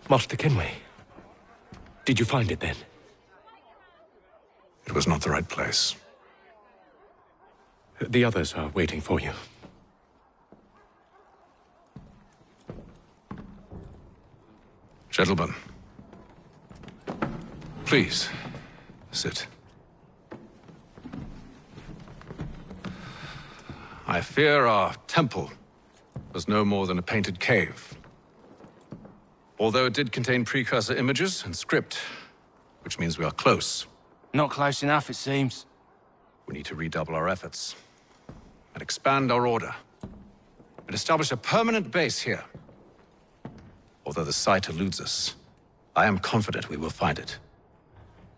Master Kenway. Did you find it then? It was not the right place. The others are waiting for you. Gentlemen, please, sit. I fear our temple was no more than a painted cave. Although it did contain precursor images and script, which means we are close. Not close enough, it seems. We need to redouble our efforts and expand our order and establish a permanent base here. Although the site eludes us, I am confident we will find it.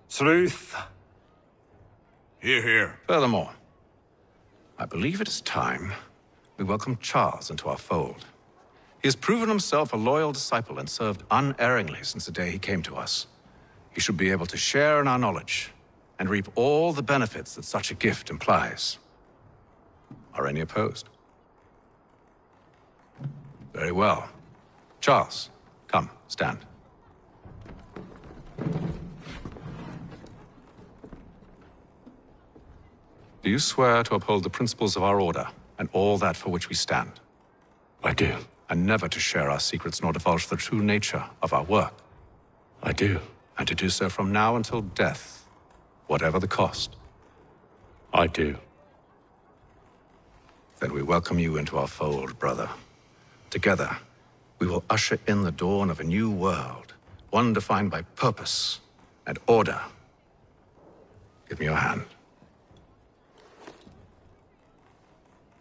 Truth. Hear, hear. Furthermore, I believe it is time we welcome Charles into our fold. He has proven himself a loyal disciple and served unerringly since the day he came to us. He should be able to share in our knowledge and reap all the benefits that such a gift implies. Are any opposed? Very well. Charles, come, stand. Do you swear to uphold the principles of our order and all that for which we stand? I do. And never to share our secrets nor divulge the true nature of our work? I do. And to do so from now until death, whatever the cost? I do. Then we welcome you into our fold, brother. Together, we will usher in the dawn of a new world, one defined by purpose and order. Give me your hand.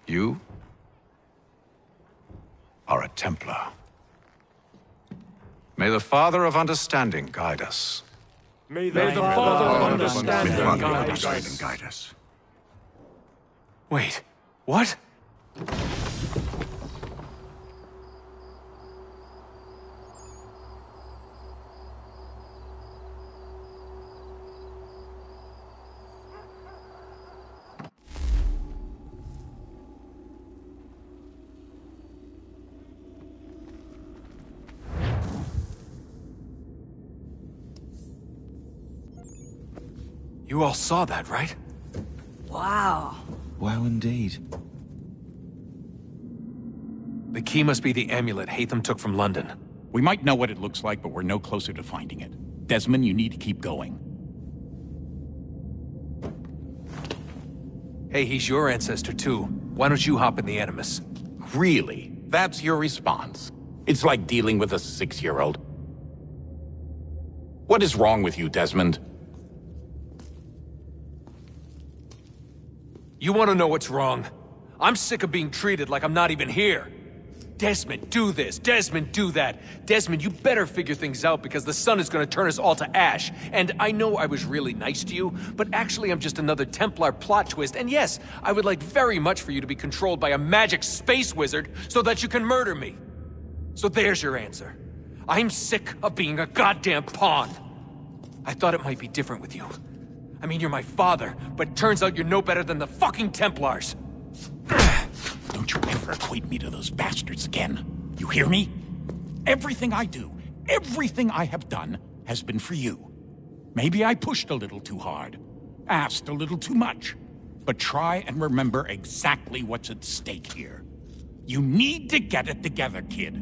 You are a Templar. May the Father of Understanding guide us. May the Father of Understanding guide us. Wait, what? You all saw that, right? Wow. Wow, indeed. The key must be the amulet Hatham took from London. We might know what it looks like, but we're no closer to finding it. Desmond, you need to keep going. Hey, he's your ancestor too. Why don't you hop in the Animus? Really? That's your response? It's like dealing with a 6-year-old. What is wrong with you, Desmond? You want to know what's wrong? I'm sick of being treated like I'm not even here. Desmond, do this. Desmond, do that. Desmond, you better figure things out because the sun is going to turn us all to ash. And I know I was really nice to you, but actually I'm just another Templar plot twist. And yes, I would like very much for you to be controlled by a magic space wizard so that you can murder me. So there's your answer. I'm sick of being a goddamn pawn. I thought it might be different with you. I mean, you're my father, but turns out you're no better than the fucking Templars. Don't you ever equate me to those bastards again. You hear me? Everything I do, everything I have done, has been for you. Maybe I pushed a little too hard, asked a little too much, but try and remember exactly what's at stake here. You need to get it together, kid.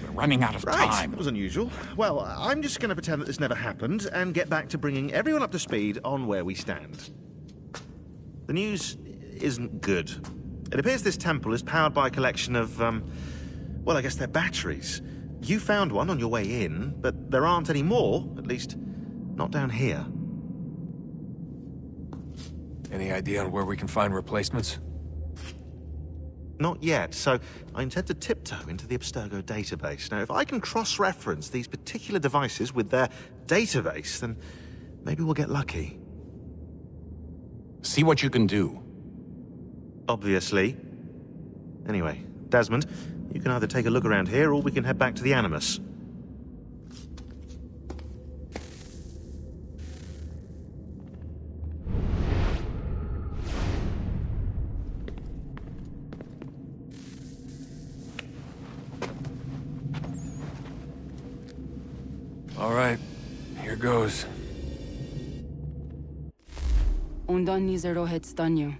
We're running out of time. That was unusual. Well, I'm just going to pretend that this never happened and get back to bringing everyone up to speed on where we stand. The news isn't good. It appears this temple is powered by a collection of, well, I guess they're batteries. You found one on your way in, but there aren't any more, at least not down here. Any idea on where we can find replacements? Not yet, so I intend to tiptoe into the Abstergo database. Now, if I can cross-reference these particular devices with their database, then maybe we'll get lucky. See what you can do. Obviously. Anyway, Desmond, you can either take a look around here or we can head back to the Animus. All right, here goes. Undan nizero het stanyo.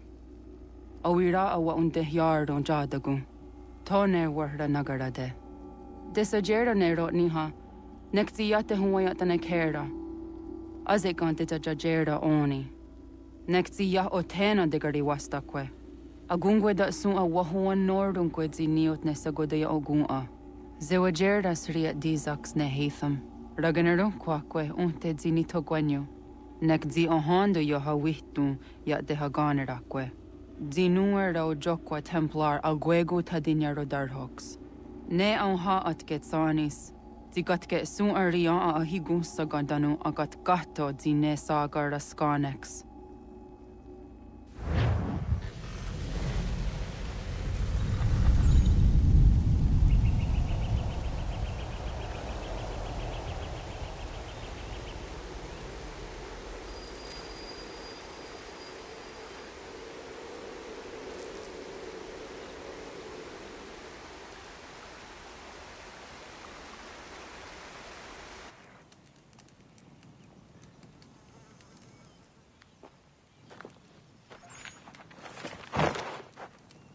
Awira awa unte yard on jadagu. Tone warda nagarade. Desajera nero niha. Nekti yate huwayata nekera. Azekante jajera oni. Nekti ya otena degari wastakwe. Agungwe da sun a wahuan nordun kwedzi niot nesagodea ogun'a. Zewajera sriat dizax ne heitham. Raganero kwakwe unte zinito gwenyo. Nek zi ohando yo hawihtun ya de haganerakwe. Zinuer o jokwa templar agwego tadinyaro darhox. Ne ha at getsanis. Zi gatke sun arian a higun sagandanu agat gato zi ne sagar raskanex.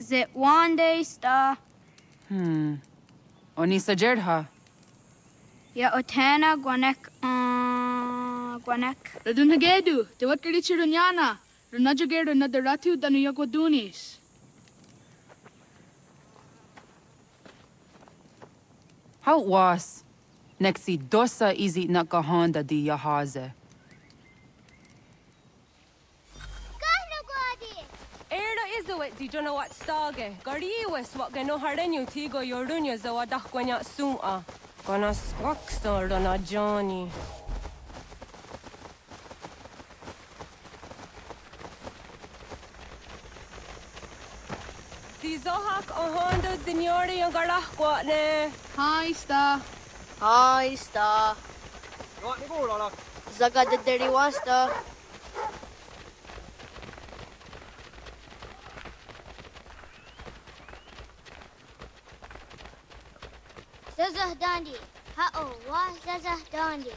Zit one day sta. Oni sajerha. Ya otena gwanek gwanek. Radunhagedu, te wakarichi runyana. Runajageru na daratu danu yagodunis. How was? Nexi dosa izi nakahanda di yahaze. Izuit di jono wat stage. Gariwes wat gano harenyu tigo yorunya zawa dakwanya sum'a. Gana swaksor na Johnny. Di zohak ahondo dinyori yung garahkwa ne. Hi, sta. Hi, sta. Zaga de deriwasta. Zazah Dandi. Ha'o, wa Zazah Dandi.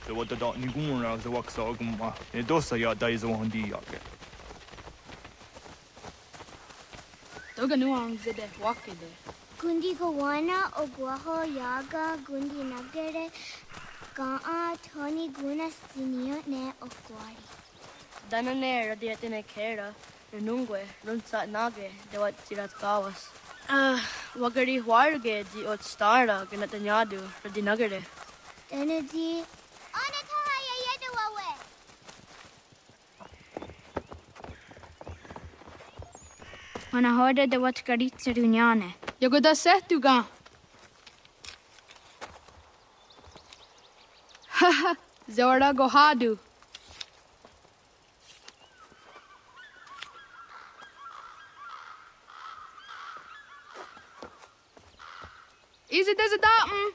The what the dot niguna the wax ogma. E dosa ya daizo hondi yake. Toga nuang zede wakide. Gundi Gawana Oguaho Yaga Gundi Nagere Ga'a Tony Gunas Dinio Ne Okwari. Danane radiatine kera. Nungwe, Runsat Nage, de wat Tirat Kawas. Wagari Warge, di ot Stara, Ganatanyadu, Radinagare. Danadi Anataya Yedawawe. Manahoda de wat karitsa runyane. Yagoda setuga. Haha, Zora Gohadu. Is it as a datum?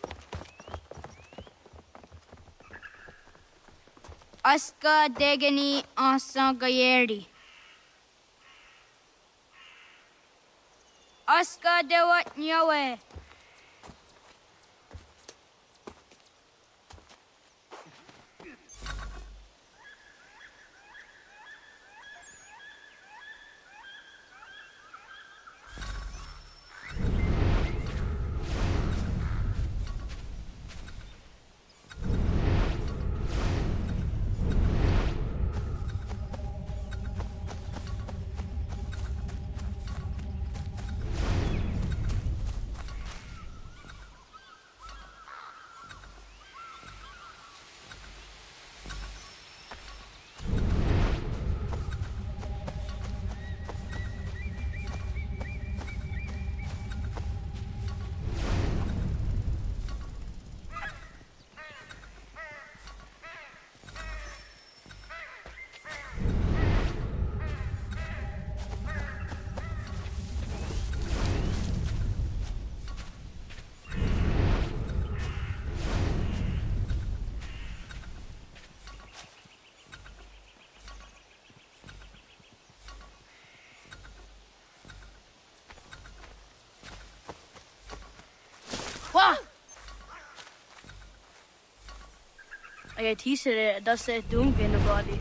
Aska degani asa gayeri. Aska dewat nyawe. I teaser does it doom in the body.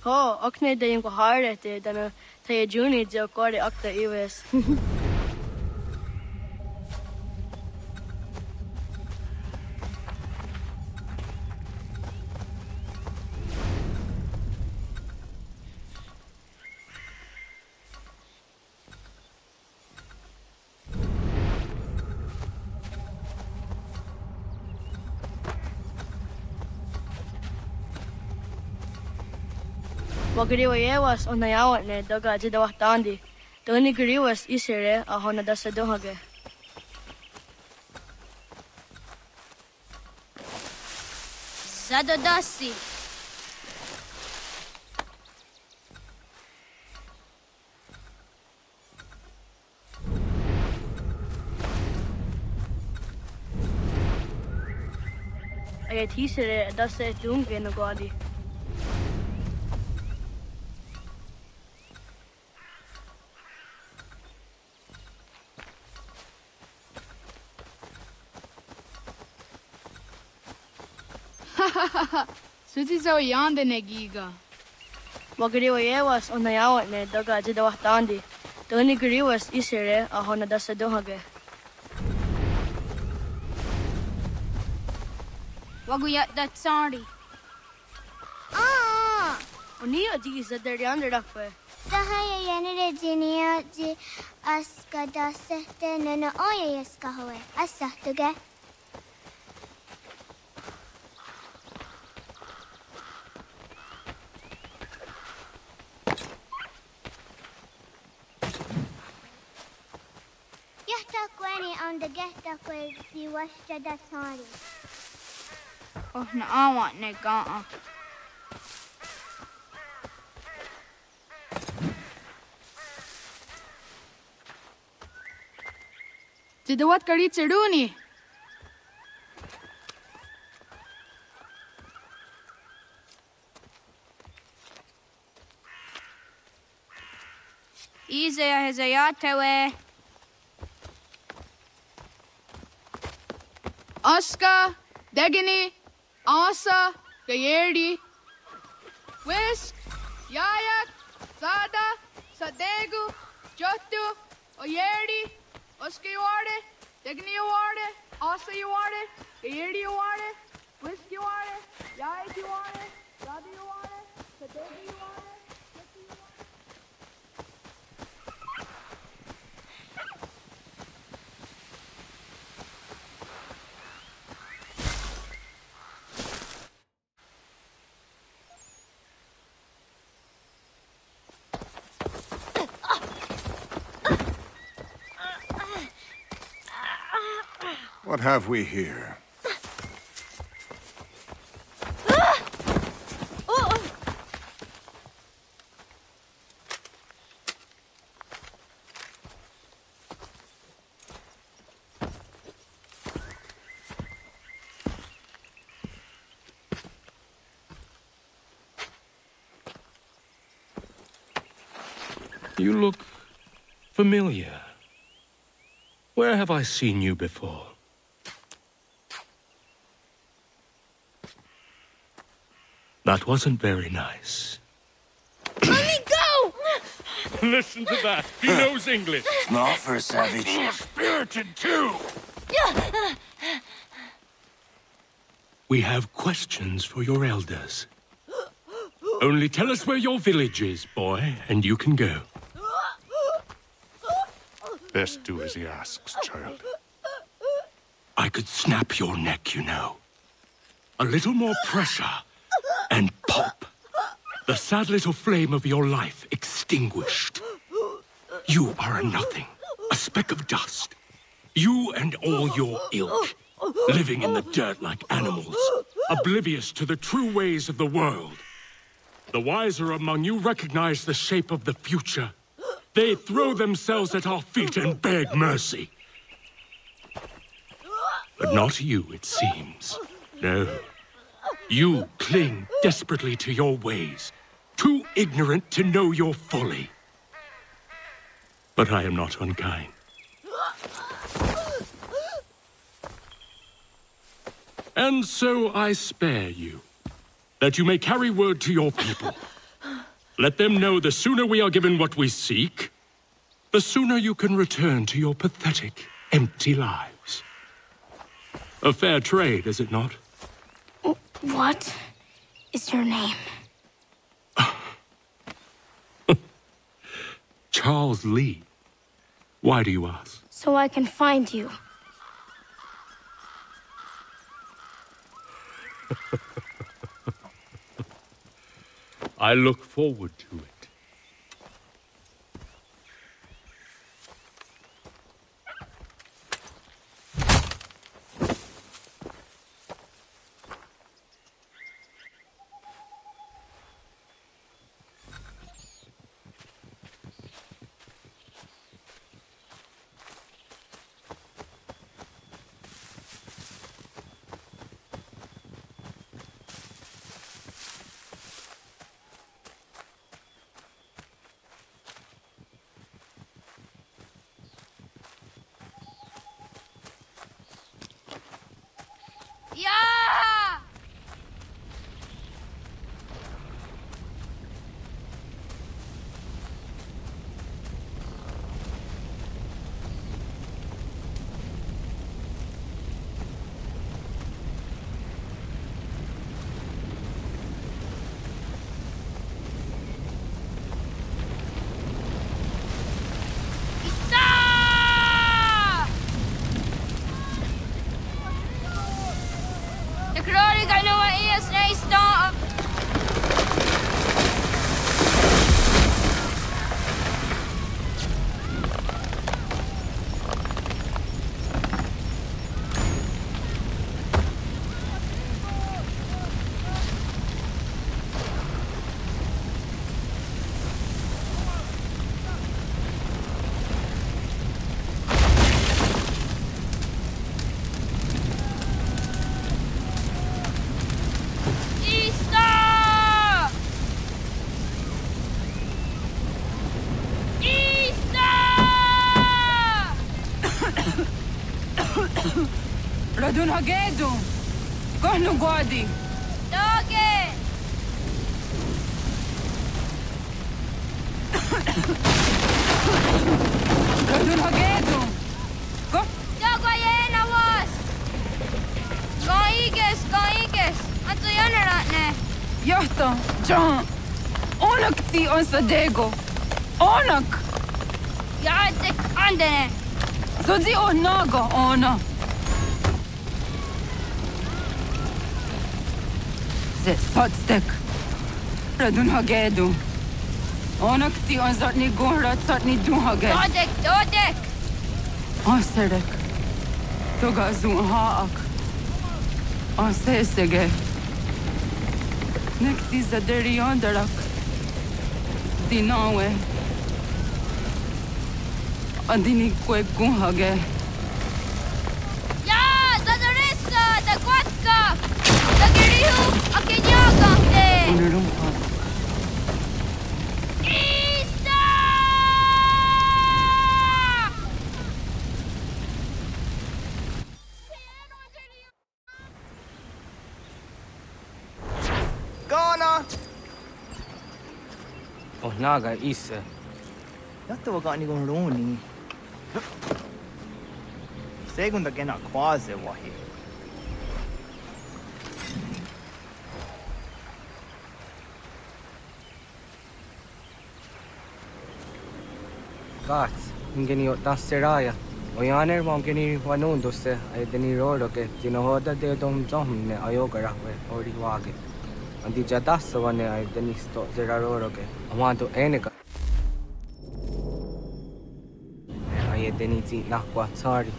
Oh, Okne de yung hard than a junior joke or the Octa US. Wagriwas on the yawan ne doga jidawatandi. The only griwas isere a honadasa dohage. Zadodasi. I teaser does it doom in the body. Susi so yonder negiga. Wagriwas on the yawan ne doga jidawatandi. The only griwas isere a honadasa dohage. Waguyat that sorry. Ah! Onia these at the under dakwe. Sahaya yanere jinia ji aska dasete nana oya yaska hoe. Asa tuge. On the get up with the Western Sorry. Oh, no, I want Nega. Did the what Karitsa Rooney? Easy as a yacht. Oscar, Degani, Asa, Gayerdi, Whisk, Yayak, Zada, Sadegu, Jotu, Oyerdi, Oscar you are it, Degani you are it, Asa you are it, Gayerdi you are it, Whisk you are it, Yayak you are it, Zada you are it, Sadegu you are it. What have we here? You look familiar. Where have I seen you before? That wasn't very nice. Let me go! Listen to that. He knows English. Small for a savage. Spirited too. We have questions for your elders. Only tell us where your village is, boy, and you can go. Best do as he asks, child. I could snap your neck, you know. A little more pressure, and pop. The sad little flame of your life extinguished. You are a nothing, a speck of dust. You and all your ilk, living in the dirt like animals, oblivious to the true ways of the world. The wiser among you recognize the shape of the future. They throw themselves at our feet and beg mercy. But not you, it seems. No. You cling desperately to your ways, too ignorant to know your folly. But I am not unkind. And so I spare you, that you may carry word to your people. Let them know the sooner we are given what we seek, the sooner you can return to your pathetic, empty lives. A fair trade, is it not? What is your name? Charles Lee. Why do you ask? So I can find you. I look forward to it. Yeah! Radun hagedu. Kohnu guadi. Doge! Radun hagedu. Go. Dogo yena was. Goiges. Anto yanaratne. Yahta, John. Onak ti on sadego. Onak. Yadik andene. Zodi onaga ona. Zotstek. Radun hagedu. Onak ti on zatni gohrat zatni du haged. Dodek. Aserek. Toga zun haak. Asesege. Nekti zaderi ondarak. Dinawe. Adini kwe gunhage. Ya, zadarissa, da kwatka. Da girihu, akinyaga te. Unurumha. Isa! Ghana! Oh, naga isa. Yatta wakani con Roni. Seconda che na quasi wahi. Gats, ingeni otta seraya. Oyaner mongeni wanundo se ay deni rodo ke tinohoda de dom jomne ayogara we ori wage. Andi jadasa wane ay deni sto zeraro ke. Amanto eneka. Ay deni ti nakwa tsari.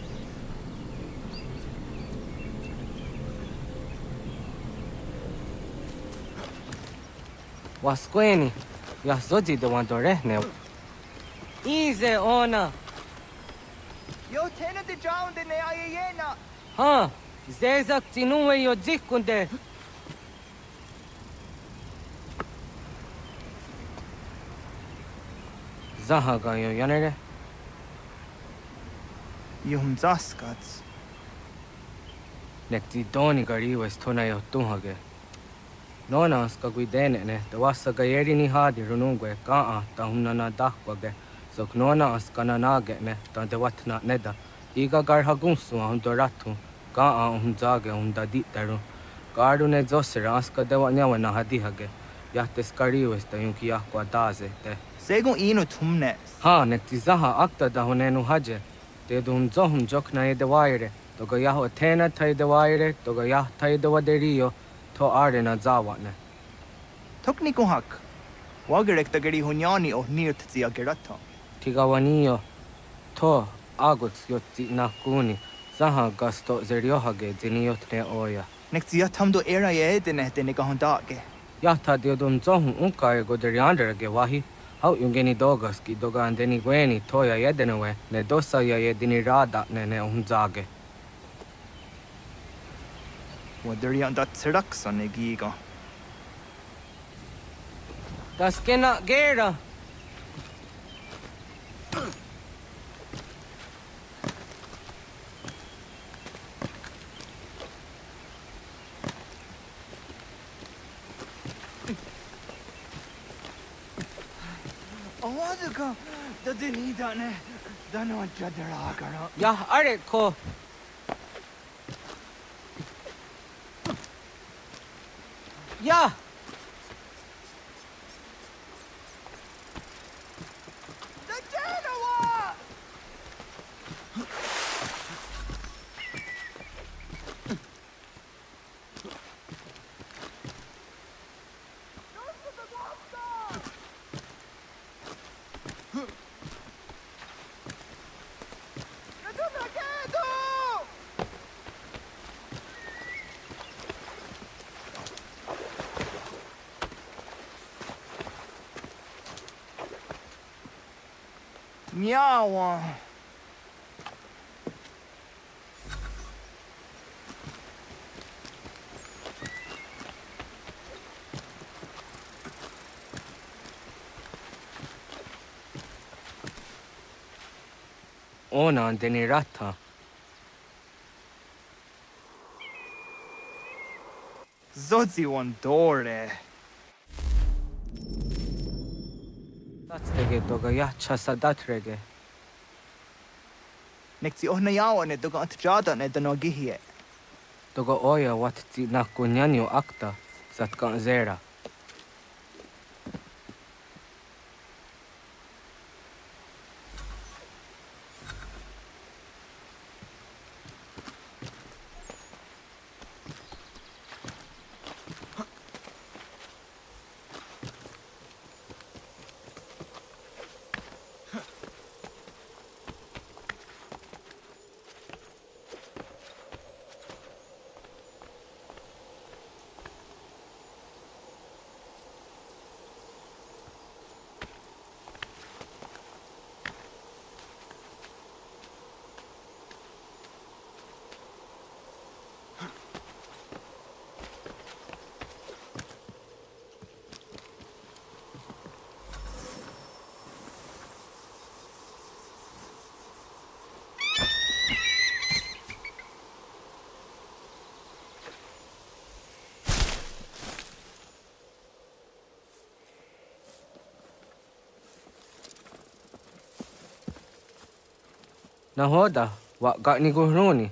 Wasqueni, ya zoji de wanto rehne. Easy ona. Yo tena de drown de ne ayena. Ha, zezak tinuwe yo jikunde. Zahaga yo yanere. Yum zaskats. Nekti doni gari was tona yo tunhage. Nona ska guidene ne the wasa gayeri ni hadi runungwe ka ta humna dahwage. So nona askana nage ne ta de watna neda. Iga gar hagunsu hum doratu ka zage da ditaru. Gardu ne zosera aska de wanyawa na hadi hage. Yahtes gari was ta yunki aqua daze te. Segun ino tumnes. Ha nekti zaha akta da honenu haje. Te dun zohum jokna e de waire. Toga yaho tena tai de waire, toga yah tai de waderio, to arena zawane. Tokni kohak. Wagerek da gari hunyani o nirt zia gerata. Tigawanio, to aguts yotti nakuni, zaha gasto zeriohage ziniotne oya. Nekzia tamdo era ye dene de negahondage. Yahta diodum zohum unka e goderianderge wahi. Hau yungeni dogaski doga andeni gweni toya yedenewe, ne dosa ya yedini rada ne zage. Waderian dat seraksa negiga. Das kena gera. Awaduka da denida ne dano jadaragara. Ya are ko. Ya. Miawa. Ona deni rata. Zodzi one dore. Tatstege toga ya chasadatrege. Nekzi ohnayawa ne toga antjada ne dano gihie. Toga oya watzi nakunyanyo akta satkan zera. Nahoda, wa gani guhroni.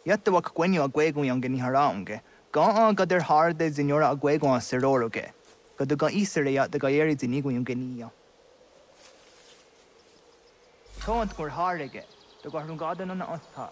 Yatte wak kwenyo agwego yangeni haraunge. Ga gader harde zinora agwego a seroroge. Gaduga isere ya de gayeri zinigo yangenia. Tont kur harege. De garungada na osta.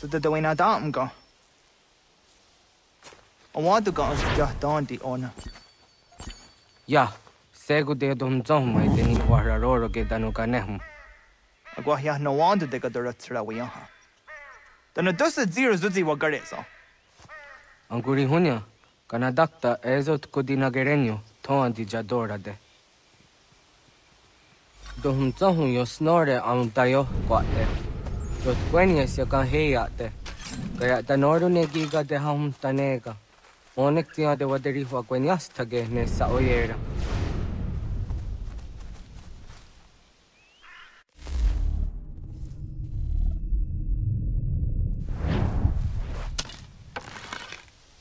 So the way na dam go. I want to go just down the owner. Yeah, sego de dom zom mai deni wara roro ge danu kanem. Agwa ya no want to take a direct way on. Then it does 0 zuzi wa gare so. Anguri hunya, kana dakta ezot kodina gerenyo, ton di jadora de. Dom zom yo snore am tayo kwate. Dot kwenya sia kan heyate. Kaya tanoro ne giga de ham tanega. Onek tia de waderi wa kwenyas tage ne sa oyera.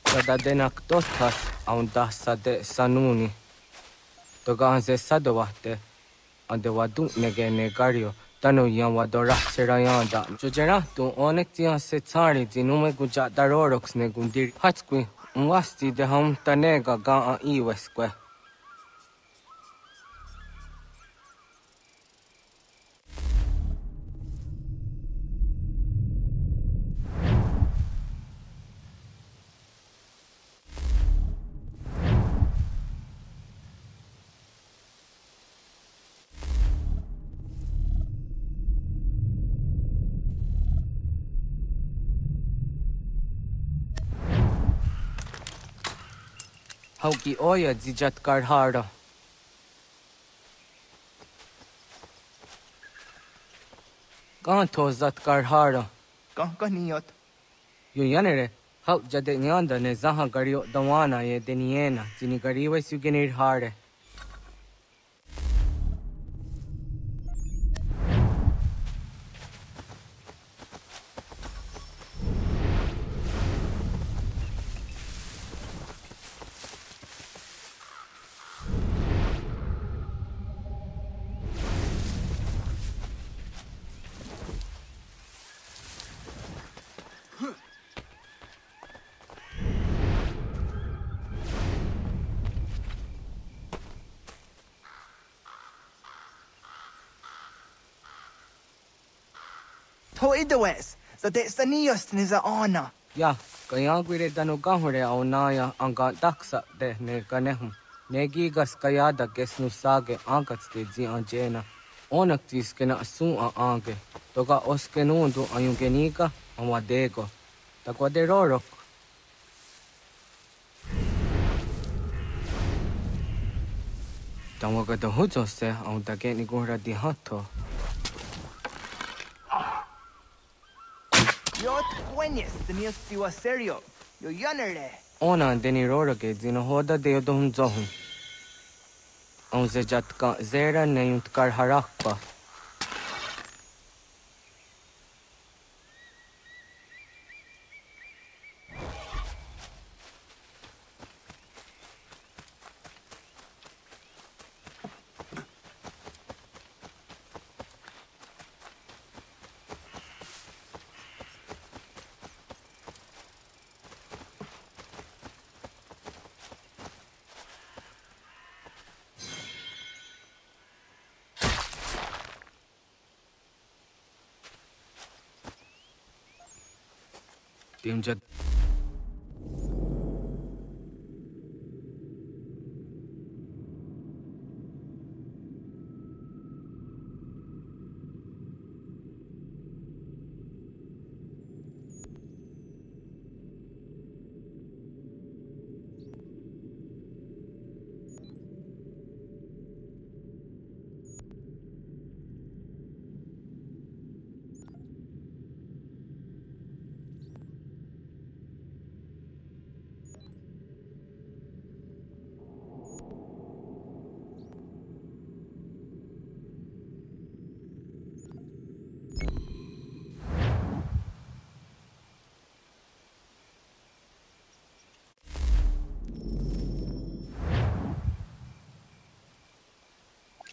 Sada denak totas aun dasa de sanuni. Toga anze sadowate. Ande wadu nege negario. Tano yan wadora serayanda. Jojera tu onek tia se tsari dinume guja darorox ne gundiri. Hatskwi. Mwasti de ham tanega ga a iweskwe. Hauki oya dijat karhara. Ganto zat karhara. Ganiyot. Yo yanere, hau jade nyanda ne zaha gario dawana ye deniena, zini gariwe sugenir hare. To idawes, so de sanios niza ona. Ya, kaya gwire danu gahure au naya anga daksa de ne ganehum. Negigas kayada gesnu sage angats de zi anjena. Onak tis kena asun a ange. Toga oskenundu ayungenika amadego. Takwa de rorok. Tawaga da hujo se au dage ni gura di hato. Yo tuenes, tenías siwa serio. Yo yanere. Ona deni roro ke zino hoda de odom zohum. On se jatka zera ne yunt kar harakpa. Tim jat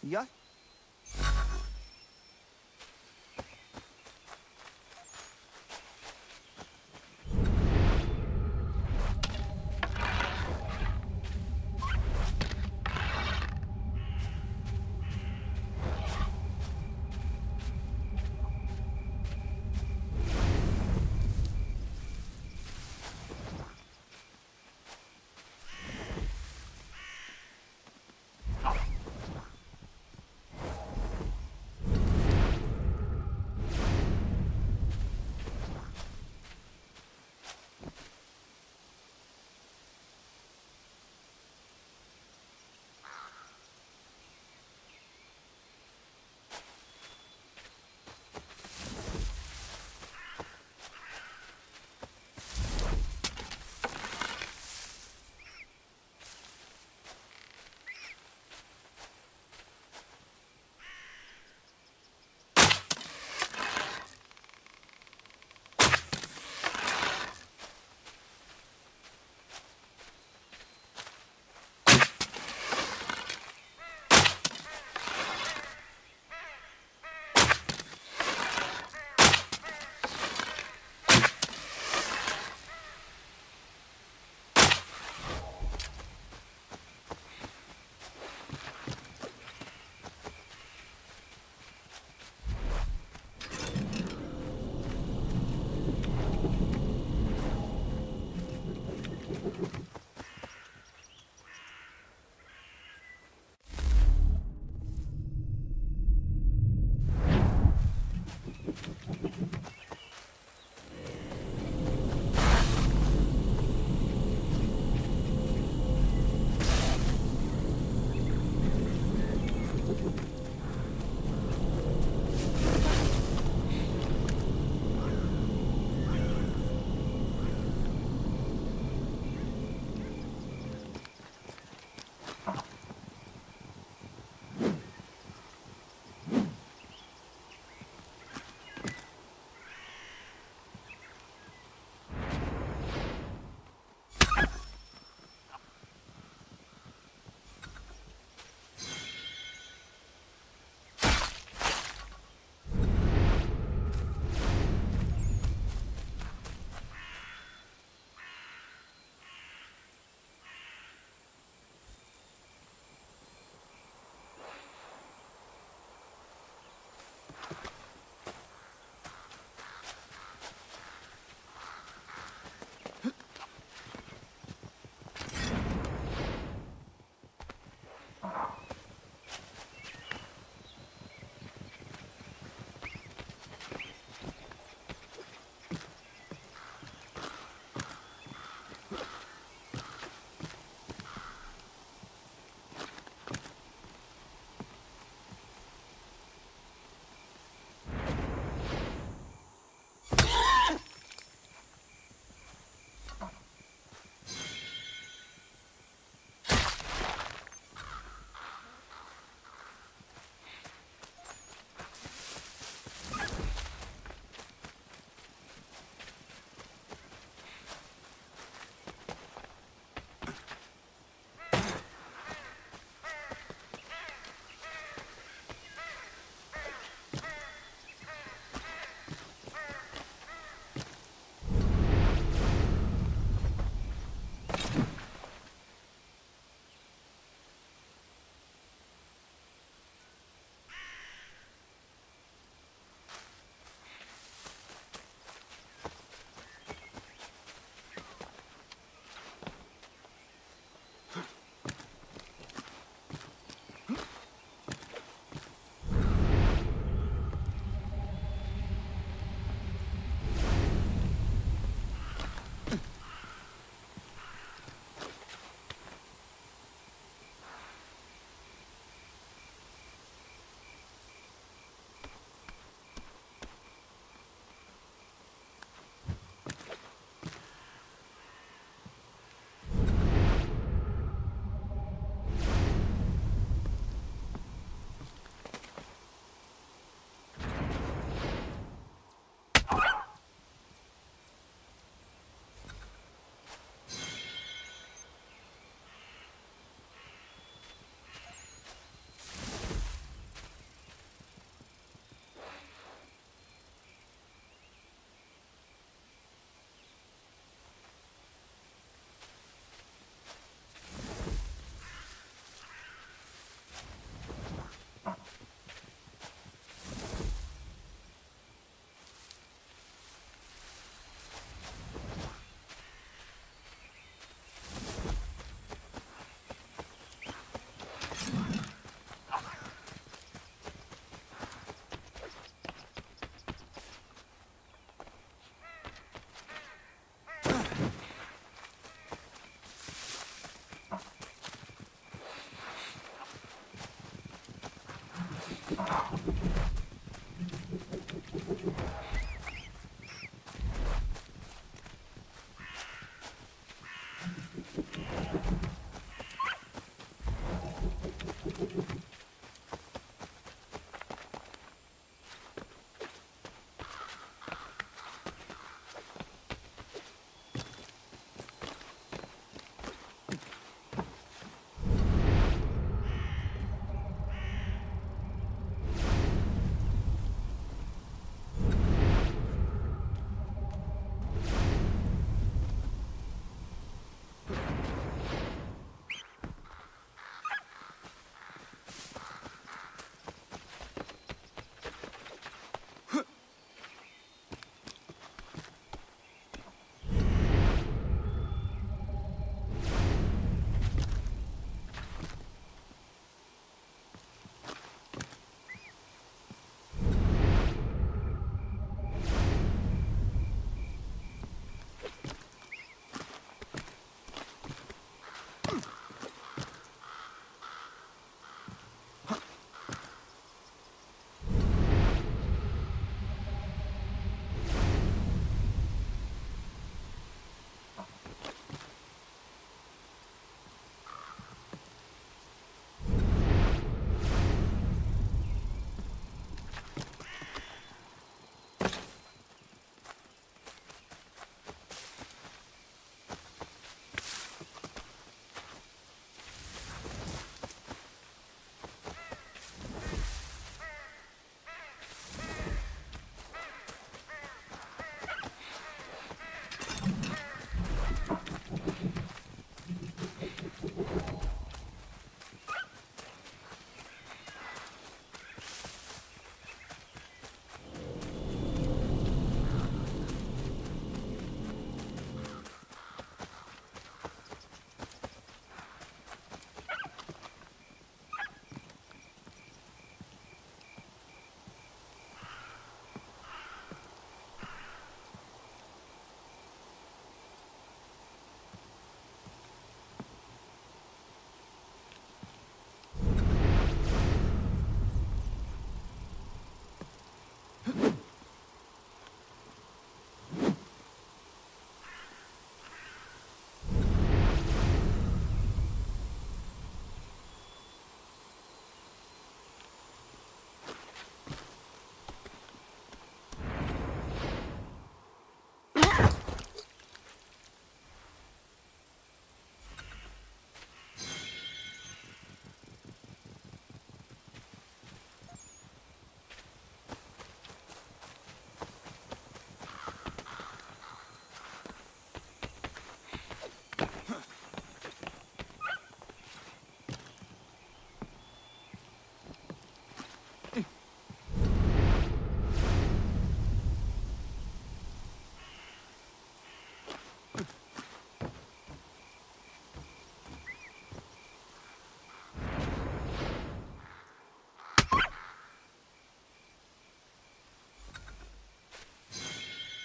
Ya.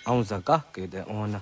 Auza kahke de ona.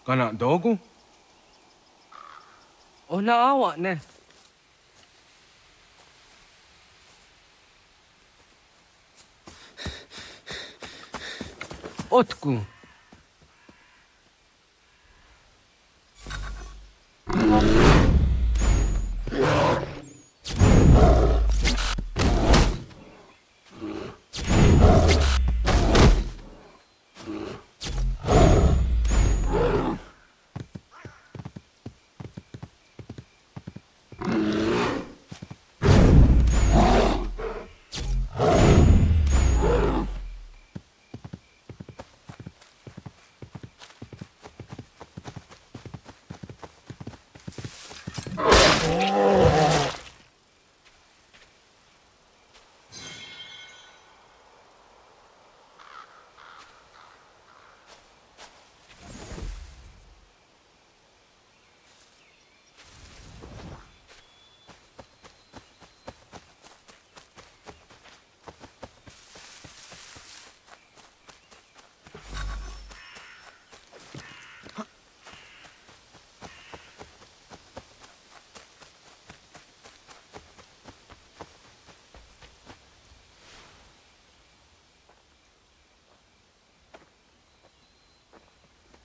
Kana dogu? Ona awa ne. Otku.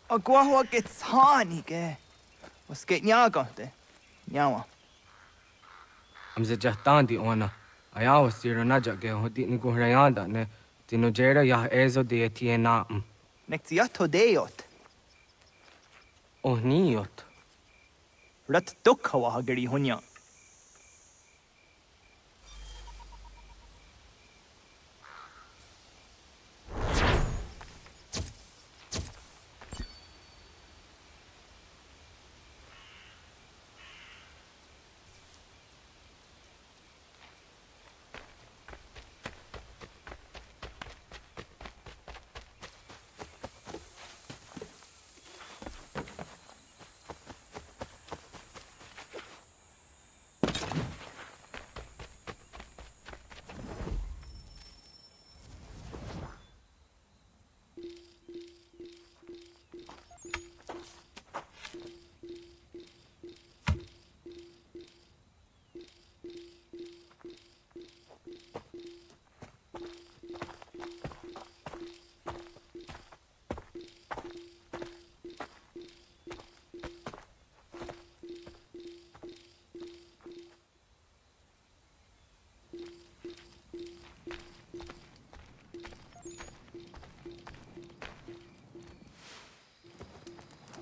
Agua gets honey, ge. Was geht nyaga de? Nyawa. Am ze jahtandi ona. Ayaw siro naja ge hodi ni guhrayanda ne. Tino jera ya ezo de tiena. Nektiato deot. Oh, niot. Rat dukha hageri hunya.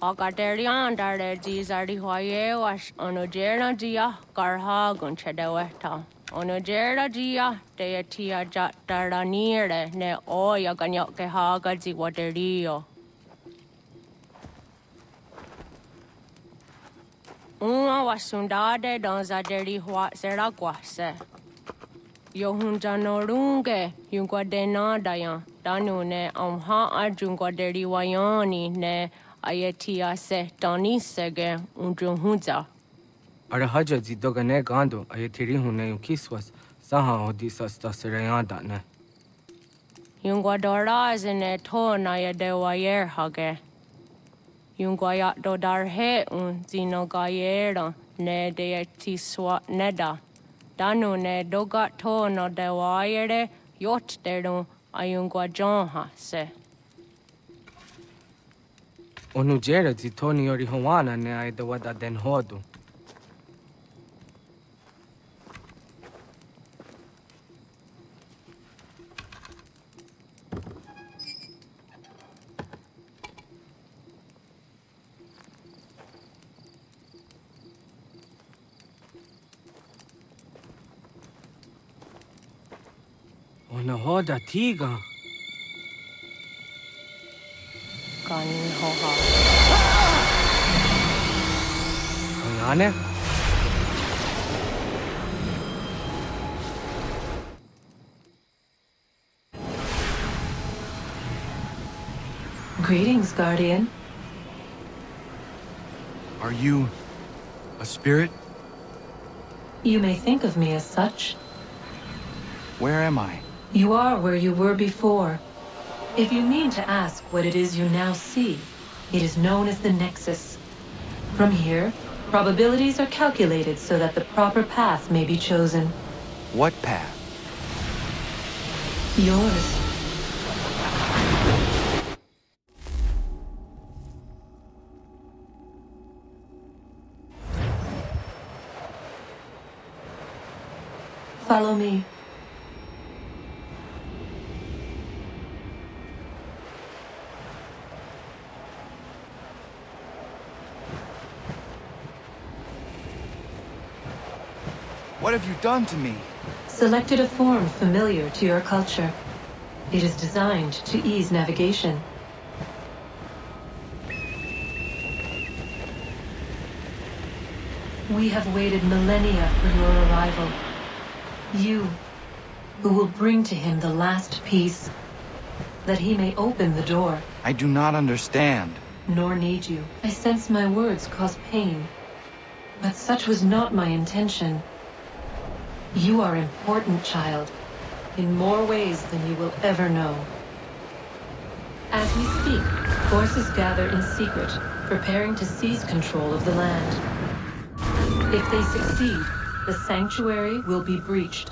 Agaderian dare Gizardi Hoye was Onogera Gia, Garha Gunchedeweta. Onogera Gia, Deatia Jaranire, ne Oya Ganyoke Hagazi Waterio. Una was Sundade Donzaderi Hua Seraguase. Yohunjanorunge, Yunguadena Dayan, Danune, Amha Arjunguaderi Wayani, ne. Ayatia se Tony Sege Unjunza. Arahaja Zidogane Gando, Ayatiri Hune Kiswas, Saha Odisas Tasirayanda. Yunguadora is in a ton I de Wayer Hage. Yunguayat Dodar he Zino Gayera, ne de Tiswa Neda. Danu ne dogat tono de Wayere, Yot deru Ayunguajonha se. Onugera Zitoni or Hawana ne I the Wada den Hodu. Ona Hoda Tiga. Kayane? Greetings, Guardian. Are you a spirit? You may think of me as such. Where am I? You are where you were before. If you mean to ask what it is you now see, it is known as the Nexus. From here, probabilities are calculated so that the proper path may be chosen. What path? Yours. Follow me. What have you done to me? Selected a form familiar to your culture. It is designed to ease navigation. We have waited millennia for your arrival. You, who will bring to him the last piece, that he may open the door. I do not understand. Nor need you. I sense my words cause pain. But such was not my intention. You are important, child, in more ways than you will ever know. As we speak, forces gather in secret, preparing to seize control of the land. If they succeed, the sanctuary will be breached.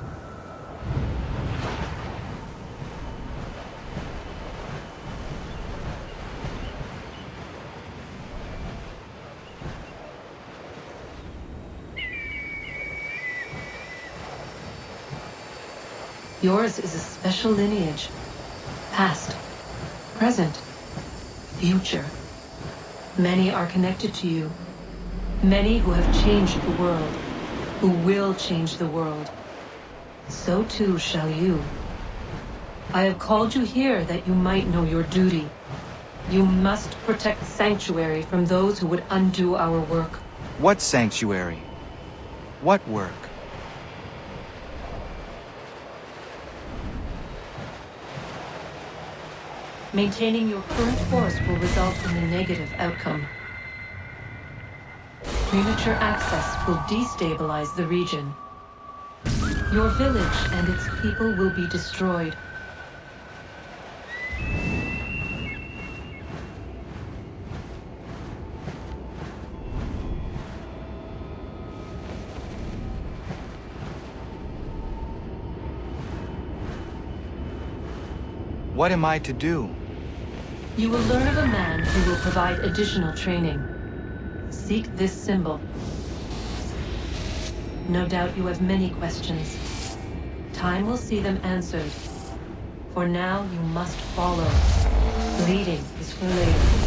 Yours is a special lineage. Past, present, future. Many are connected to you. Many who have changed the world, who will change the world. So too shall you. I have called you here that you might know your duty. You must protect Sanctuary from those who would undo our work. What sanctuary? What work? Maintaining your current force will result in a negative outcome. Premature access will destabilize the region. Your village and its people will be destroyed. What am I to do? You will learn of a man who will provide additional training. Seek this symbol. No doubt you have many questions. Time will see them answered. For now, you must follow. Leading is for later.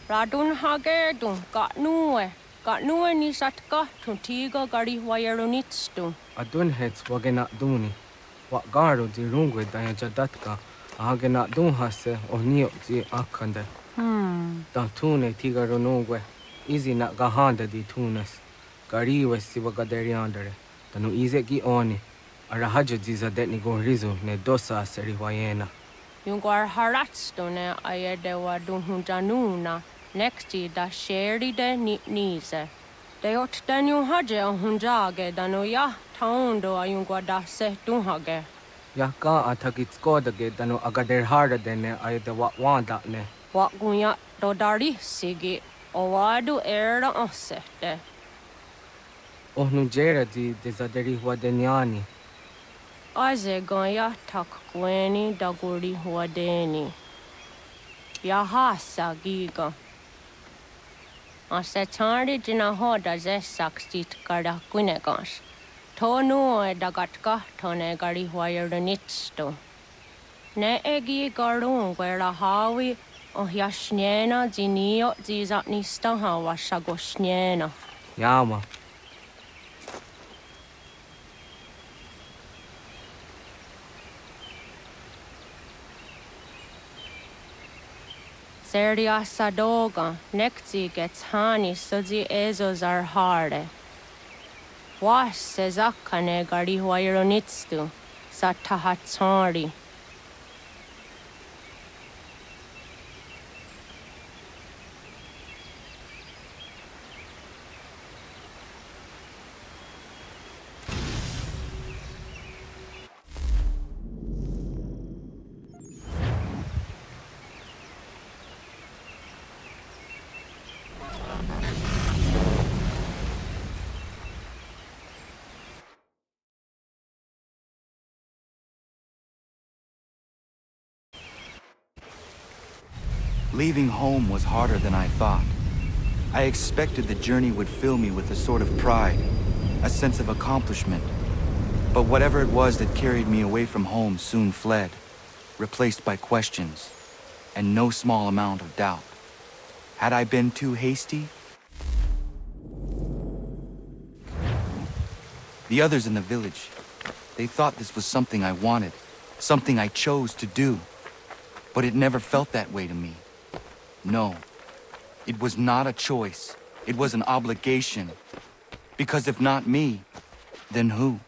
Radun hagerdun gatnue ni satka tuntiga gari wayarunitstu. Adun hets wagena duni. Wat garo di rungwe daya jadatka. Ahagena dun hase onio di akande. Da tune tigaro nungwe. Izi na gahanda di tunes. Gariwe si wagaderiandere. Tanu ize gi oni. Arahaja ziza detni go rizu ne dosa seri wayena. Yungwar haratstu ne ayede wadun hunjanuna. Nexti da sheri de nitnize. De ot danu haje a hunjage danu ya taundo ayungwa da se dunhage. Ya ka atakit skodage danu agader harda dene ayede wat wanda ne. Wat gunya do dari sigi o wadu era osete. Ohnu jera di dezaderi huadenyani. Aze ganya tak gweni daguri huadeni. Ya hasa giga. Ase tari jina hoda zesaksit kada kunegas. Tonu e dagatka tone gari huayernitsto. Ne egi garun gwera hawi o yashnena zinio zizatnista hawa shagoshnena. Yama. Seria sadoga, nekti gets hani suzi ezos are harde. Was sezakane gari huayronitstu, satahatsari. Leaving home was harder than I thought. I expected the journey would fill me with a sort of pride, a sense of accomplishment. But whatever it was that carried me away from home soon fled, replaced by questions. and no small amount of doubt. Had I been too hasty? The others in the village, they thought this was something I wanted, something I chose to do. But it never felt that way to me. No, it was not a choice. It was an obligation. Because if not me, then who?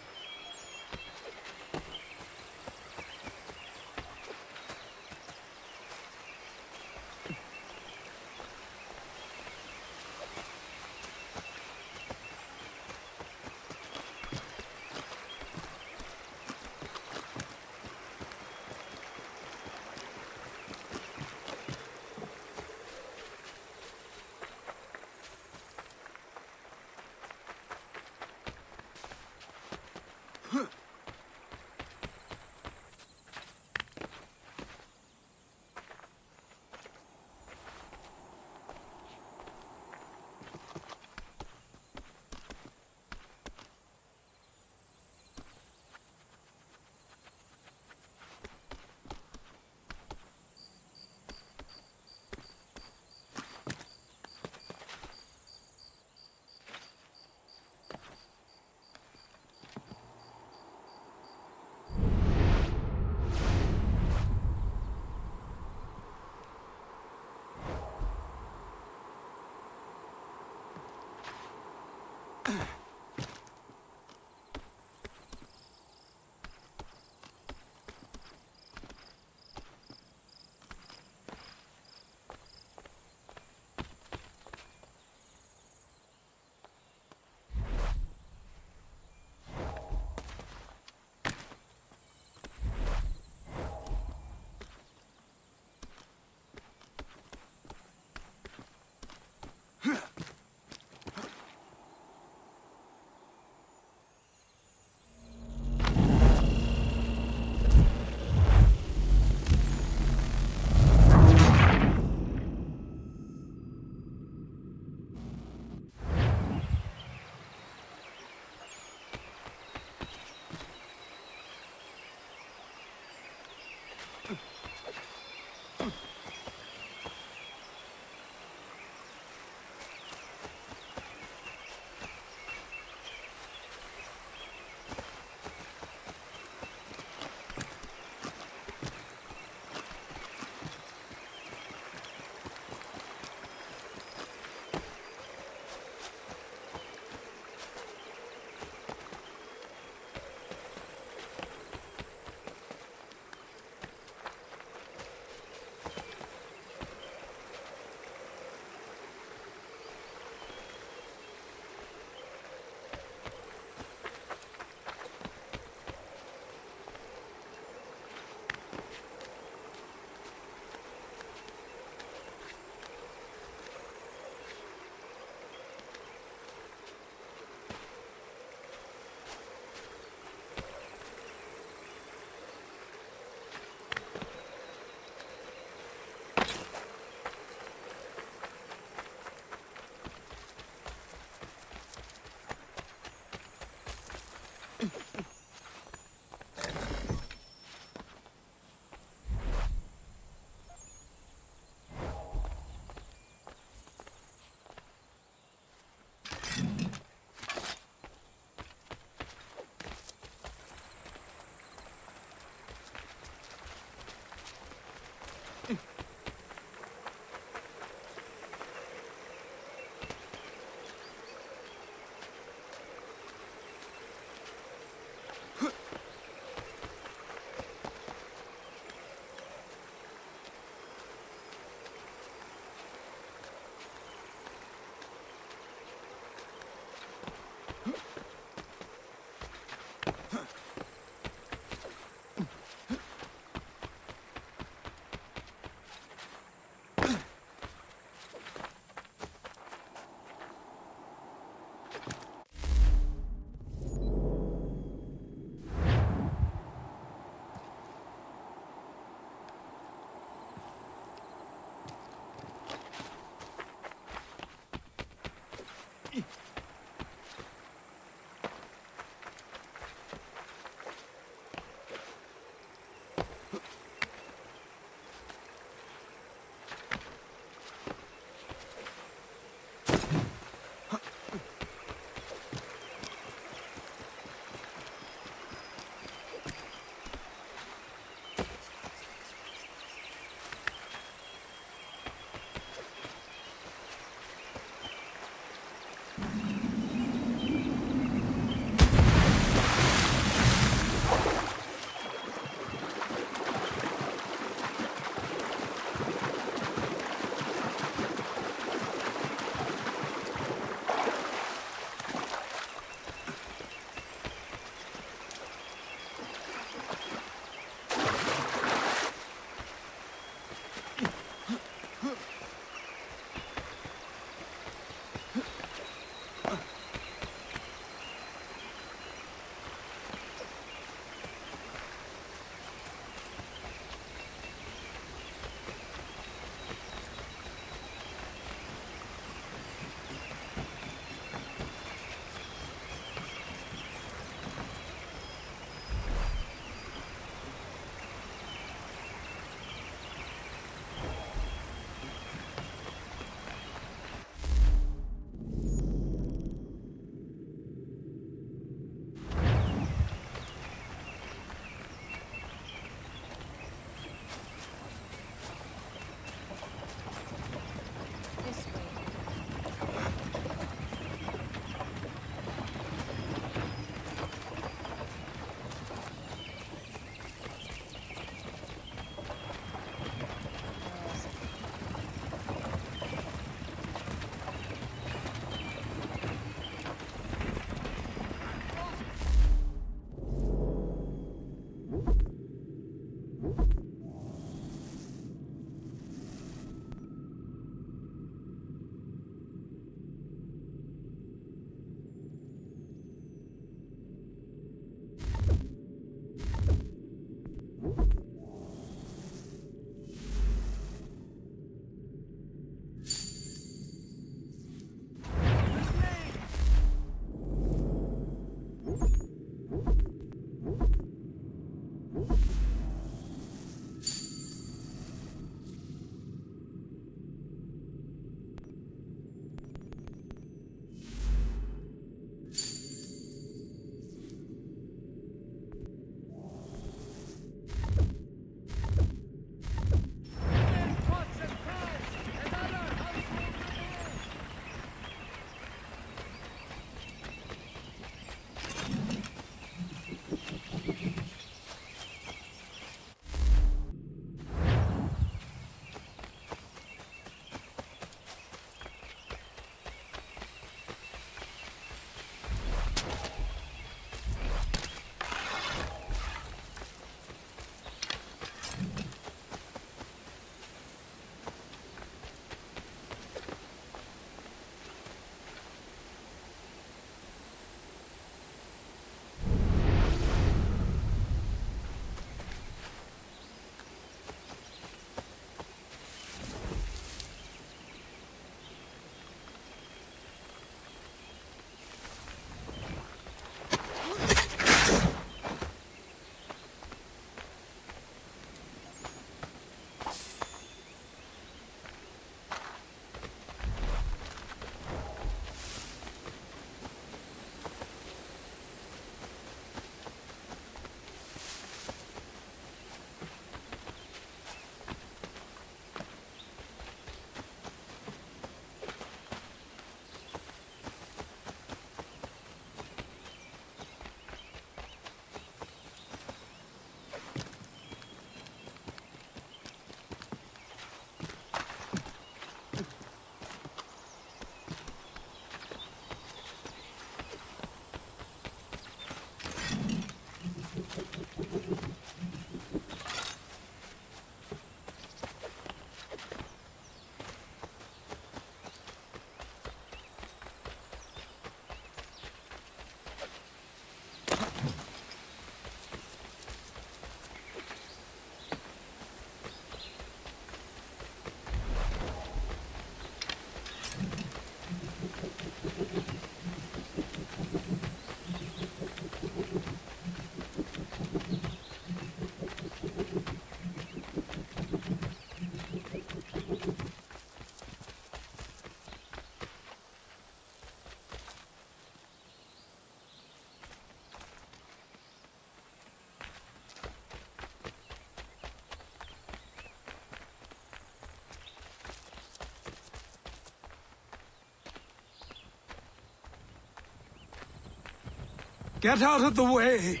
Get out of the way!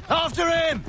After him!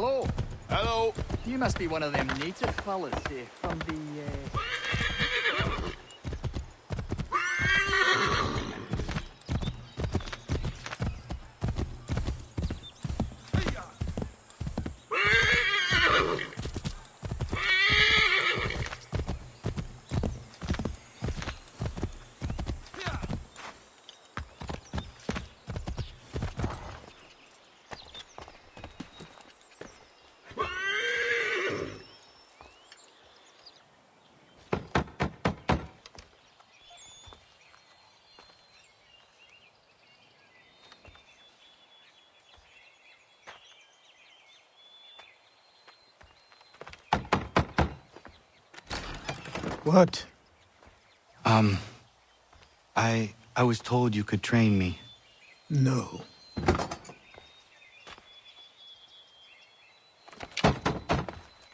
Hello. Hello. You must be one of them native fellas from the, What? I was told you could train me. No.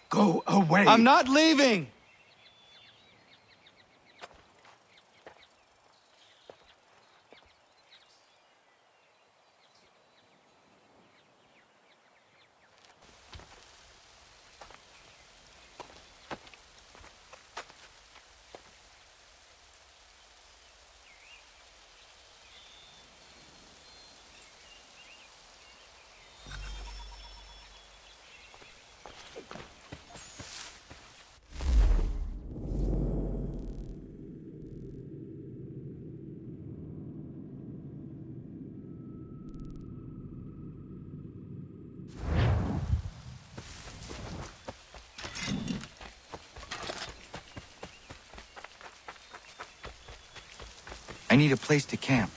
Go away! I'm not leaving! I need a place to camp.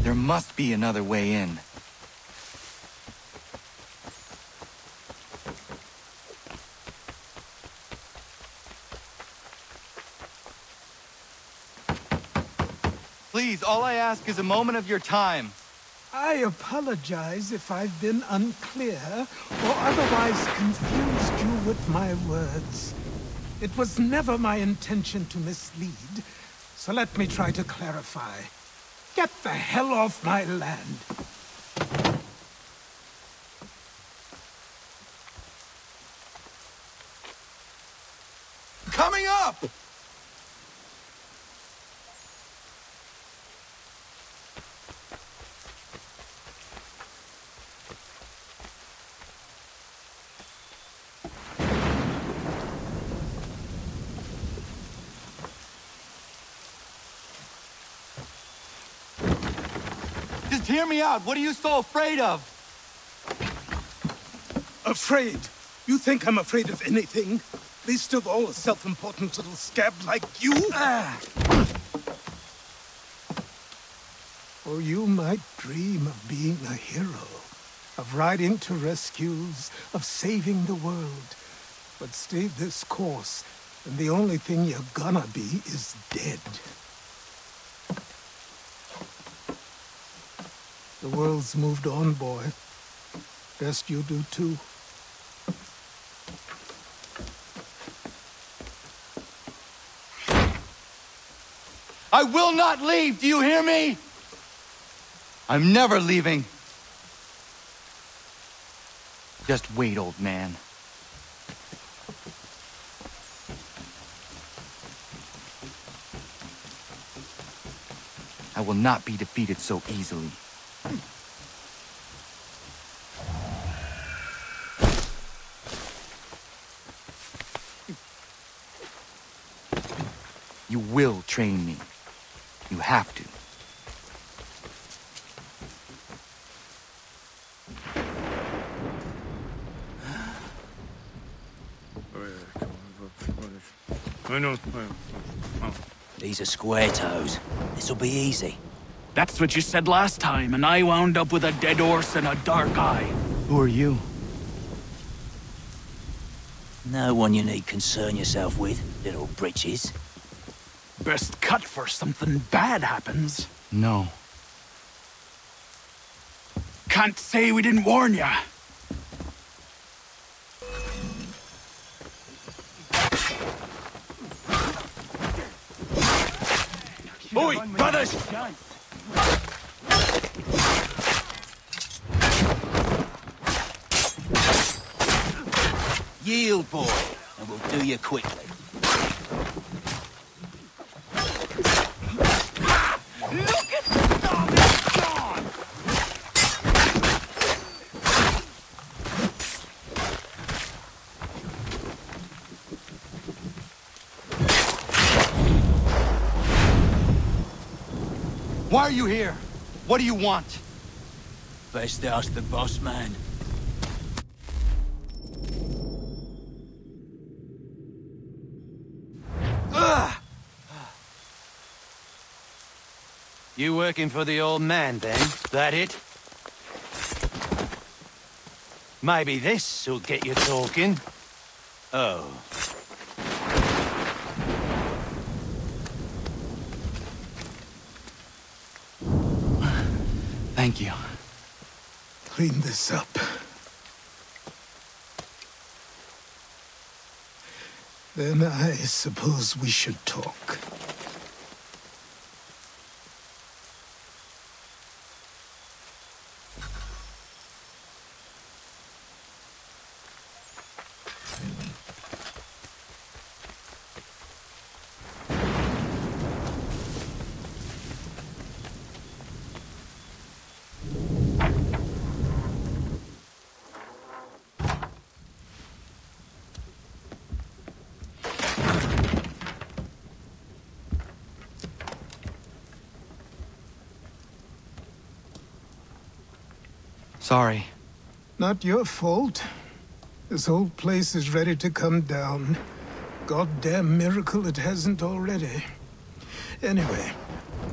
There must be another way in. Please, all I ask is a moment of your time. I apologize if I've been unclear or otherwise confused you with my words. It was never my intention to mislead, so let me try to clarify. Get the hell off my land. Coming up! Just hear me out. What are you so afraid of? Afraid? You think I'm afraid of anything? Least of all a self-important little scab like you? Or you might dream of being a hero, of riding to rescues, of saving the world. But stay this course, and the only thing you're gonna be is dead. The world's moved on, boy. Best you do too. I will not leave, do you hear me? I'm never leaving. Just wait, old man. I will not be defeated so easily. You will train me. You have to. These are square toes. This'll be easy. That's what you said last time, and I wound up with a dead horse and a dark eye. Who are you? No one you need concern yourself with, little britches. Best cut for something bad happens. No. Can't say we didn't warn ya. Oi, brothers! Yield, boy, and we'll do you quickly. Look at the dog, it's gone! Why are you here? What do you want? Best ask the boss man. You working for the old man, then? That it? Maybe this'll get you talking. Oh. Thank you. Clean this up. Then I suppose we should talk. Sorry. Not your fault. This whole place is ready to come down. Goddamn miracle it hasn't already. Anyway,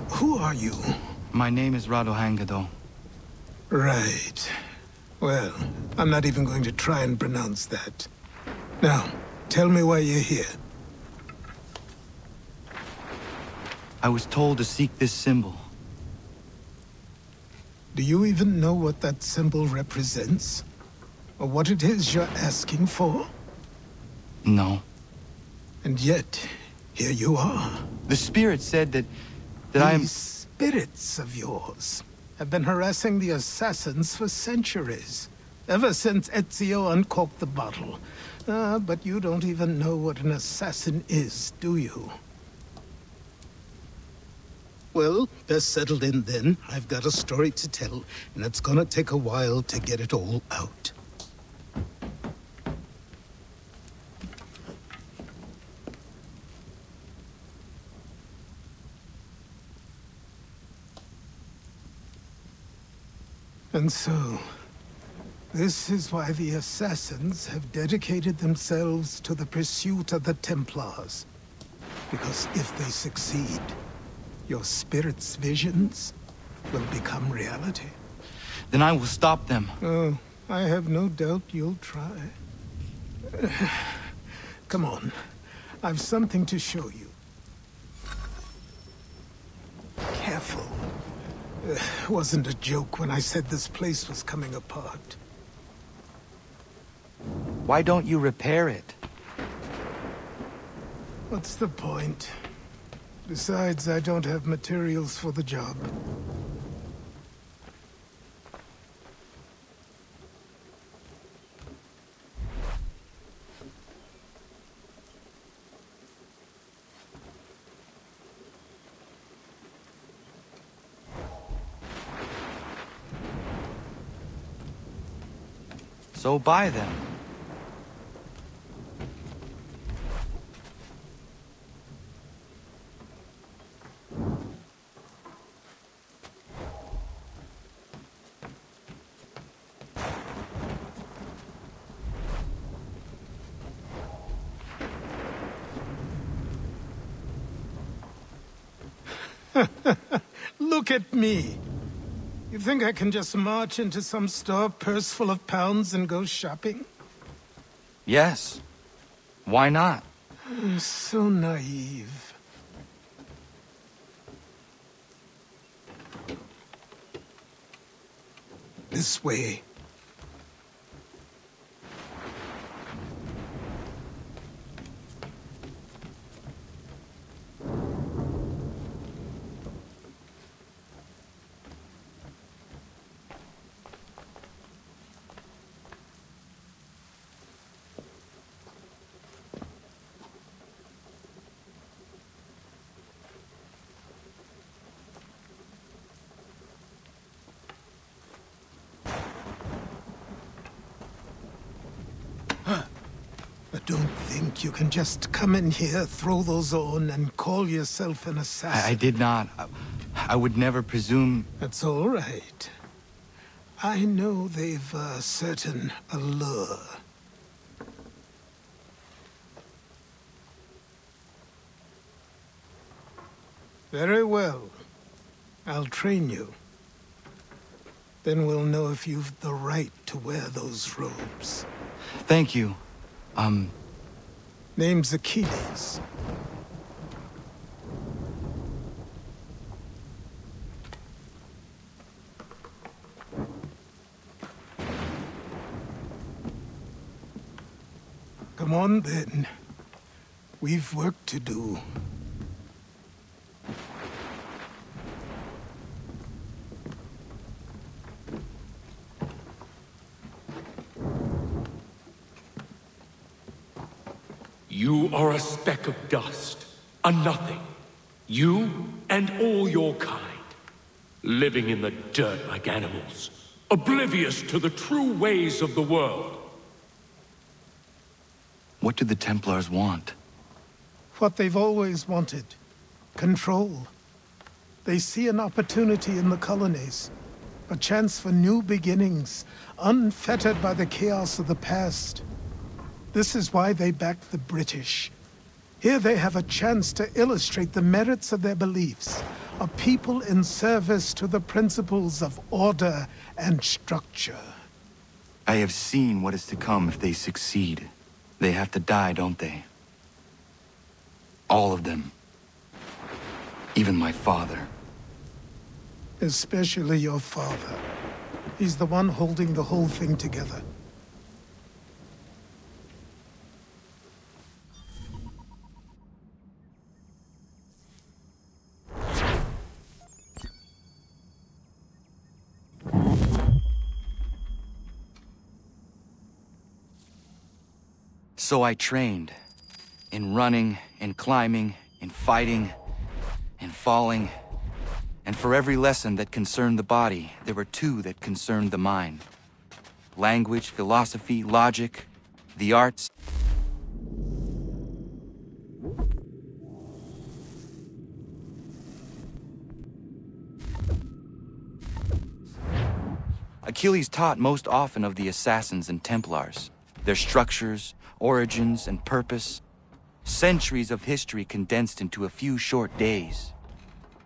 who are you? My name is Radohangado. Right. Well, I'm not even going to try and pronounce that. Now, tell me why you're here. I was told to seek this symbol. Do Do you even know what that symbol represents? Or what it is you're asking for? No. And yet, here you are. The spirit said that These spirits of yours have been harassing the assassins for centuries. Ever since Ezio uncorked the bottle. But you don't even know what an assassin is, do you? Well, best settled in then. I've got a story to tell, and it's gonna take a while to get it all out. And so, this is why the Assassins have dedicated themselves to the pursuit of the Templars. Because if they succeed, your spirit's visions will become reality. Then I will stop them. Oh, I have no doubt you'll try. Come on, I've something to show you. Careful. Wasn't a joke when I said this place was coming apart. Why don't you repair it? What's the point? Besides, I don't have materials for the job. So buy them. Look at me. You think I can just march into some store, purse full of pounds, and go shopping? Yes. Why not? So naive. This way. But don't think you can just come in here, throw those on, and call yourself an assassin. I did not. I would never presume... That's all right. I know they've a certain allure. Very well. I'll train you. Then we'll know if you've the right to wear those robes. Thank you. Name's Achilles. Come on, then. We've work to do. You are a speck of dust, a nothing. You and all your kind, living in the dirt like animals, oblivious to the true ways of the world. What do the Templars want? What they've always wanted. Control. They see an opportunity in the colonies. A chance for new beginnings, unfettered by the chaos of the past. This is why they backed the British. Here they have a chance to illustrate the merits of their beliefs. A people in service to the principles of order and structure. I have seen what is to come if they succeed. They have to die, don't they? All of them. Even my father. Especially your father. He's the one holding the whole thing together. So I trained. In running, in climbing, in fighting, in falling. And for every lesson that concerned the body, there were two that concerned the mind. Language, philosophy, logic, the arts. Achilles taught most often of the assassins and Templars, their structures, origins, and purpose. Centuries of history condensed into a few short days.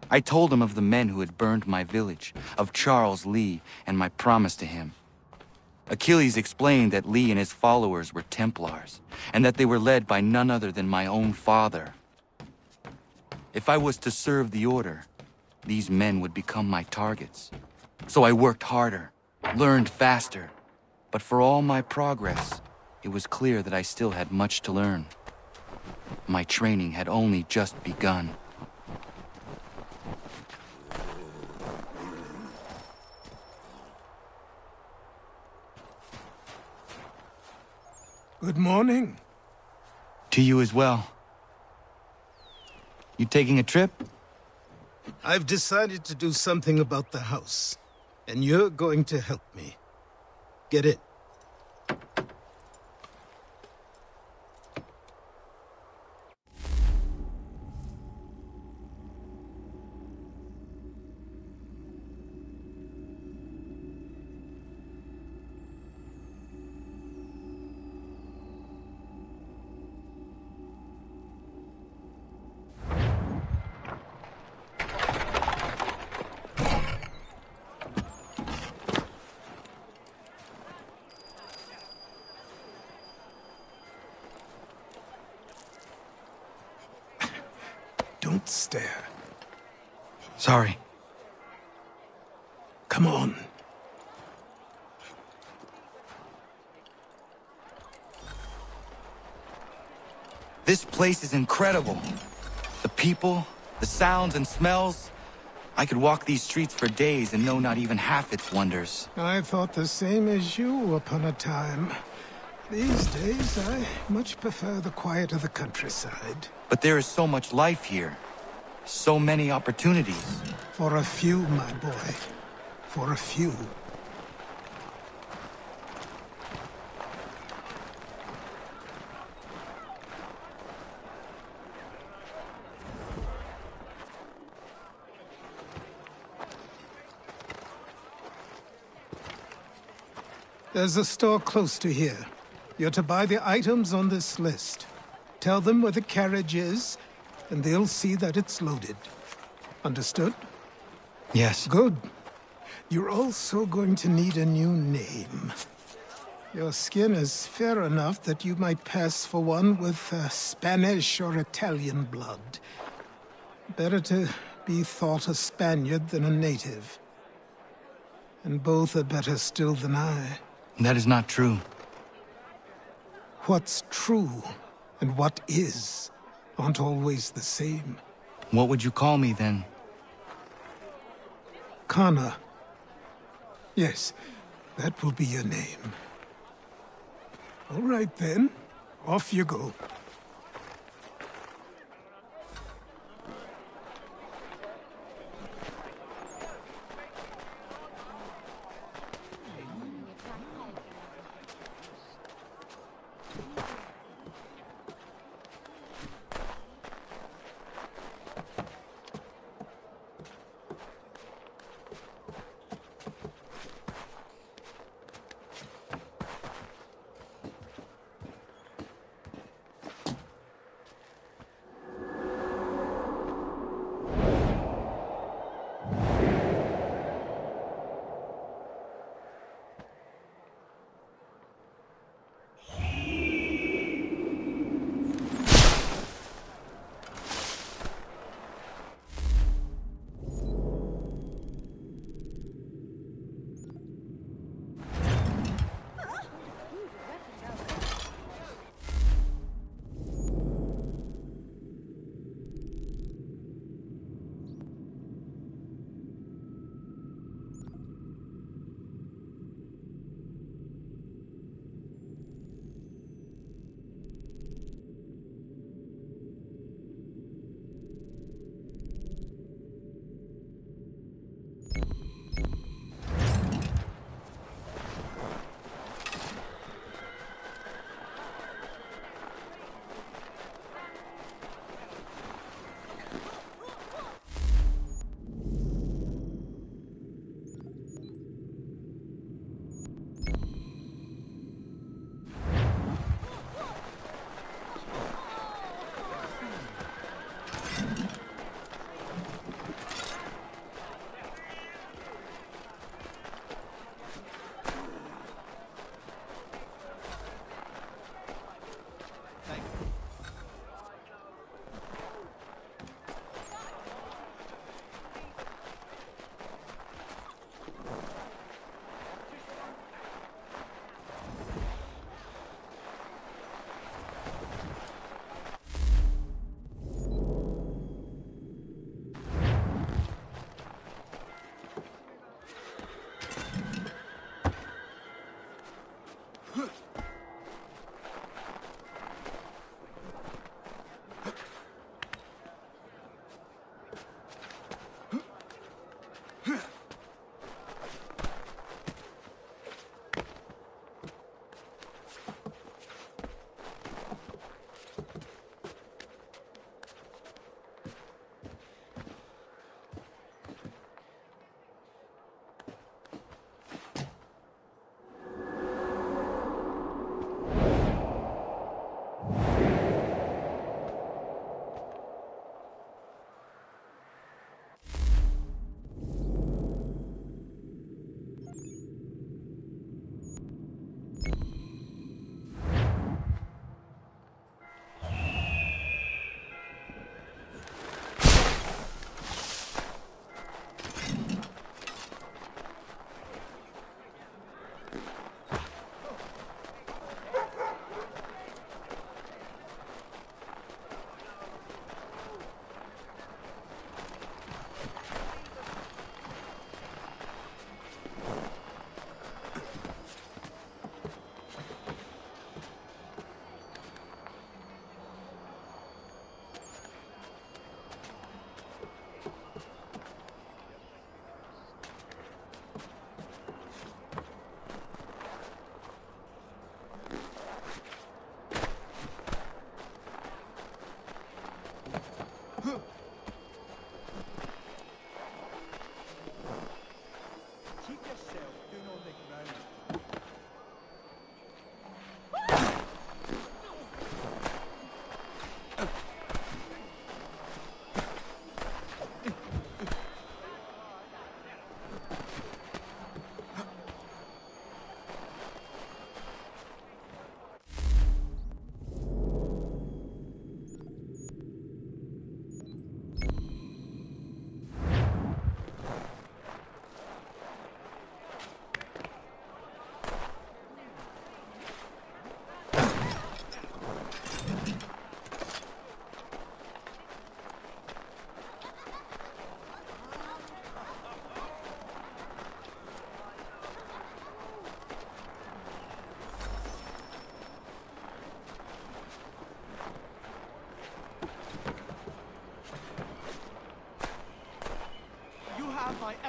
I told him of the men who had burned my village, of Charles Lee, and my promise to him. Achilles explained that Lee and his followers were Templars, and that they were led by none other than my own father. If I was to serve the order, these men would become my targets. So I worked harder, learned faster, but for all my progress, it was clear that I still had much to learn. My training had only just begun. Good morning. To you as well. You taking a trip? I've decided to do something about the house, and you're going to help me. Get it? Don't stare. Sorry. Come on. This place is incredible. The people, the sounds and smells. I could walk these streets for days and know not even half its wonders. I thought the same as you upon a time. These days, I much prefer the quiet of the countryside. But there is so much life here. So many opportunities. For a few, my boy. For a few. There's a store close to here. You're to buy the items on this list. Tell them where the carriage is, and they'll see that it's loaded. Understood? Yes. Good. You're also going to need a new name. Your skin is fair enough that you might pass for one with Spanish or Italian blood. Better to be thought a Spaniard than a native. And both are better still than I. That is not true. What's true and what is aren't always the same. What would you call me then? Kana. Yes, that will be your name. All right then, off you go.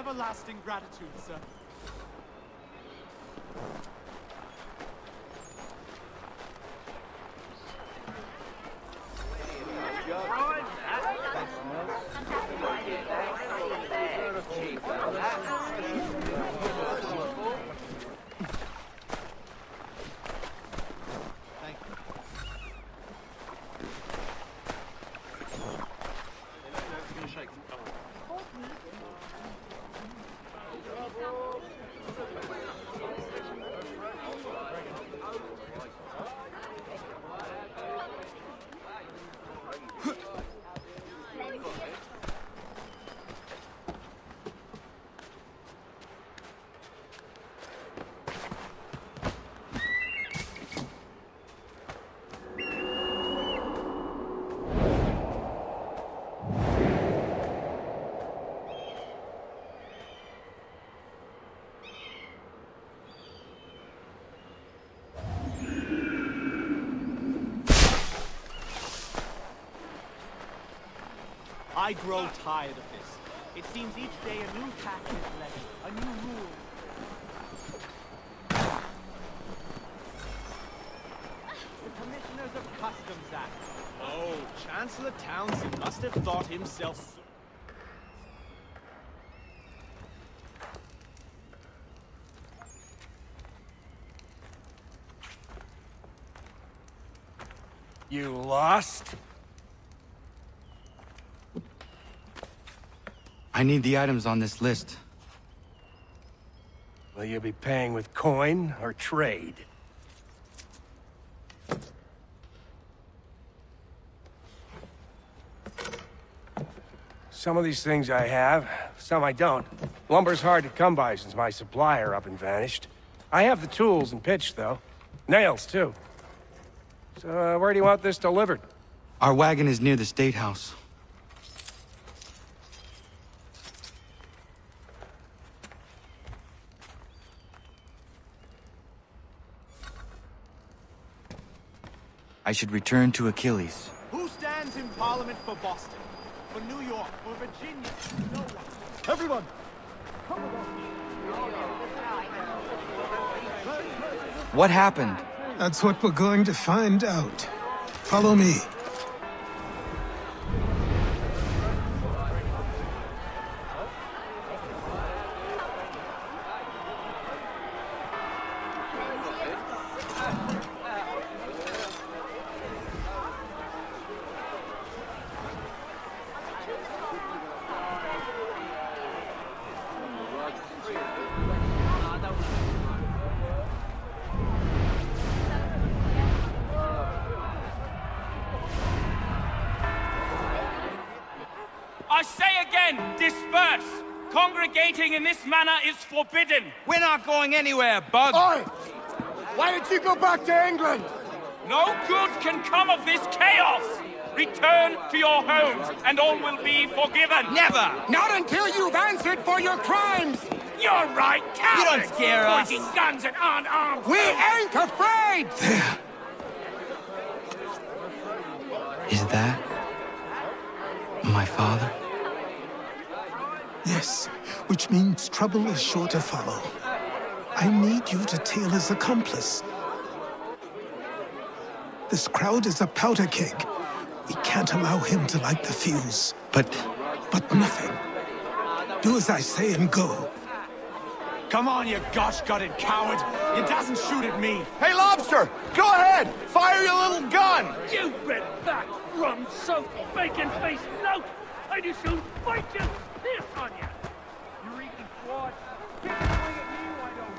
everlasting gratitude, sir. I grow tired of this. It seems each day a new tax is levied, a new rule. The Commissioners of Customs Act. Oh, Chancellor Townsend must have thought himself... You lost? I need the items on this list. Will you be paying with coin or trade? Some of these things I have, some I don't. Lumber's hard to come by since my supplier up and vanished. I have the tools and pitch, though. Nails, too. So, where do you want this delivered? Our wagon is near the State House. I should return to Achilles. Who stands in Parliament for Boston? For New York? For Virginia? No one. Everyone! Come What happened? That's what we're going to find out. Follow me. I say again, disperse! Congregating in this manner is forbidden! We're not going anywhere, Bug! Oi! Why did you go back to England? No good can come of this chaos! Return to your homes, and all will be forgiven! Never! Not until you've answered for your crimes! You're right, cowards! You don't scare us! Pointing guns at unarmed We ain't afraid! There. Is that my father? Yes, which means trouble is sure to follow. I need you to tail his accomplice. This crowd is a powder keg. We can't allow him to light the fuse. But nothing. Do as I say and go. Come on, you gosh-gutted coward! You doesn't shoot at me! Hey, Lobster! Go ahead! Fire your little gun! You red-backed, rum-soaked, bacon-faced lout! I just soon fight you! This on you! You're eating fraud! Take a swing at me, why don't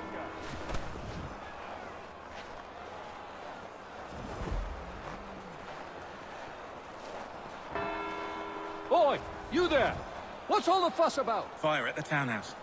you? Boy, you there! What's all the fuss about? Fire at the townhouse.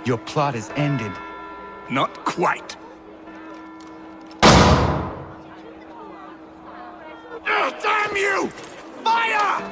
Your plot is ended. Not quite. Damn you! Fire!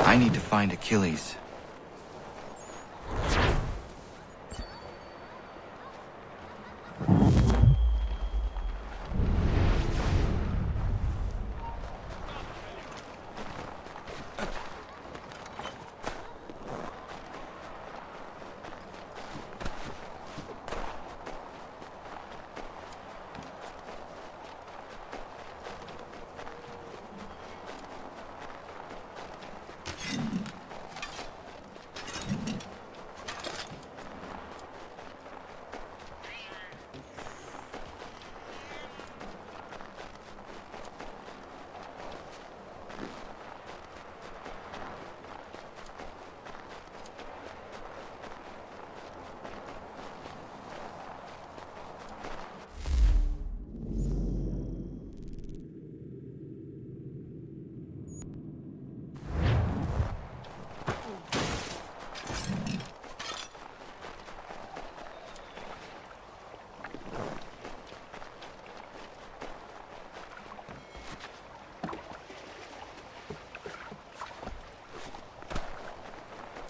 I need to find Achilles.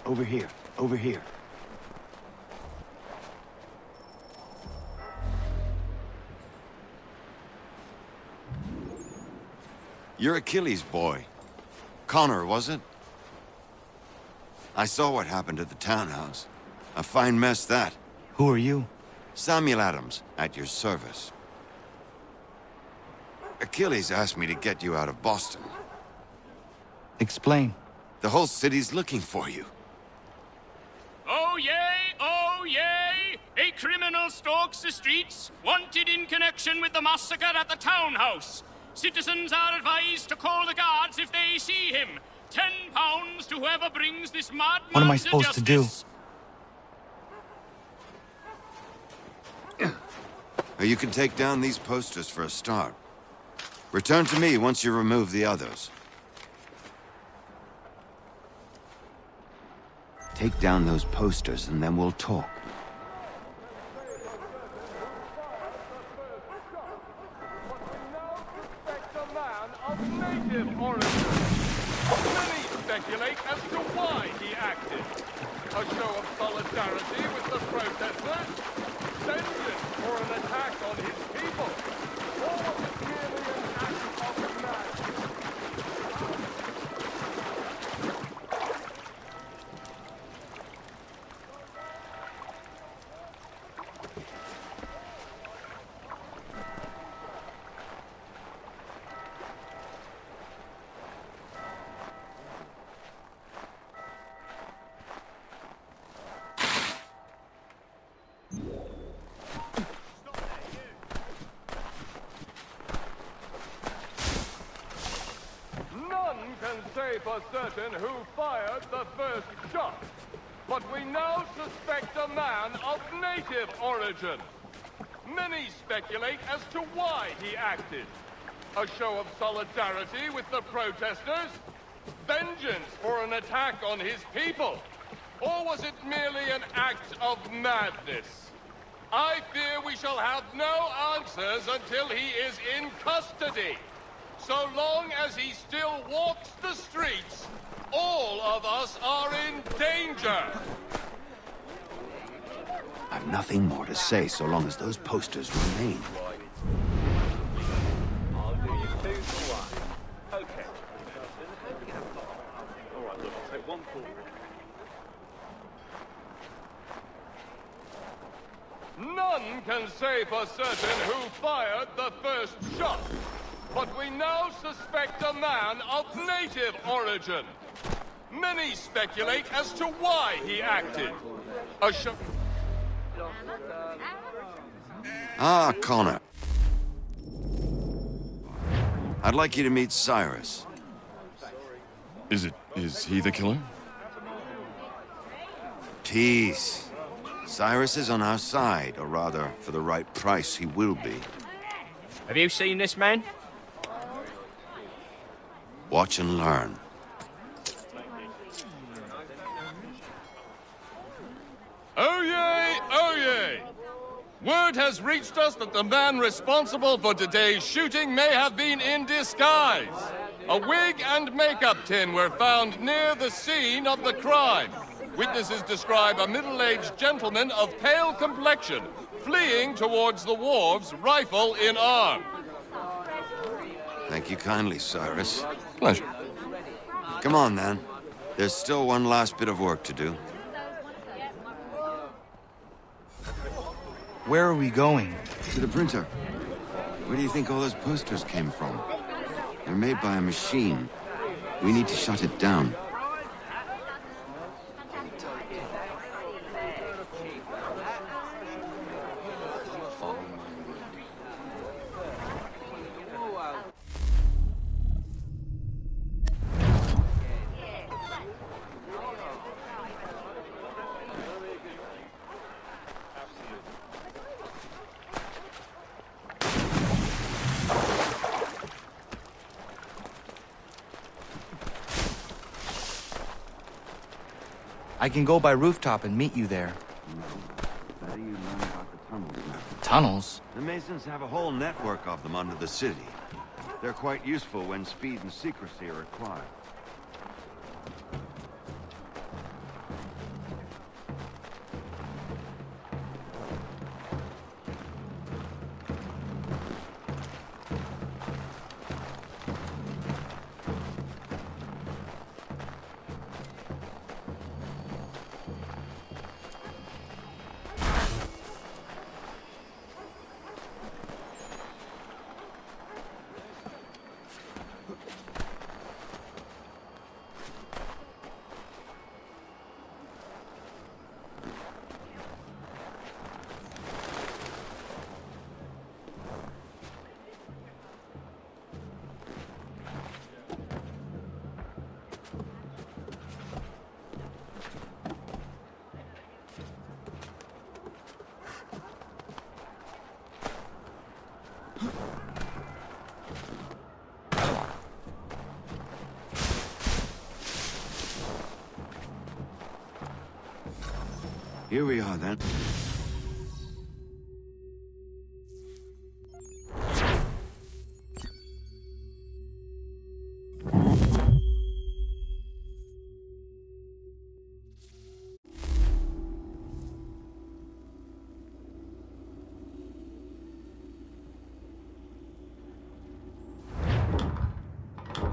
Over here. Over here. You're Achilles' boy. Connor, was it? I saw what happened at the townhouse. A fine mess, that. Who are you? Samuel Adams, at your service. Achilles asked me to get you out of Boston. Explain. The whole city's looking for you. Oh yay, oh yay! A criminal stalks the streets, wanted in connection with the massacre at the townhouse. Citizens are advised to call the guards if they see him. £10 to whoever brings this madman What am I supposed to do? You can take down these posters for a start. Return to me once you remove the others. Take down those posters and then we'll talk. Native origin. Many speculate as to why he acted. A show of solidarity with the protesters? Vengeance for an attack on his people? Or was it merely an act of madness? For certain who fired the first shot, but we now suspect a man of native origin. Many speculate as to why he acted. A show of solidarity with the protesters? Vengeance for an attack on his people? Or was it merely an act of madness? I fear we shall have no answers until he is in custody. So long as he still walks the streets, all of us are in danger. I've nothing more to say so long as those posters remain. I'll do you 2 for 1. Okay. All right, look, I'll take 1 call. None can say for certain who fired the first shot, but we now suspect a man of native origin. Many speculate as to why he acted. Ah, Connor. I'd like you to meet Cyrus. Is he the killer? Tease. Cyrus is on our side, or rather, for the right price, he will be. Have you seen this man? Watch and learn. Oh yay, oh yay! Word has reached us that the man responsible for today's shooting may have been in disguise. A wig and makeup tin were found near the scene of the crime. Witnesses describe a middle-aged gentleman of pale complexion fleeing towards the wharves, rifle in arm. Thank you kindly, Cyrus. Pleasure. Come on, then. There's still one last bit of work to do. Where are we going? To the printer. Where do you think all those posters came from? They're made by a machine. We need to shut it down. I can go by rooftop and meet you there. Better you learn about the tunnels now. Tunnels? The Masons have a whole network of them under the city. They're quite useful when speed and secrecy are required. Here we are, then.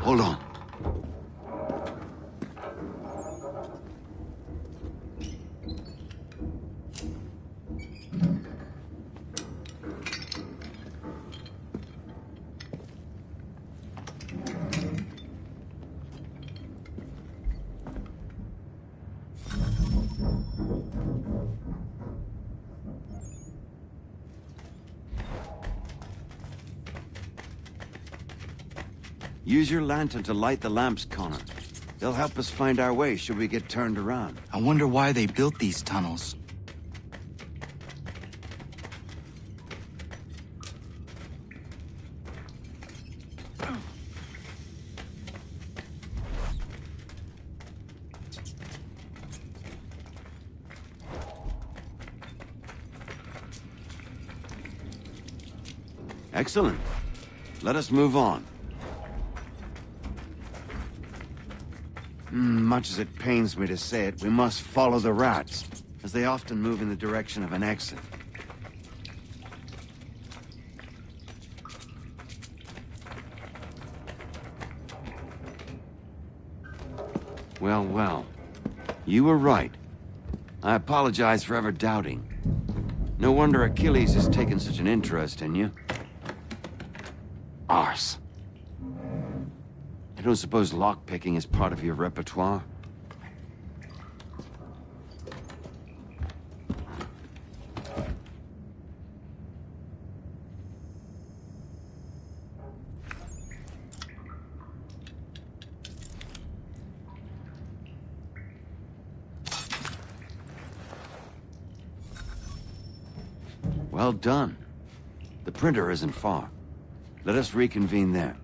Hold on. Use your lantern to light the lamps, Connor. They'll help us find our way should we get turned around. I wonder why they built these tunnels. Excellent. Let us move on. Much as it pains me to say it, we must follow the rats, as they often move in the direction of an exit. Well, well. You were right. I apologize for ever doubting. No wonder Achilles has taken such an interest in you. Arse. don't suppose lockpicking is part of your repertoire? Well done. The printer isn't far. Let us reconvene there.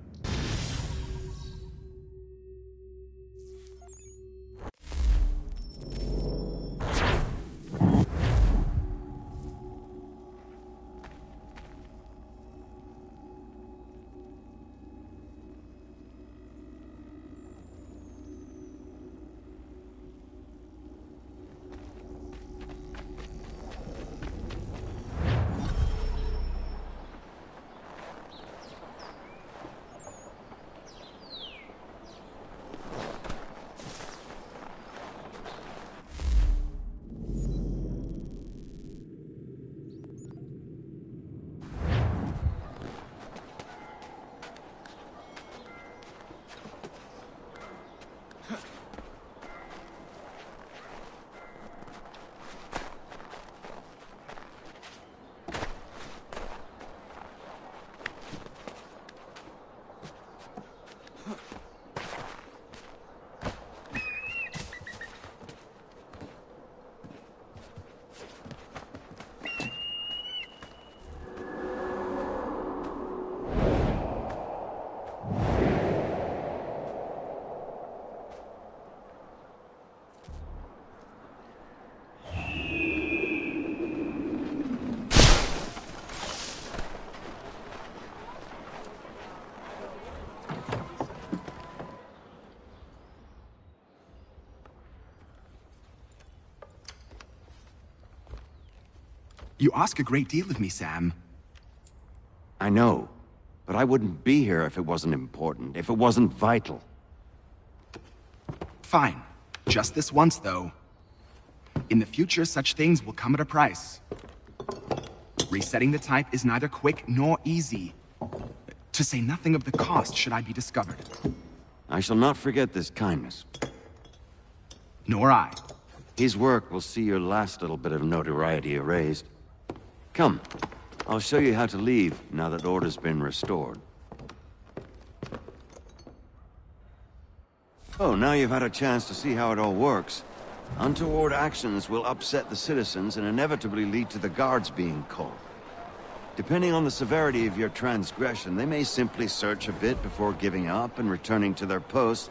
You ask a great deal of me, Sam. I know, but I wouldn't be here if it wasn't important, if it wasn't vital. Fine. Just this once, though. In the future, such things will come at a price. Resetting the type is neither quick nor easy. To say nothing of the cost should I be discovered. I shall not forget this kindness. Nor I. His work will see your last little bit of notoriety erased. Come, I'll show you how to leave now that order's been restored. Oh, now you've had a chance to see how it all works. Untoward actions will upset the citizens and inevitably lead to the guards being called. Depending on the severity of your transgression, they may simply search a bit before giving up and returning to their posts.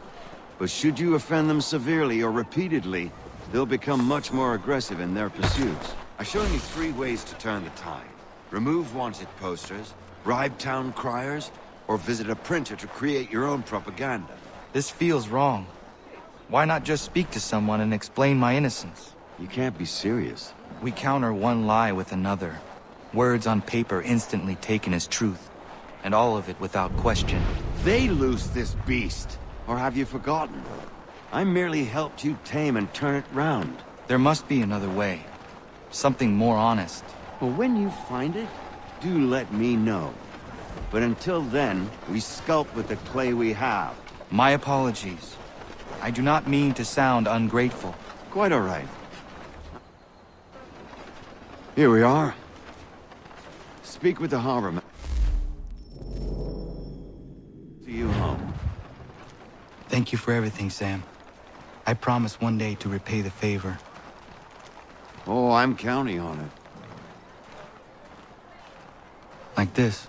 But should you offend them severely or repeatedly, they'll become much more aggressive in their pursuits. I've shown you 3 ways to turn the tide. Remove wanted posters, bribe town criers, or visit a printer to create your own propaganda. This feels wrong. Why not just speak to someone and explain my innocence? You can't be serious. We counter one lie with another. Words on paper instantly taken as truth. And all of it without question. They loose this beast. Or have you forgotten? I merely helped you tame and turn it round. There must be another way. Something more honest. Well, when you find it, do let me know. But until then, we sculpt with the clay we have. My apologies. I do not mean to sound ungrateful. Quite all right. Here we are. Speak with the harbor man. See you home. Thank you for everything, Sam. I promise one day to repay the favor. Oh, I'm counting on it. Like this.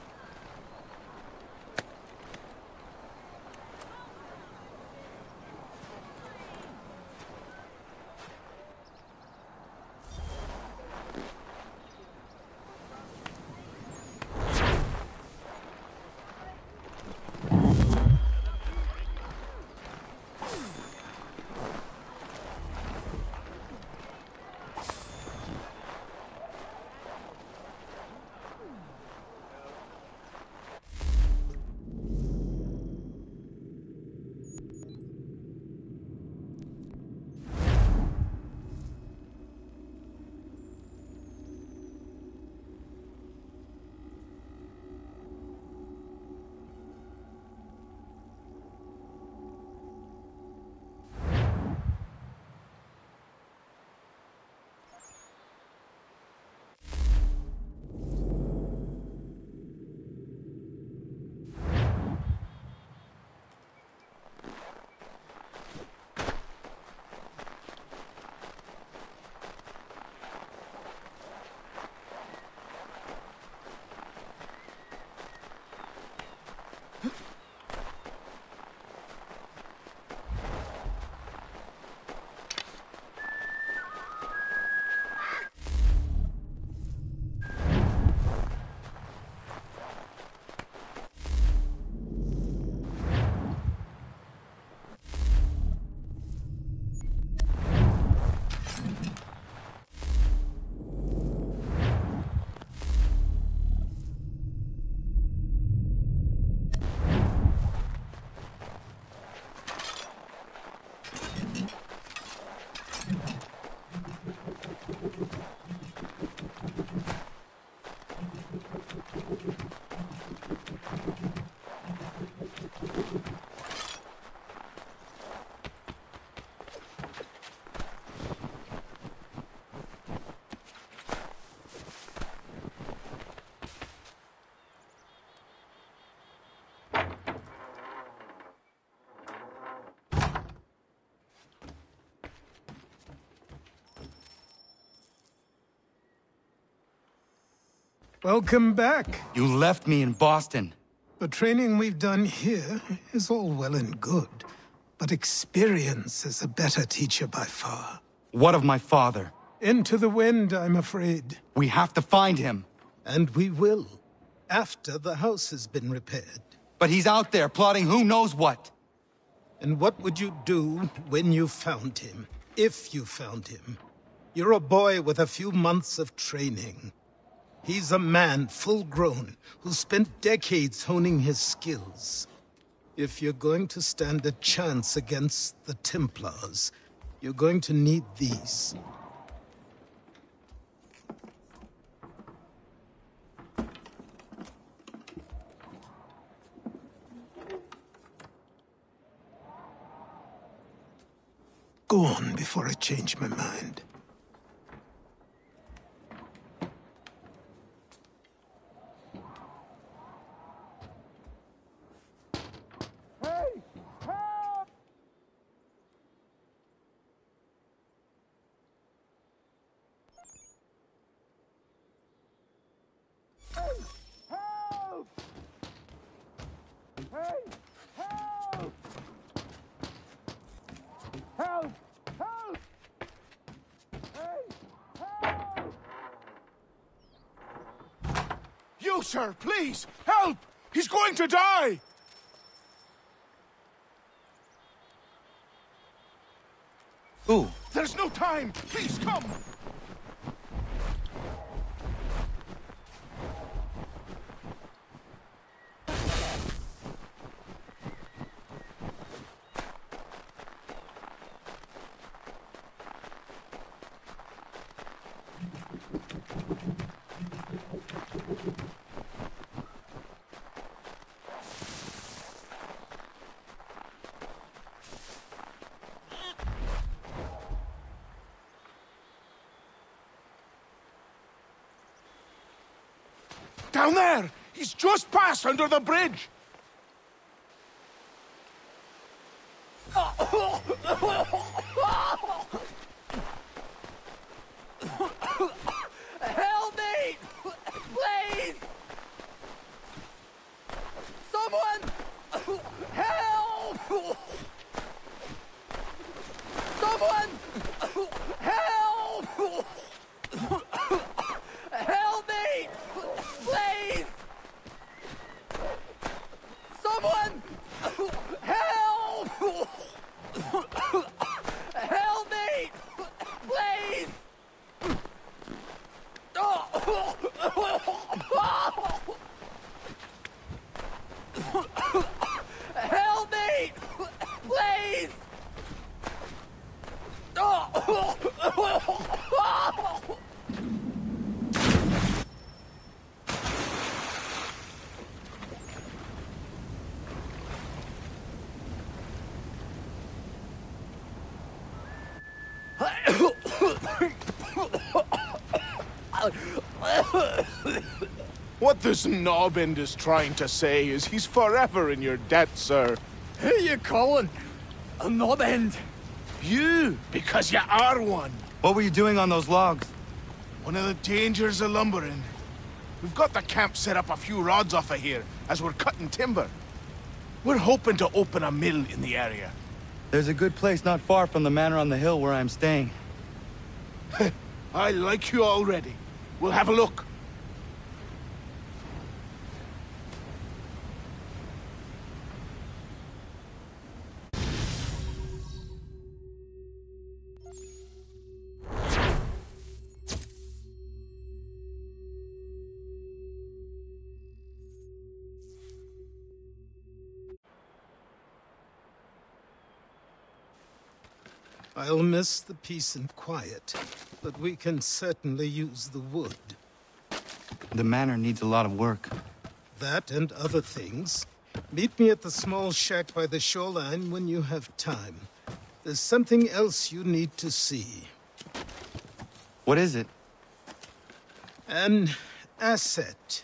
Welcome back. You left me in Boston. The training we've done here is all well and good, but experience is a better teacher by far. What of my father? Into the wind, I'm afraid. We have to find him. And we will, after the house has been repaired. But he's out there plotting who knows what. And what would you do when you found him? If you found him? You're a boy with a few months of training. He's a man, full-grown, who spent decades honing his skills. If you're going to stand a chance against the Templars, you're going to need these. Go on before I change my mind. You, sir, please, help! He's going to die! Who? There's no time! Please, come! Down there! He's just passed under the bridge! Help me! Please! Someone! Help! Someone! Help! Help me! Please! Someone! Help! Help me! Please! Help me! Please! What this knob-end is trying to say is he's forever in your debt, sir. Who you calling a knob-end? You, because you are one. What were you doing on those logs? One of the dangers of lumbering. We've got the camp set up a few rods off of here as we're cutting timber. We're hoping to open a mill in the area. There's a good place not far from the manor on the hill where I'm staying. I like you already. We'll have a look. I'll miss the peace and quiet, but we can certainly use the wood. The manor needs a lot of work. That and other things. Meet me at the small shack by the shoreline when you have time. There's something else you need to see. What is it? An asset.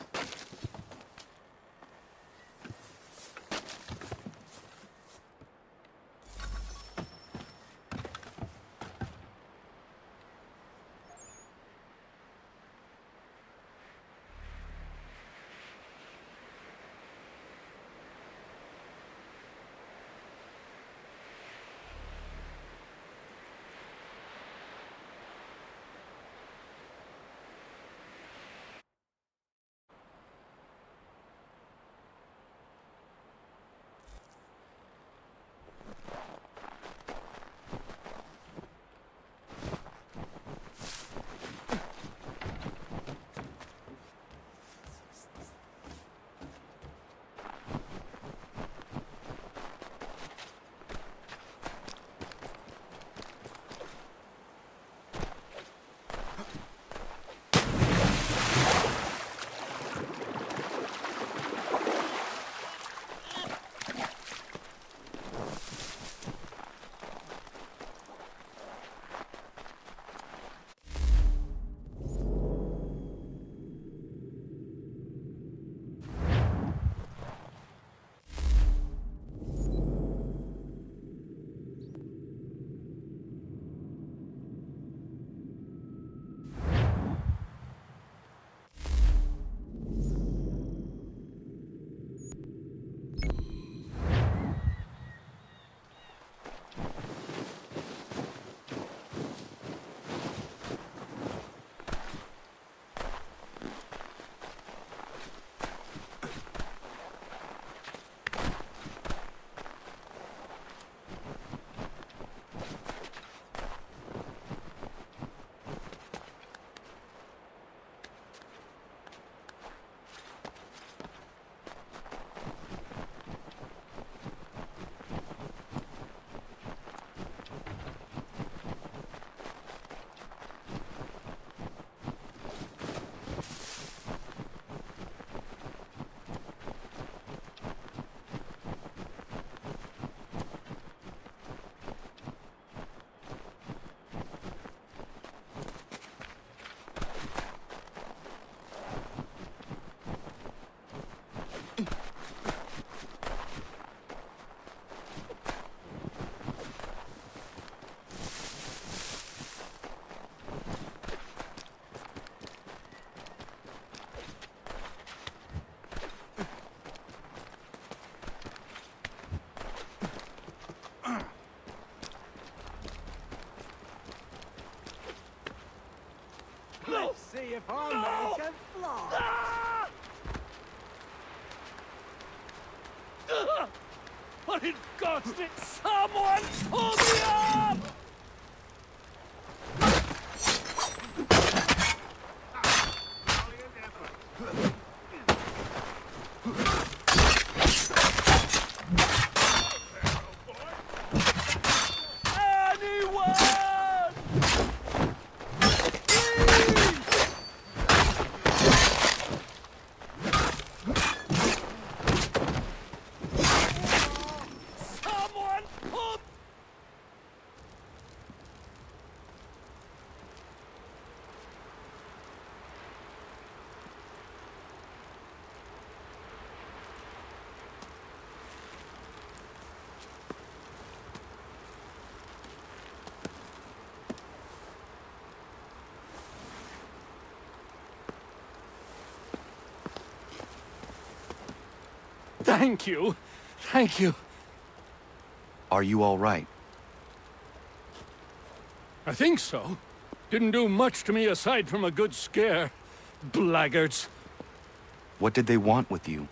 if our man can fly. What in God's name? Someone pull me up! Thank you. Thank you. Are you all right? I think so. Didn't do much to me aside from a good scare. Blackguards. What did they want with you?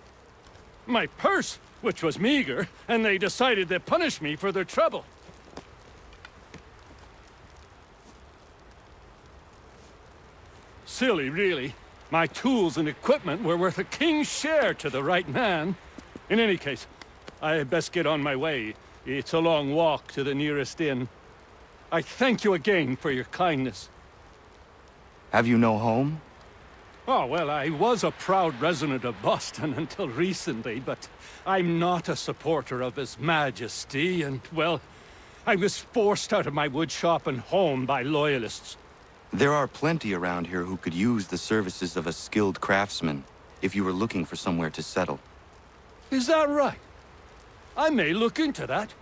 My purse, which was meager, and they decided to punish me for their trouble. Silly, really. My tools and equipment were worth a king's share to the right man. In any case, I had best get on my way. It's a long walk to the nearest inn. I thank you again for your kindness. Have you no home? Oh, well, I was a proud resident of Boston until recently, but I'm not a supporter of His Majesty, and, well, I was forced out of my woodshop and home by loyalists. There are plenty around here who could use the services of a skilled craftsman, if you were looking for somewhere to settle. Is that right? I may look into that.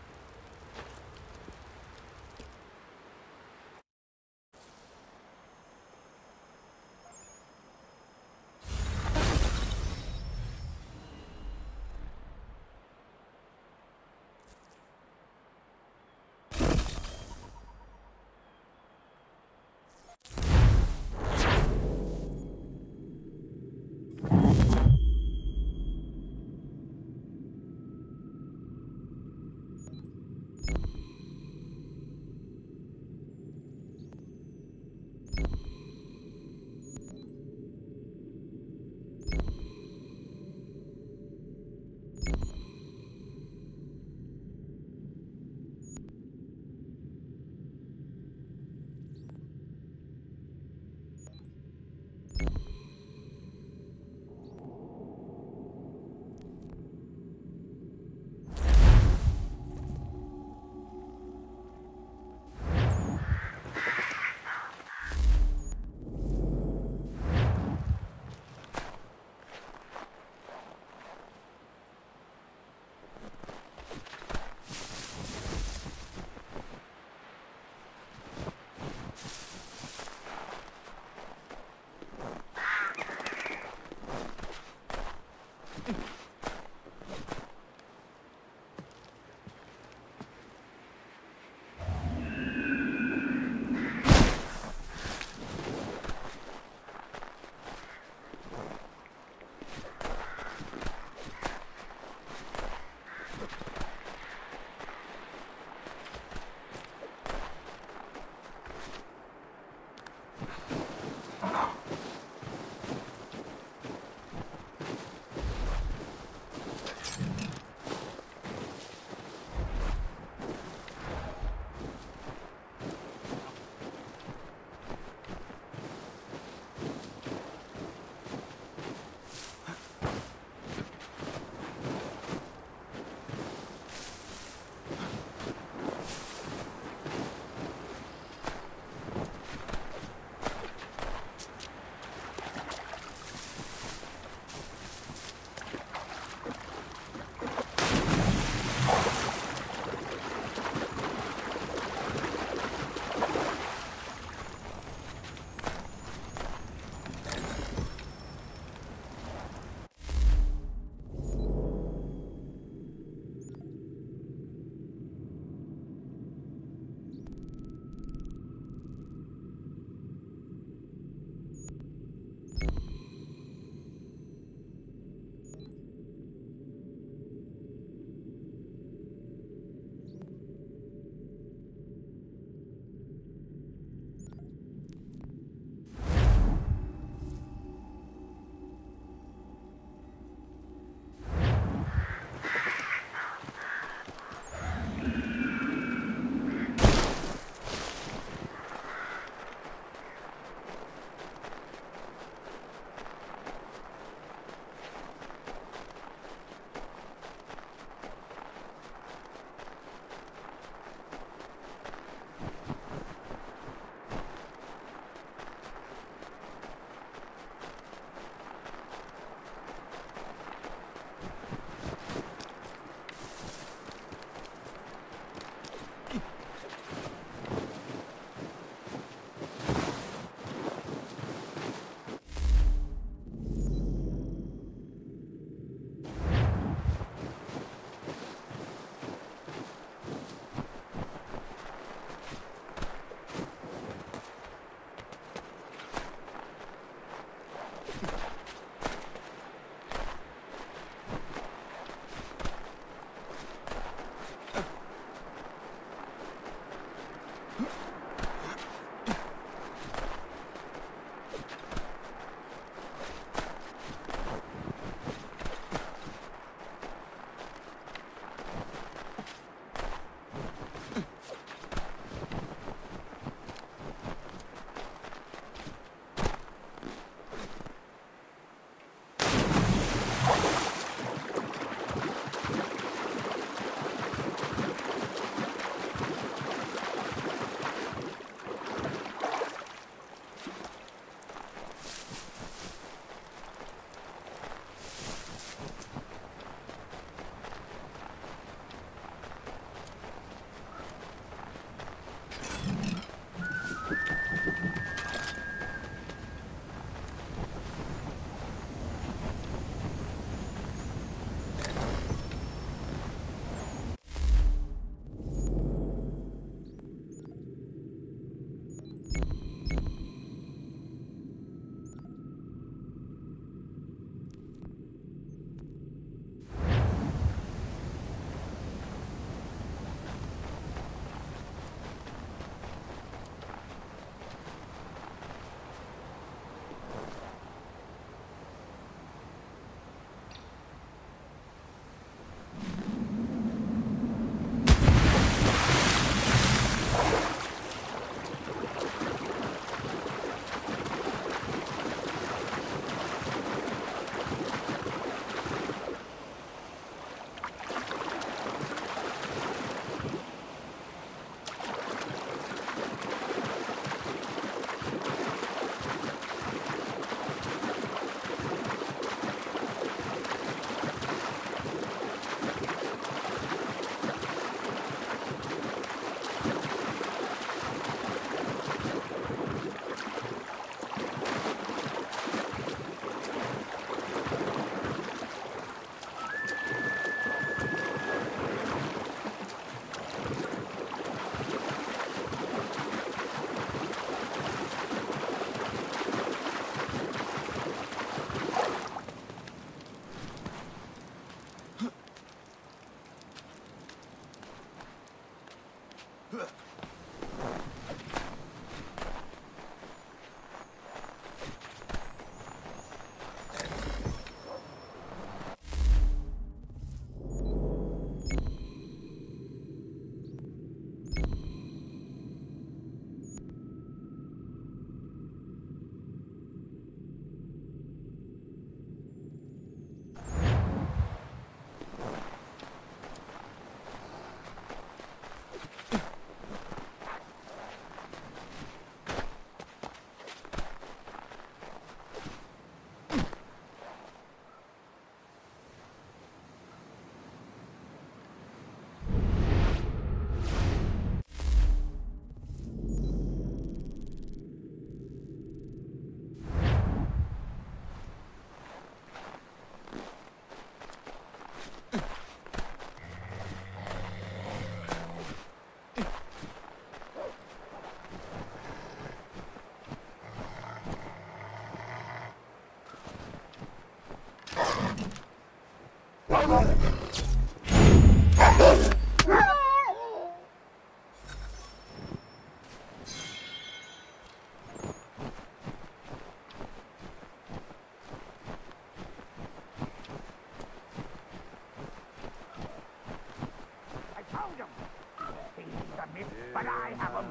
But I have them.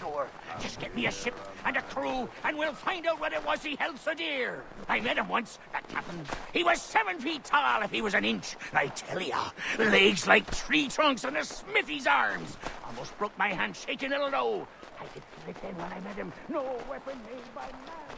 Sure. Just get me a ship and a crew, and we'll find out what it was he held so dear. I met him once, that captain. He was 7 feet tall if he was an inch. I tell ya, legs like tree trunks and a smithy's arms. Almost broke my hand shaking it'll know. I could feel it then when I met him. No weapon made by man.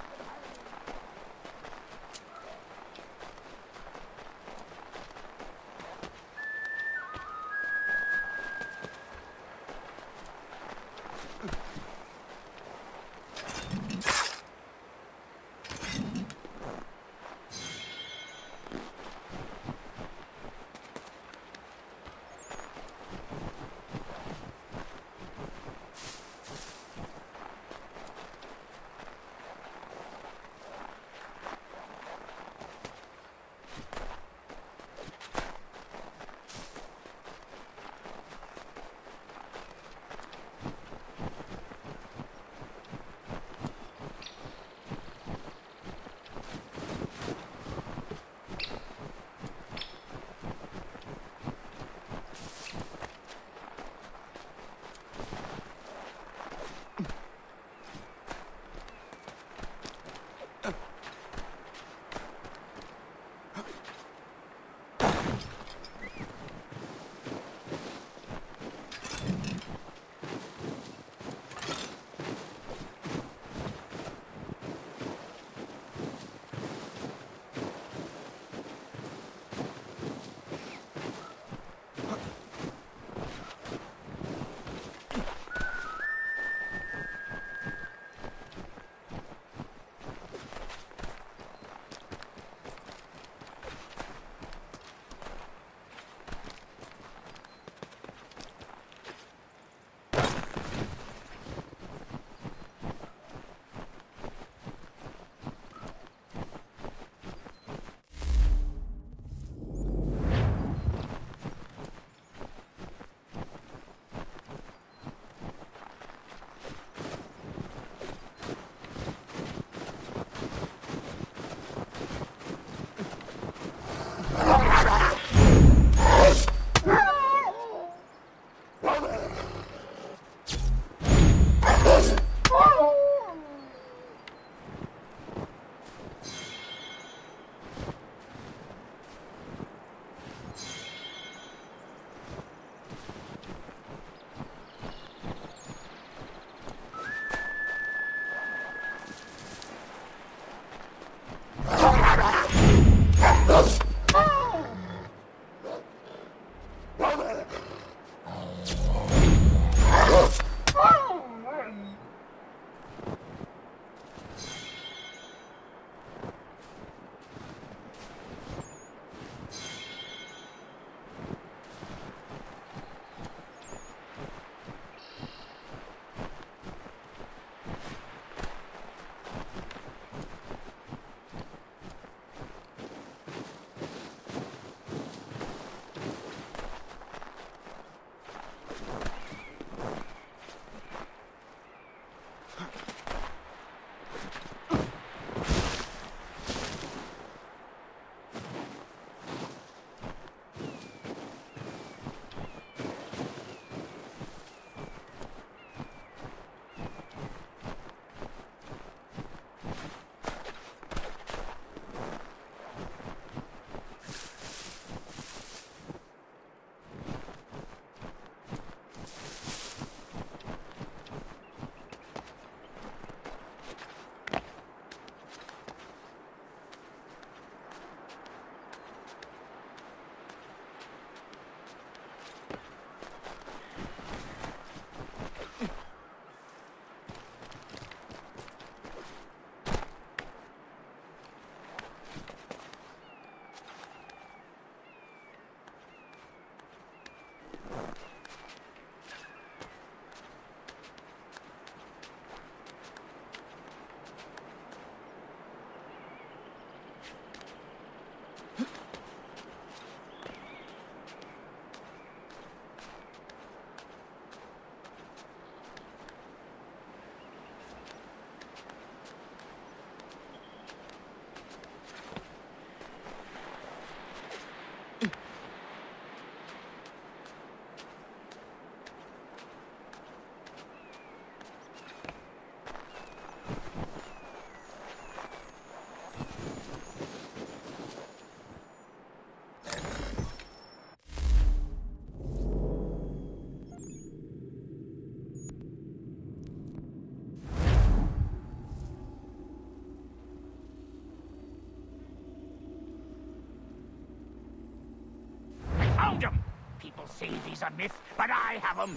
say he's a myth, but I have him.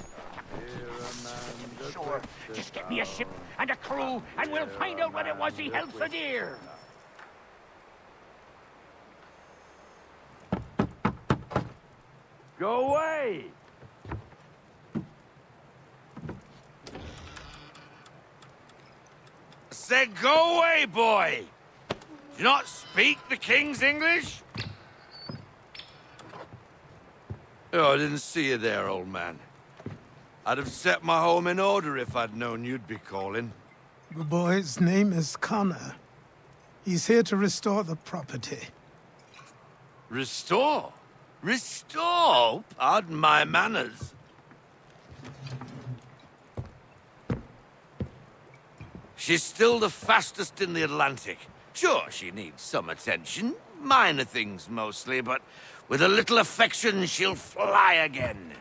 Sure, just get me a ship and a crew, and we'll find out what it was he held so dear. Go away! I said go away, boy! Do you not speak the King's English? Oh, I didn't see you there, old man. I'd have set my home in order if I'd known you'd be calling. The boy's name is Connor. He's here to restore the property. Restore? Restore? Pardon my manners. She's still the fastest in the Atlantic. Sure, she needs some attention. Minor things mostly, but with a little affection, she'll fly again.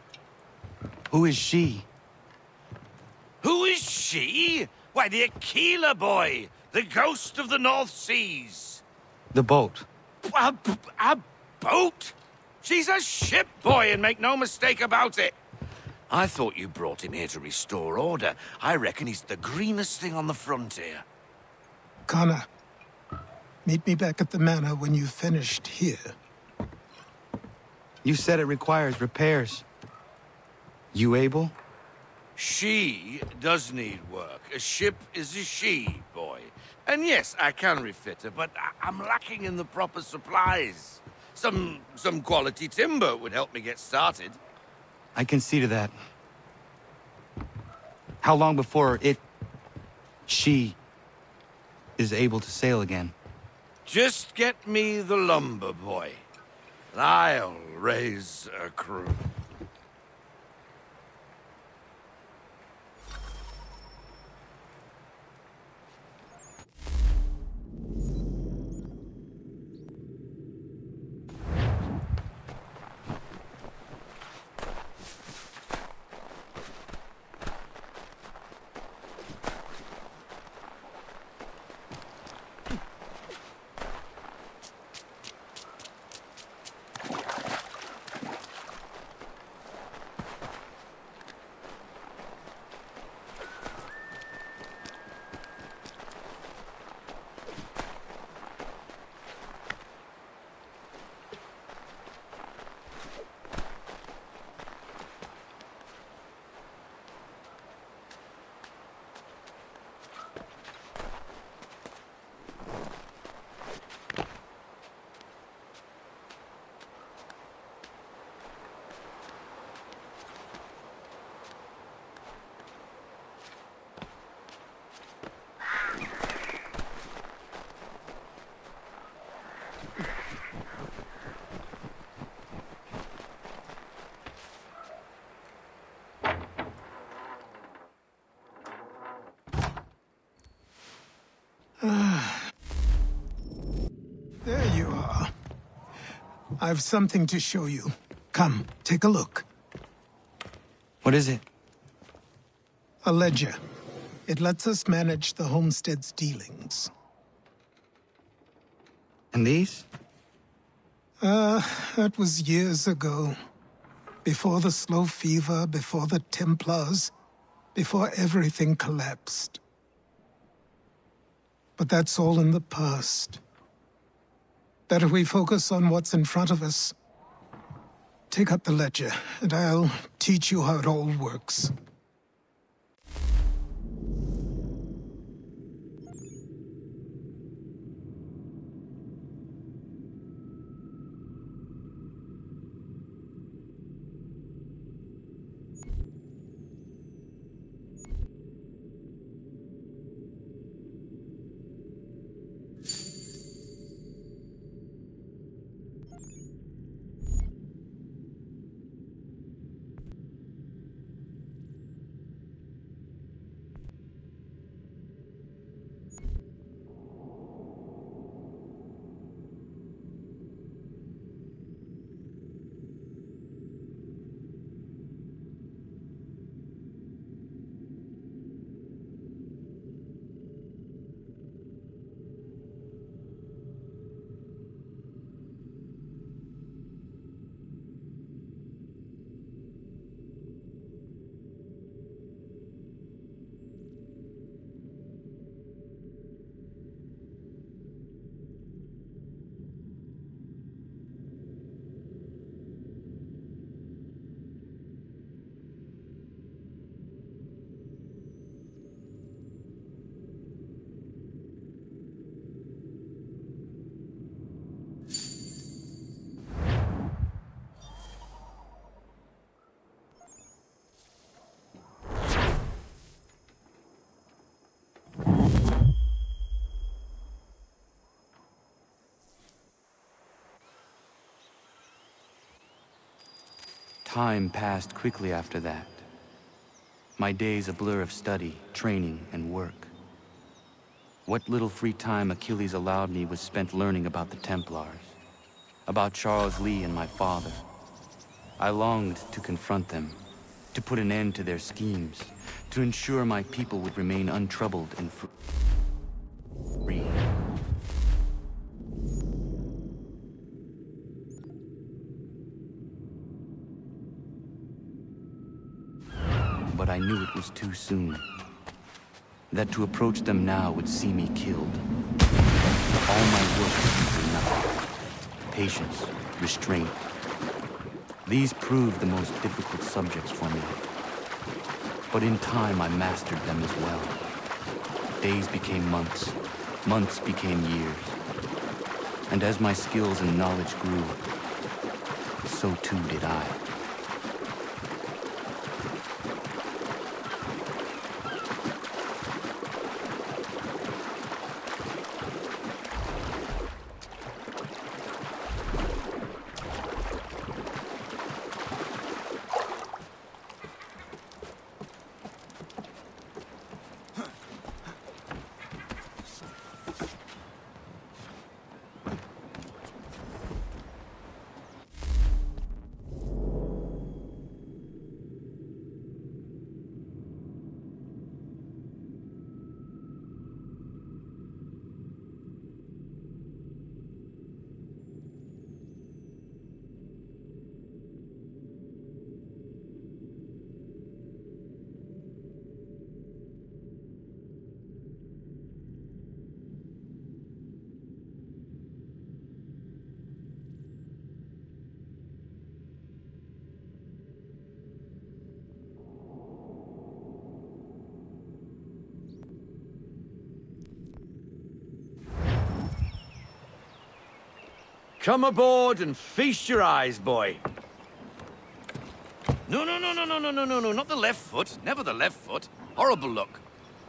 Who is she? Who is she? Why, the Aquila boy, the ghost of the North Seas. The boat. A boat? She's a ship, boy, and make no mistake about it. I thought you brought him here to restore order. I reckon he's the greenest thing on the frontier. Connor, meet me back at the manor when you've finished here. You said it requires repairs. You able? She does need work. A ship is a she, boy. And yes, I can refit her, but I'm lacking in the proper supplies. Some quality timber would help me get started. I can see to that. How long before she is able to sail again? Just get me the lumber, boy. And I'll raise a crew. There you are. I've something to show you. Come, take a look. What is it? A ledger. It lets us manage the homestead's dealings. And these? That was years ago. Before the slow fever, before the Templars, before everything collapsed. But that's all in the past. Better we focus on what's in front of us. Take up the ledger, and I'll teach you how it all works. Time passed quickly after that. My days a blur of study, training, and work. What little free time Achilles allowed me was spent learning about the Templars, about Charles Lee and my father. I longed to confront them, to put an end to their schemes, to ensure my people would remain untroubled and free. But I knew it was too soon. That to approach them now would see me killed. All my work was for nothing. Patience, restraint. These proved the most difficult subjects for me. But in time, I mastered them as well. Days became months. Months became years. And as my skills and knowledge grew, so too did I. Come aboard and feast your eyes, boy. No, not the left foot. Never the left foot. Horrible look.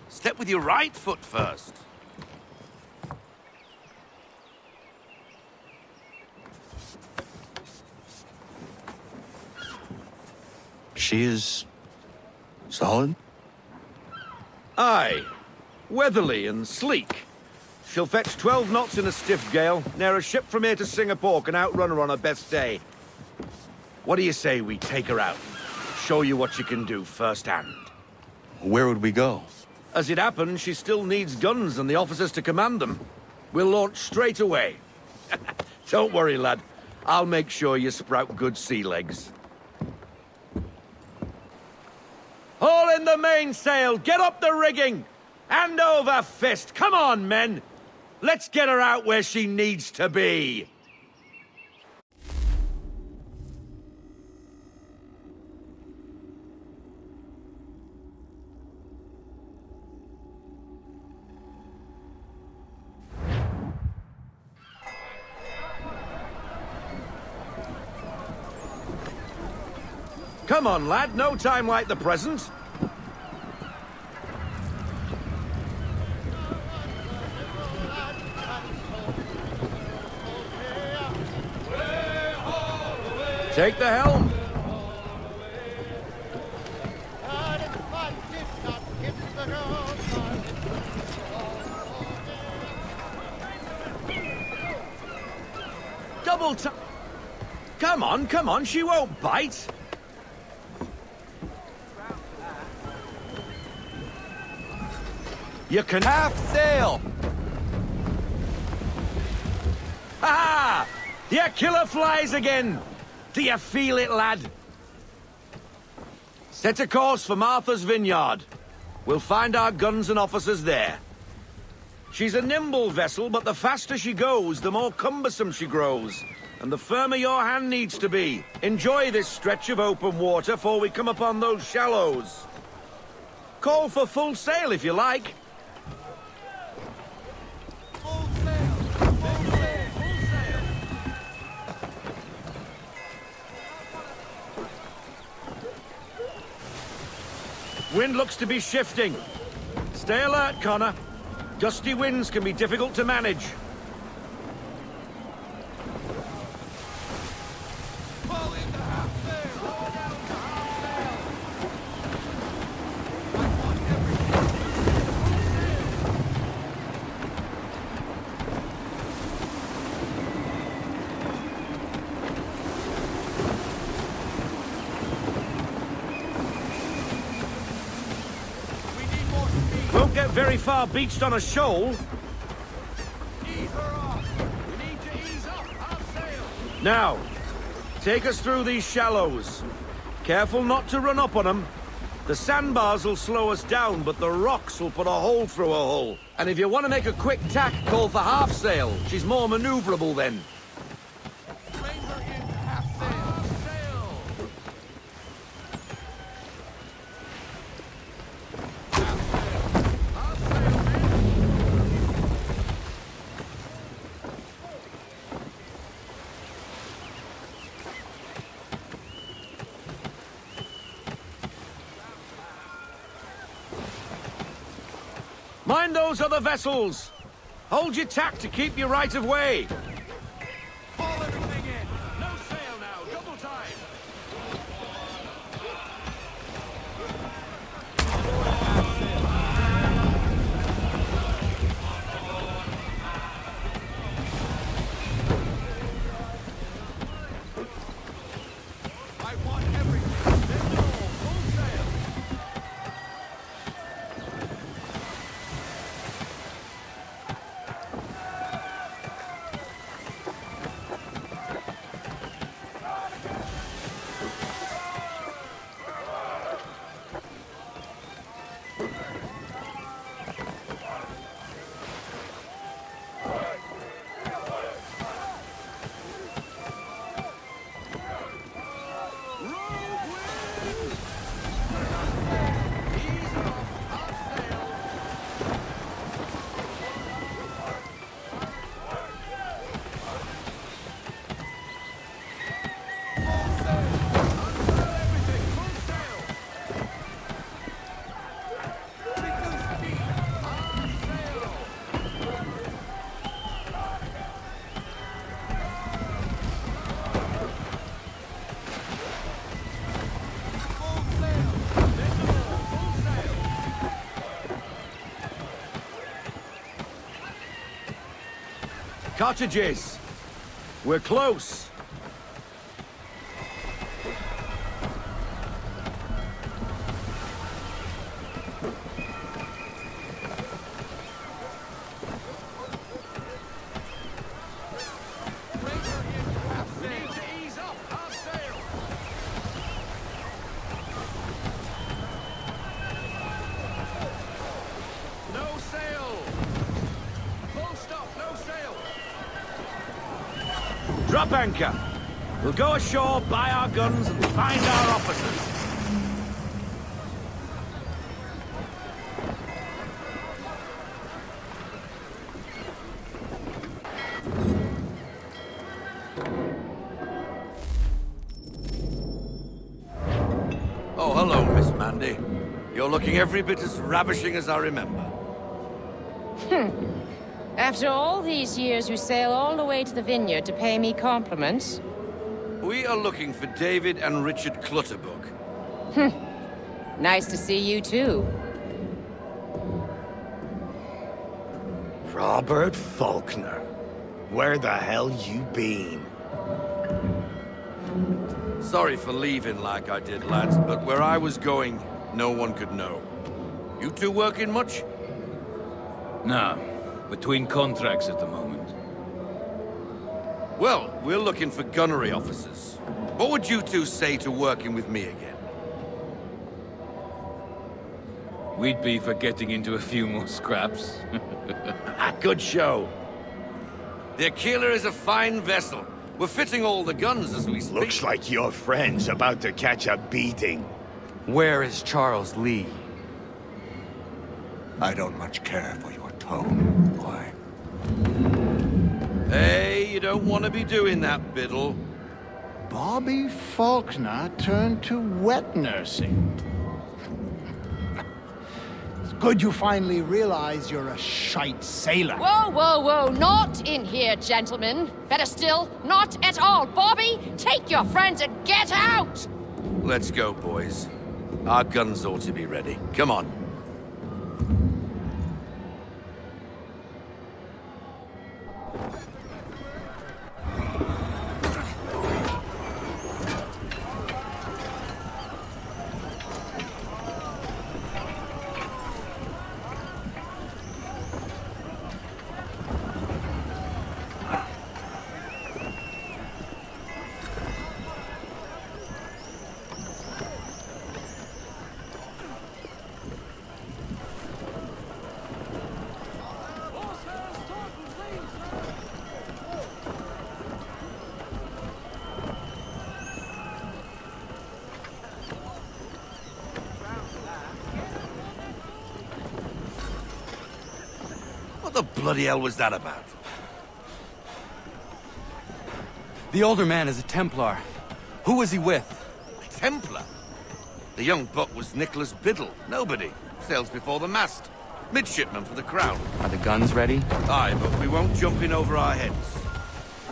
Step with your right foot first. She is... solid? Aye. Weatherly and sleek. She'll fetch 12 knots in a stiff gale. Ne'er a ship from here to Singapore can outrun her on her best day. What do you say we take her out? Show you what she can do firsthand. Where would we go? As it happens, she still needs guns and the officers to command them. We'll launch straight away. Don't worry, lad. I'll make sure you sprout good sea legs. Haul in the mainsail! Get up the rigging! Hand over fist! Come on, men! Let's get her out where she needs to be! Come on, lad. No time like the present. Take the helm. Double time. Come on, she won't bite. You can half sail. Ha! Your killer flies again. Do you feel it, lad? Set a course for Martha's Vineyard. We'll find our guns and officers there. She's a nimble vessel, but the faster she goes, the more cumbersome she grows. And the firmer your hand needs to be. Enjoy this stretch of open water before we come upon those shallows. Call for full sail if you like. Wind looks to be shifting. Stay alert, Connor. Gusty winds can be difficult to manage. get very far beached on a shoal. Now, take us through these shallows. Careful not to run up on them. The sandbars will slow us down, but the rocks will put a hole through a hull. And if you want to make a quick tack, call for half sail. She's more maneuverable then. Mind those other vessels! Hold your tack to keep your right of way! Haul everything in! No sail now! Double time! I want everything! Bend all! Full sail! Cottages! We're close! Drop anchor. We'll go ashore, buy our guns, and find our officers. Oh, hello, Miss Mandy. You're looking every bit as ravishing as I remember. After all these years, you sail all the way to the vineyard to pay me compliments? We are looking for David and Richard Clutterbuck. Nice to see you, too. Robert Faulkner. Where the hell you been? Sorry for leaving like I did, lads, but where I was going, no one could know. You two working much? No. Between contracts at the moment. Well, we're looking for gunnery officers. What would you two say to working with me again? We'd be for getting into a few more scraps. Good show. The Aquila is a fine vessel. We're fitting all the guns as we speak. Looks like your friend's about to catch a beating. Where is Charles Lee? I don't much care for your tone, boy. Hey, you don't want to be doing that, Biddle. Bobby Faulkner turned to wet nursing. It's good you finally realize you're a shite sailor. Whoa, whoa, whoa, not in here, gentlemen. Better still, not at all. Bobby, take your friends and get out! Let's go, boys. Our guns ought to be ready. Come on. What the bloody hell was that about? The older man is a Templar. Who was he with? A Templar? The young buck was Nicholas Biddle. Nobody. Sails before the mast. Midshipman for the Crown. Are the guns ready? Aye, but we won't jump in over our heads.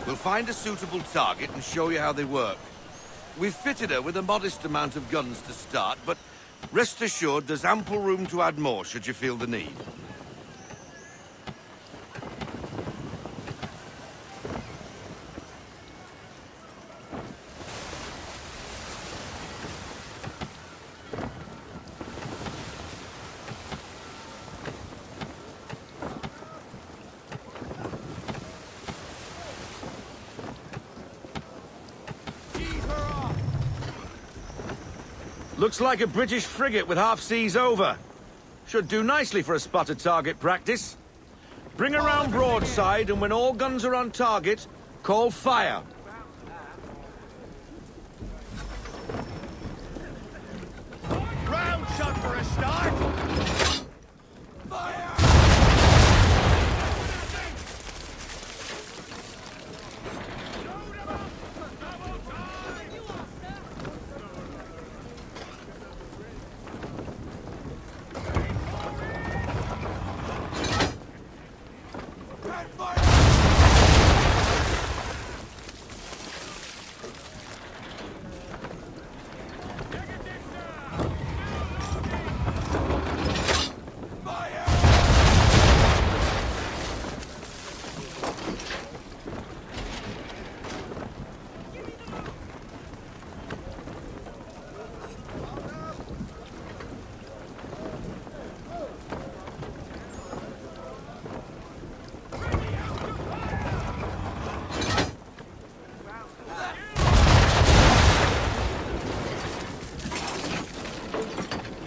We'll find a suitable target and show you how they work. We've fitted her with a modest amount of guns to start, but rest assured there's ample room to add more should you feel the need. Looks like a British frigate with half seas over. Should do nicely for a spotted target practice. Bring her round broadside, and when all guns are on target, call fire. Round shot for a start.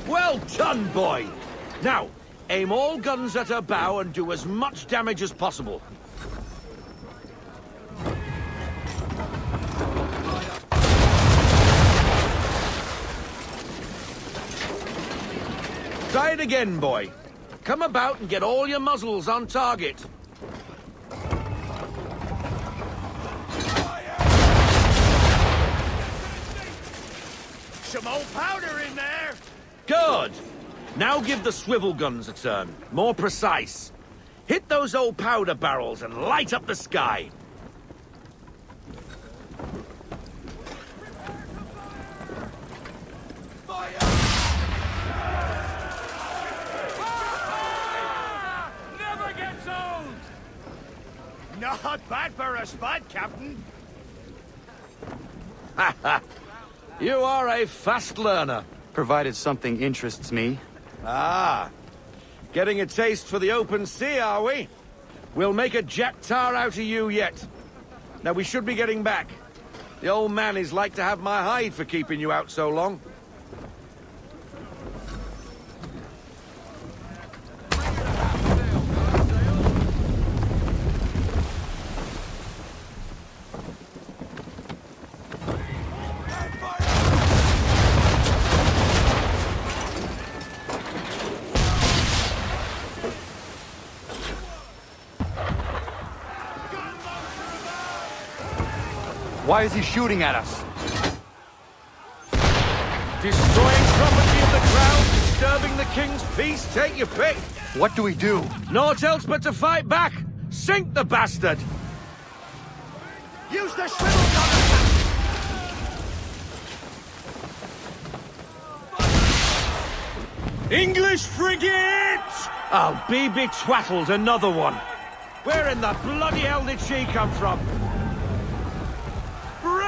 Well done, boy! Now, aim all guns at her bow and do as much damage as possible. Try it again, boy. Come about and get all your muzzles on target. Some old powder in there. Good! Now give the swivel guns a turn. More precise. Hit those old powder barrels and light up the sky. Never gets old. Not bad for a spud, Captain. Ha ha! You are a fast learner. Provided something interests me. Ah, getting a taste for the open sea, are we? We'll make a jack tar out of you yet. Now, we should be getting back. The old man is like to have my hide for keeping you out so long. Why is he shooting at us? Destroying property of the crown, disturbing the king's peace, take your pick. What do we do? Naught else but to fight back. Sink the bastard! Use the swivel gun. English frigate! I'll be betwattled, another one. Where in the bloody hell did she come from? Brace!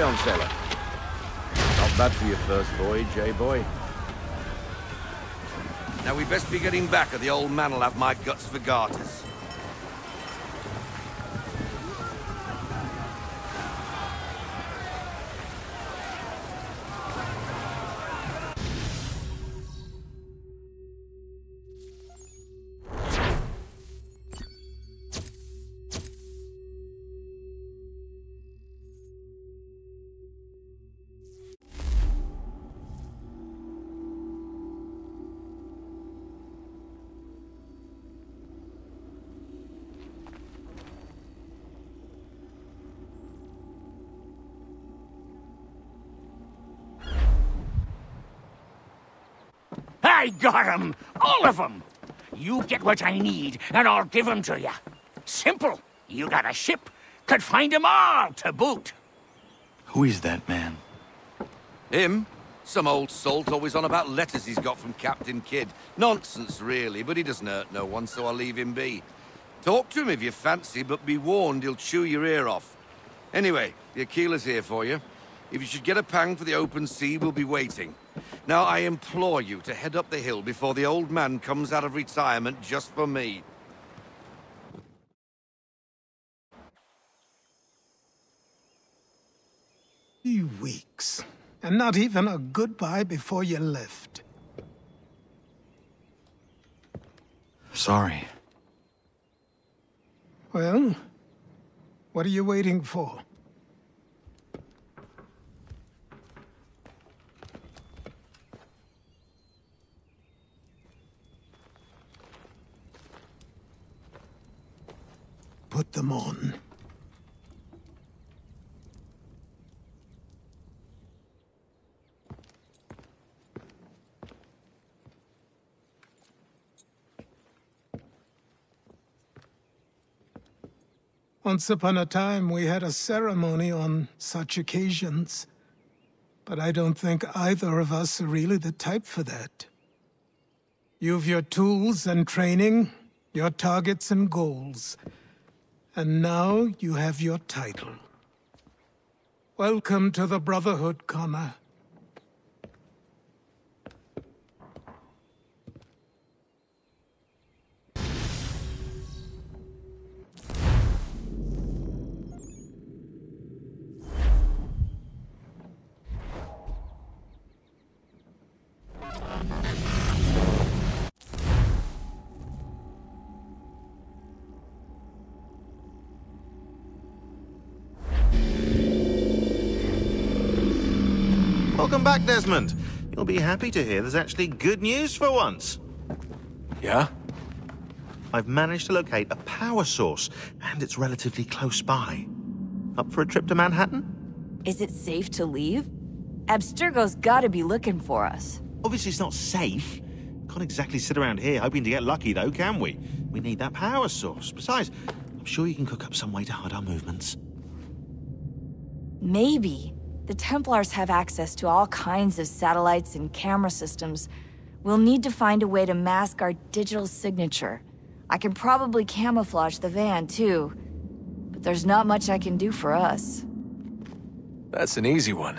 down, sailor. Not bad for your first voyage, eh, boy? Now we best be getting back, or the old man'll have my guts for garters. I got 'em! All of 'em! You get what I need, and I'll give 'em to you. Simple. You got a ship, could find 'em all to boot. Who is that man? Him? Some old salt always on about letters he's got from Captain Kidd. Nonsense, really, but he doesn't hurt no one, so I'll leave him be. Talk to him if you fancy, but be warned he'll chew your ear off. Anyway, the Aquila's here for you. If you should get a pang for the open sea, we'll be waiting. Now, I implore you to head up the hill before the old man comes out of retirement just for me. 3 weeks. And not even a goodbye before you left. Sorry. Well, what are you waiting for? Put them on. Once upon a time, we had a ceremony on such occasions. But I don't think either of us are really the type for that. You've your tools and training, your targets and goals. And now you have your title. Welcome to the Brotherhood, Connor. Welcome back, Desmond. You'll be happy to hear there's actually good news for once. Yeah? I've managed to locate a power source, and it's relatively close by. Up for a trip to Manhattan? Is it safe to leave? Abstergo's gotta be looking for us. Obviously it's not safe. Can't exactly sit around here hoping to get lucky, though, can we? We need that power source. Besides, I'm sure you can cook up some way to hide our movements. Maybe. The Templars have access to all kinds of satellites and camera systems. We'll need to find a way to mask our digital signature. I can probably camouflage the van, too. But there's not much I can do for us. That's an easy one.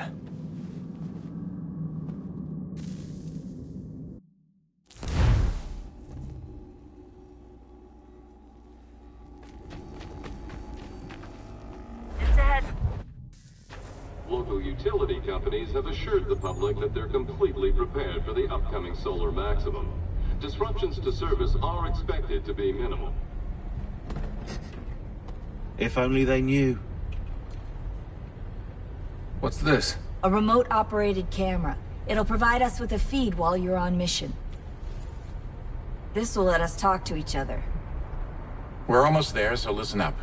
Local utility companies have assured the public that they're completely prepared for the upcoming solar maximum. Disruptions to service are expected to be minimal. If only they knew. What's this? A remote-operated camera. It'll provide us with a feed while you're on mission. This will let us talk to each other. We're almost there, so listen up.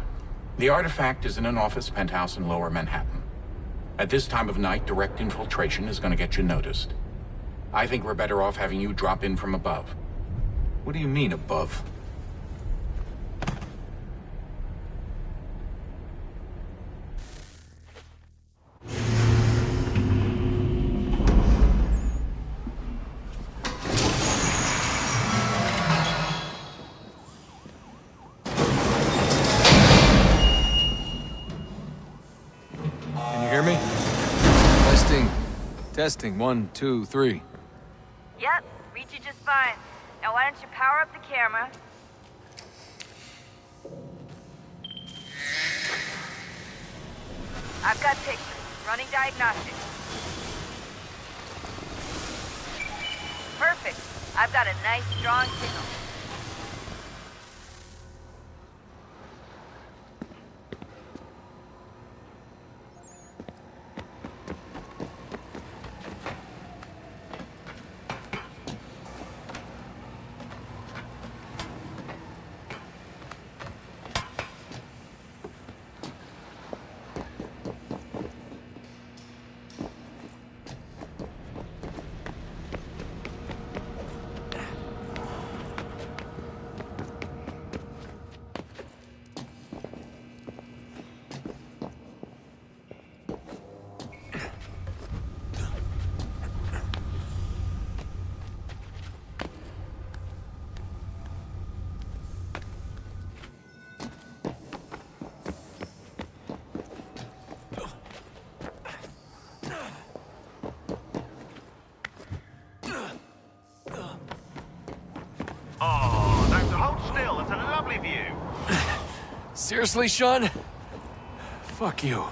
The artifact is in an office penthouse in Lower Manhattan. At this time of night, direct infiltration is going to get you noticed. I think we're better off having you drop in from above. What do you mean, above? Can you hear me? Testing, 1, 2, 3. Yep, read you just fine. Now why don't you power up the camera? I've got pictures. Running diagnostics. Perfect. I've got a nice, strong signal. Oh, no, hold still. It's a lovely view. Seriously, Sean? Fuck you.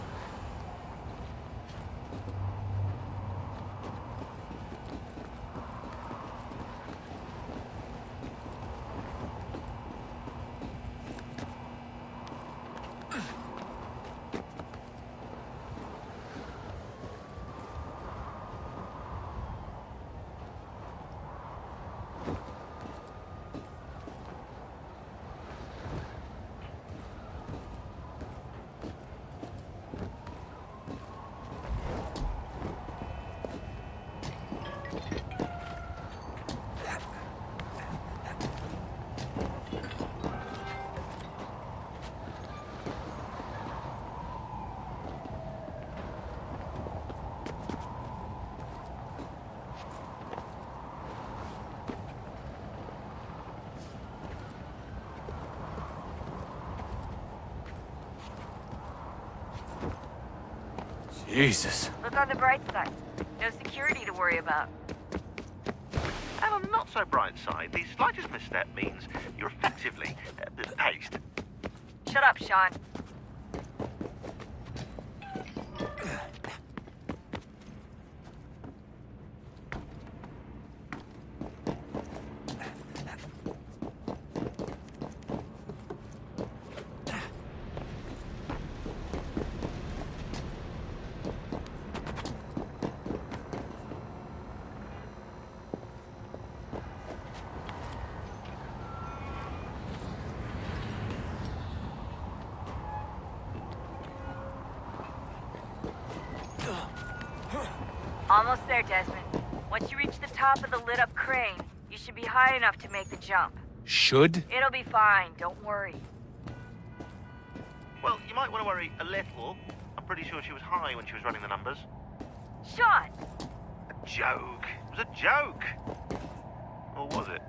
Jesus. Look on the bright side. No security to worry about. And on the not-so-bright side, the slightest misstep means you're effectively paced. Shut up, Sean. Almost there, Desmond. Once you reach the top of the lit-up crane, you should be high enough to make the jump. Should? It'll be fine, don't worry. Well, you might want to worry a little. I'm pretty sure she was high when she was running the numbers. Sean! A joke. It was a joke. Or was it?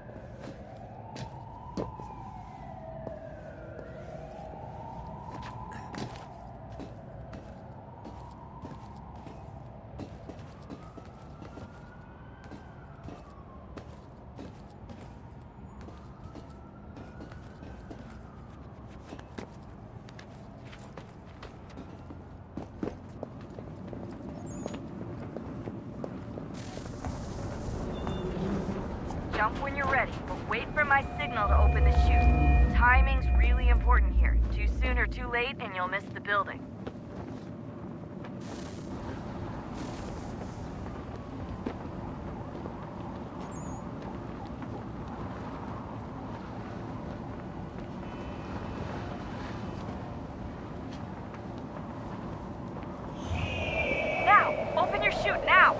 Jump when you're ready, but wait for my signal to open the chute. Timing's really important here. Too soon or too late, and you'll miss the building. Now! Open your chute, now!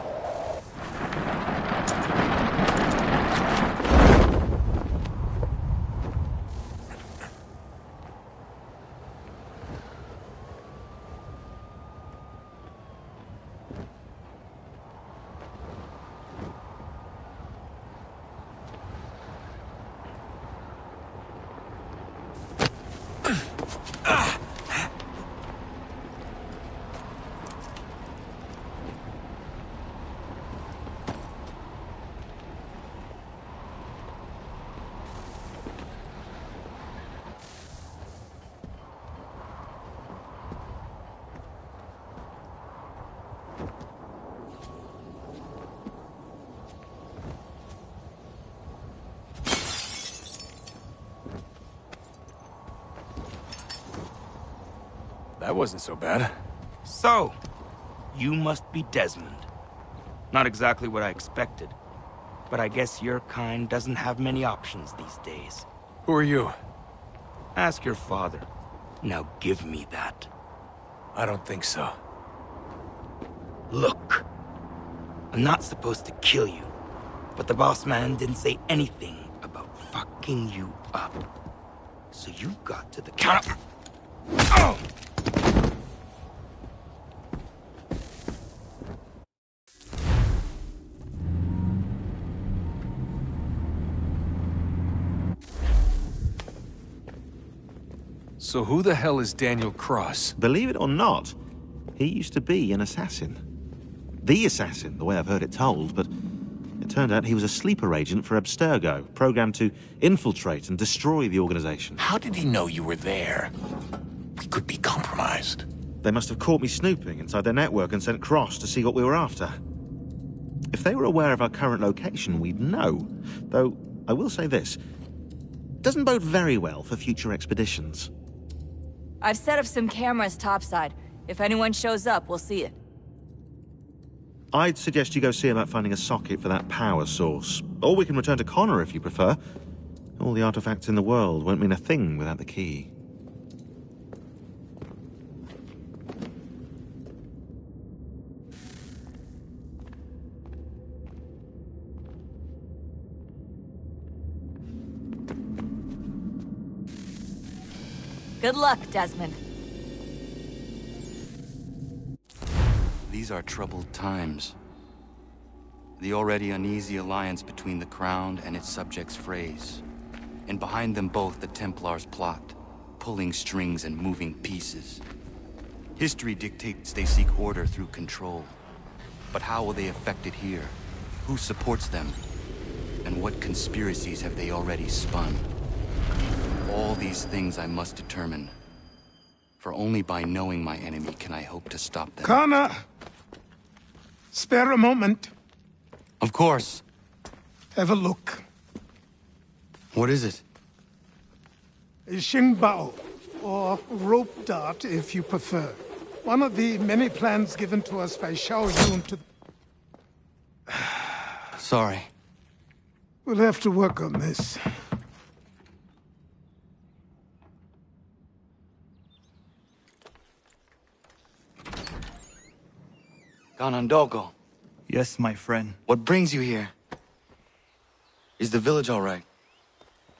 That wasn't so bad. So, you must be Desmond. Not exactly what I expected, but I guess your kind doesn't have many options these days. Who are you? Ask your father. Now give me that. I don't think so. Look, I'm not supposed to kill you, but the boss man didn't say anything about fucking you up. So you've got to the count. Oh! So who the hell is Daniel Cross? Believe it or not, he used to be an assassin. The assassin, the way I've heard it told, but it turned out he was a sleeper agent for Abstergo, programmed to infiltrate and destroy the organization. How did he know you were there? We could be compromised. They must have caught me snooping inside their network and sent Cross to see what we were after. If they were aware of our current location, we'd know. Though, I will say this. It doesn't bode very well for future expeditions. I've set up some cameras topside. If anyone shows up, we'll see it. I'd suggest you go see about finding a socket for that power source. Or we can return to Connor if you prefer. All the artifacts in the world won't mean a thing without the key. Good luck, Desmond. These are troubled times. The already uneasy alliance between the Crown and its subjects frays. And behind them both the Templars plot, pulling strings and moving pieces. History dictates they seek order through control. But how will they affect it here? Who supports them? And what conspiracies have they already spun? All these things I must determine. For only by knowing my enemy can I hope to stop them. Connor! Spare a moment. Of course. Have a look. What is it? A Xingbao, or rope dart if you prefer. One of the many plans given to us by Xiao Yun to... Sorry. We'll have to work on this. Ganondogo. Yes, my friend. What brings you here? Is the village all right?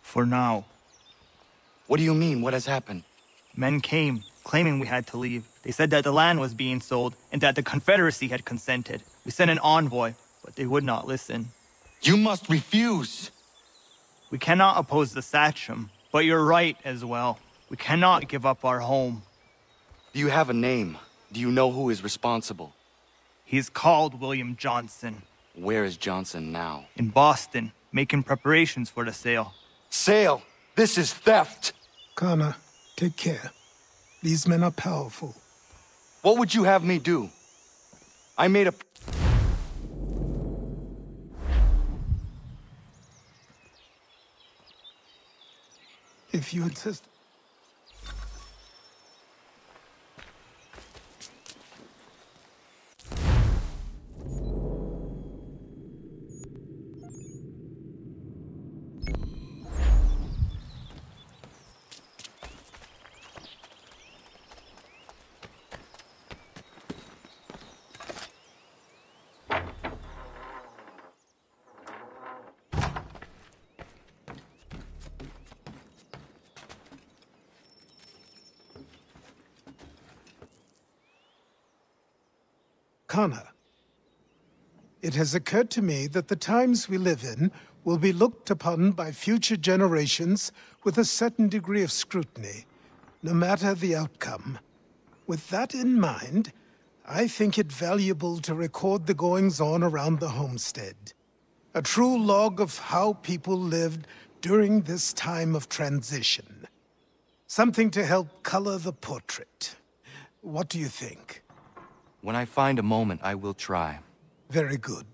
For now. What do you mean? What has happened? Men came, claiming we had to leave. They said that the land was being sold, and that the Confederacy had consented. We sent an envoy, but they would not listen. You must refuse! We cannot oppose the Sachem, but you're right as well. We cannot give up our home. Do you have a name? Do you know who is responsible? He's called William Johnson. Where is Johnson now? In Boston, making preparations for the sale. Sale! This is theft! Connor, take care. These men are powerful. What would you have me do? I made a... If you insist... Connor, it has occurred to me that the times we live in will be looked upon by future generations with a certain degree of scrutiny, no matter the outcome. With that in mind, I think it valuable to record the goings-on around the homestead. A true log of how people lived during this time of transition. Something to help color the portrait. What do you think? When I find a moment, I will try. Very good.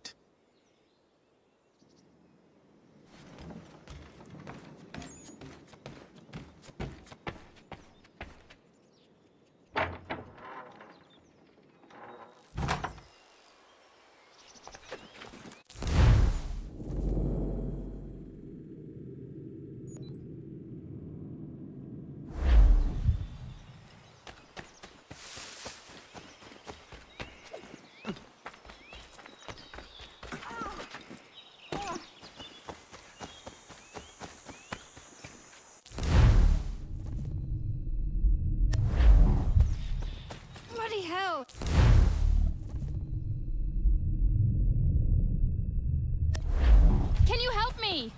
me!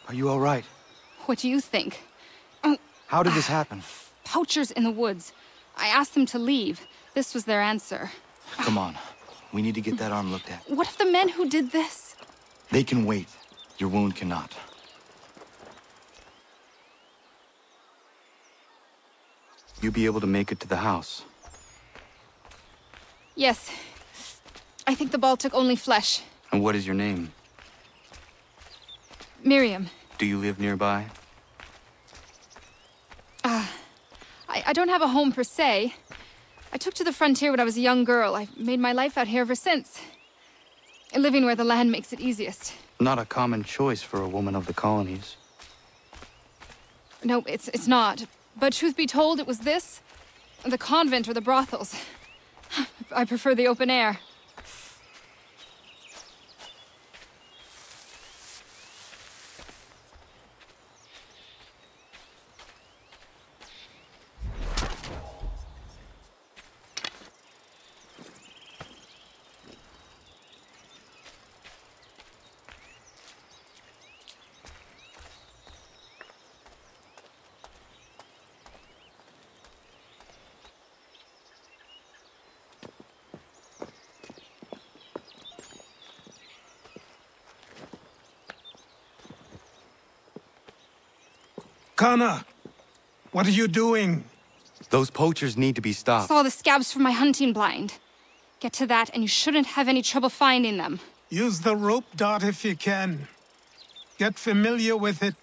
Are you all right? What do you think? How did this happen? Poachers in the woods. I asked them to leave. This was their answer. Come on. We need to get that arm looked at. What if the men who did this? They can wait. Your wound cannot. You be able to make it to the house? Yes. I think the ball took only flesh. And what is your name? Miriam. Do you live nearby? I don't have a home per se. I took to the frontier when I was a young girl. I've made my life out here ever since. Living where the land makes it easiest. Not a common choice for a woman of the colonies. No, it's not. But truth be told, it was this, the convent or the brothels. I prefer the open air. Kana, what are you doing? Those poachers need to be stopped. Saw the scabs from my hunting blind. Get to that and you shouldn't have any trouble finding them. Use the rope dart if you can. Get familiar with it.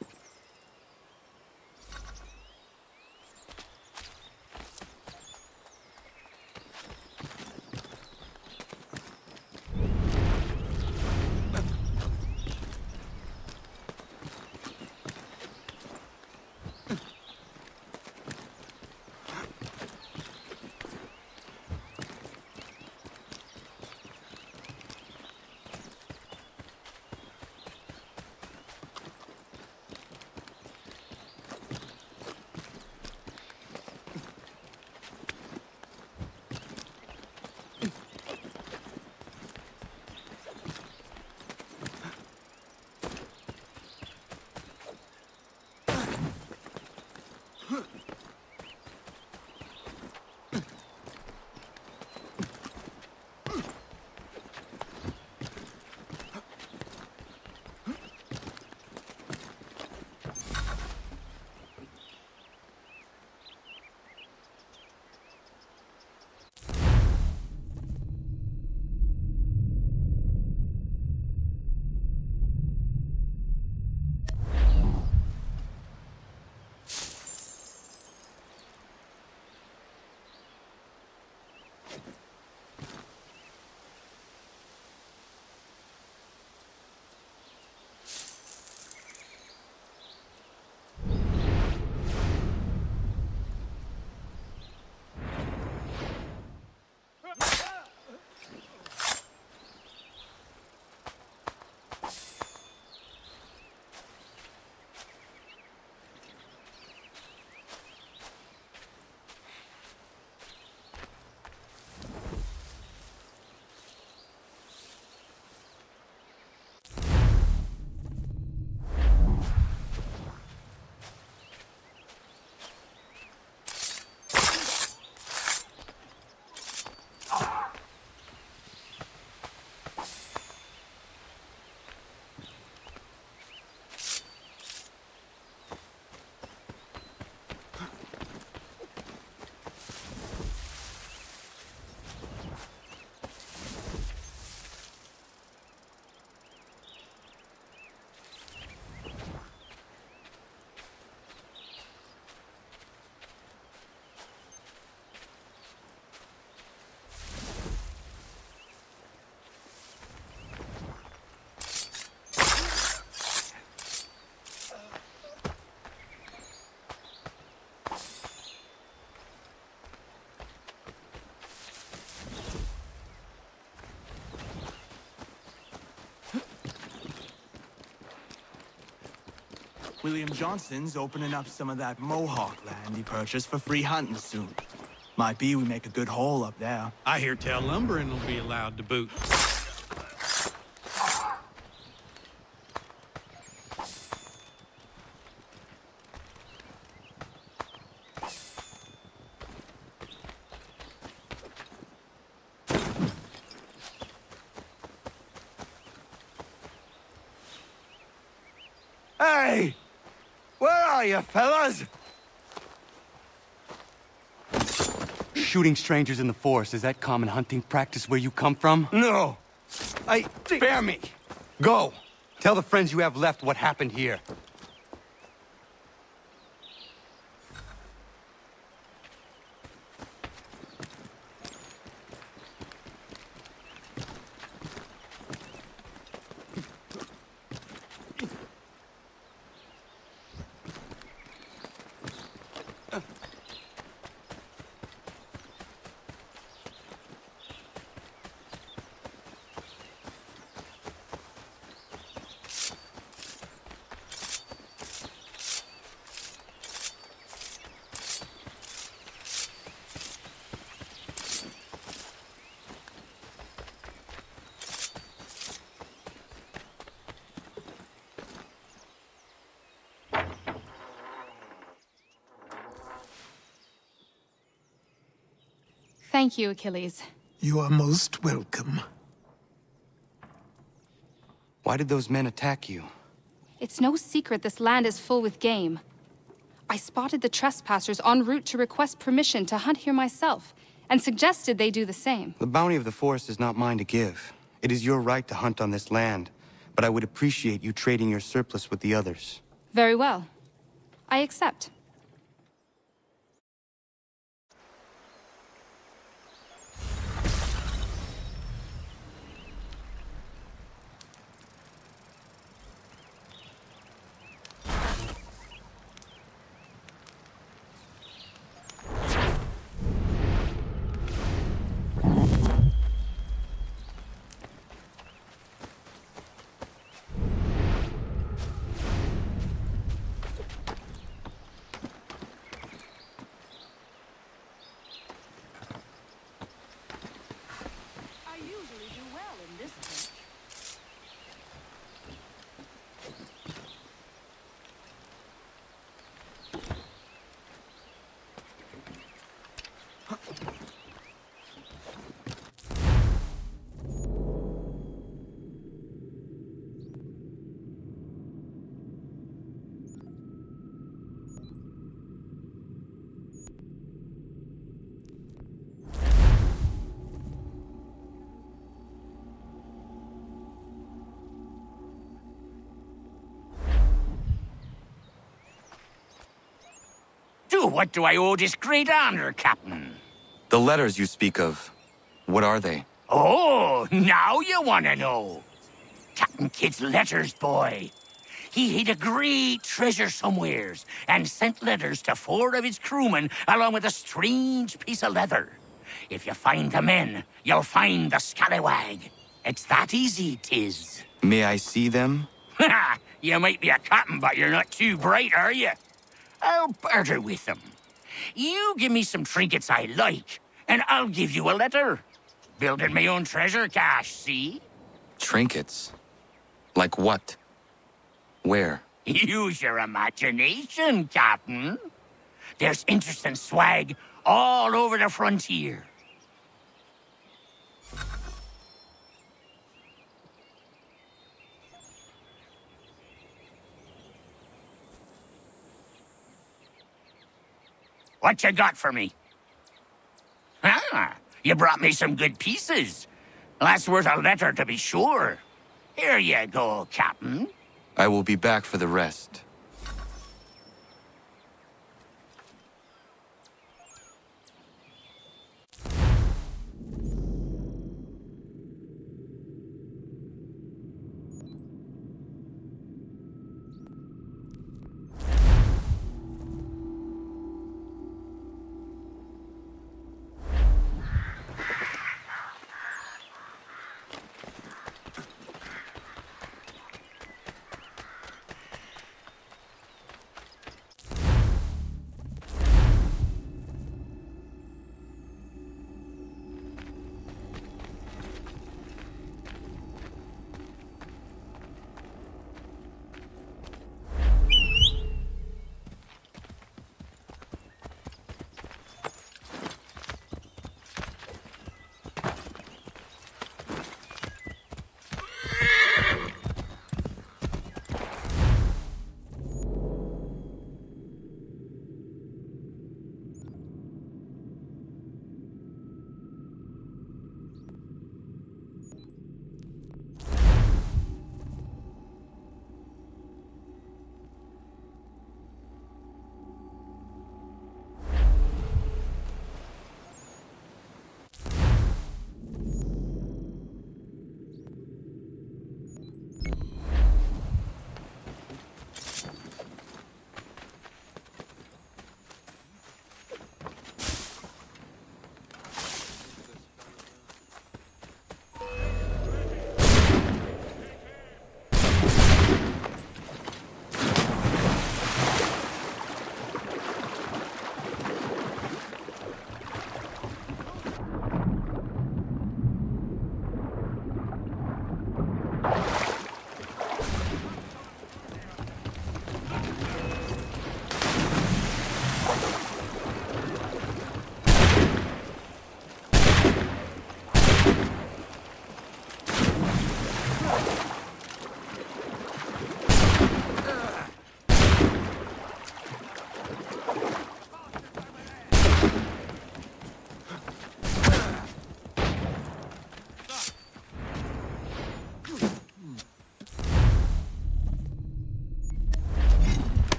William Johnson's opening up some of that Mohawk land he purchased for free hunting soon. Might be we make a good haul up there. I hear tell lumbering will be allowed to boot. Hey! Where are you, fellas? Shooting strangers in the forest, is that common hunting practice where you come from? No. Spare me. Go. Tell the friends you have left what happened here. Thank you, Achilles. You are most welcome. Why did those men attack you? It's no secret this land is full with game. I spotted the trespassers en route to request permission to hunt here myself, and suggested they do the same. The bounty of the forest is not mine to give. It is your right to hunt on this land, but I would appreciate you trading your surplus with the others. Very well. I accept. What do I owe this great honor, Captain? The letters you speak of, what are they? Oh, now you want to know. Captain Kidd's letters, boy. He hid a great treasure somewheres and sent letters to 4 of his crewmen along with a strange piece of leather. If you find the men, you'll find the scallywag. It's that easy, 'tis. May I see them? Ha! You might be a captain, but you're not too bright, are you? I'll barter with them. You give me some trinkets I like, and I'll give you a letter. Building my own treasure cache, see? Trinkets? Like what? Where? Use your imagination, Captain. There's interesting swag all over the frontier. What you got for me? Ah, you brought me some good pieces. That's worth a letter to be sure. Here you go, Captain. I will be back for the rest.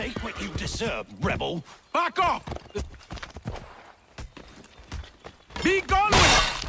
Take what you deserve, rebel. Back off! Be gone with it!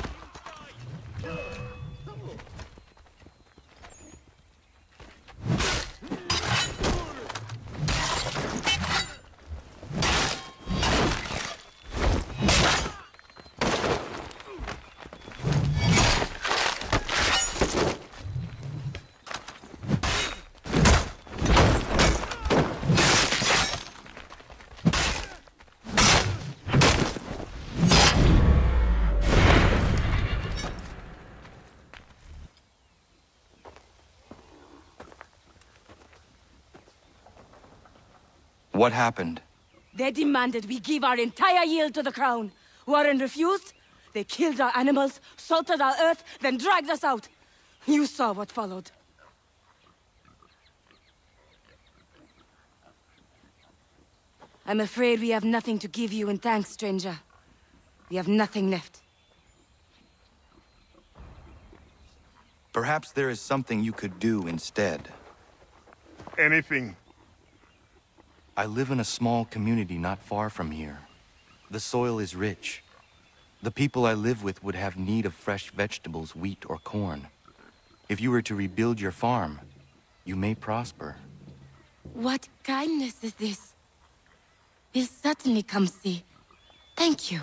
What happened? They demanded we give our entire yield to the crown. Warren refused. They killed our animals, salted our earth, then dragged us out. You saw what followed. I'm afraid we have nothing to give you in thanks, stranger. We have nothing left. Perhaps there is something you could do instead. Anything. I live in a small community not far from here. The soil is rich. The people I live with would have need of fresh vegetables, wheat, or corn. If you were to rebuild your farm, you may prosper. What kindness is this? We'll certainly come see. Thank you.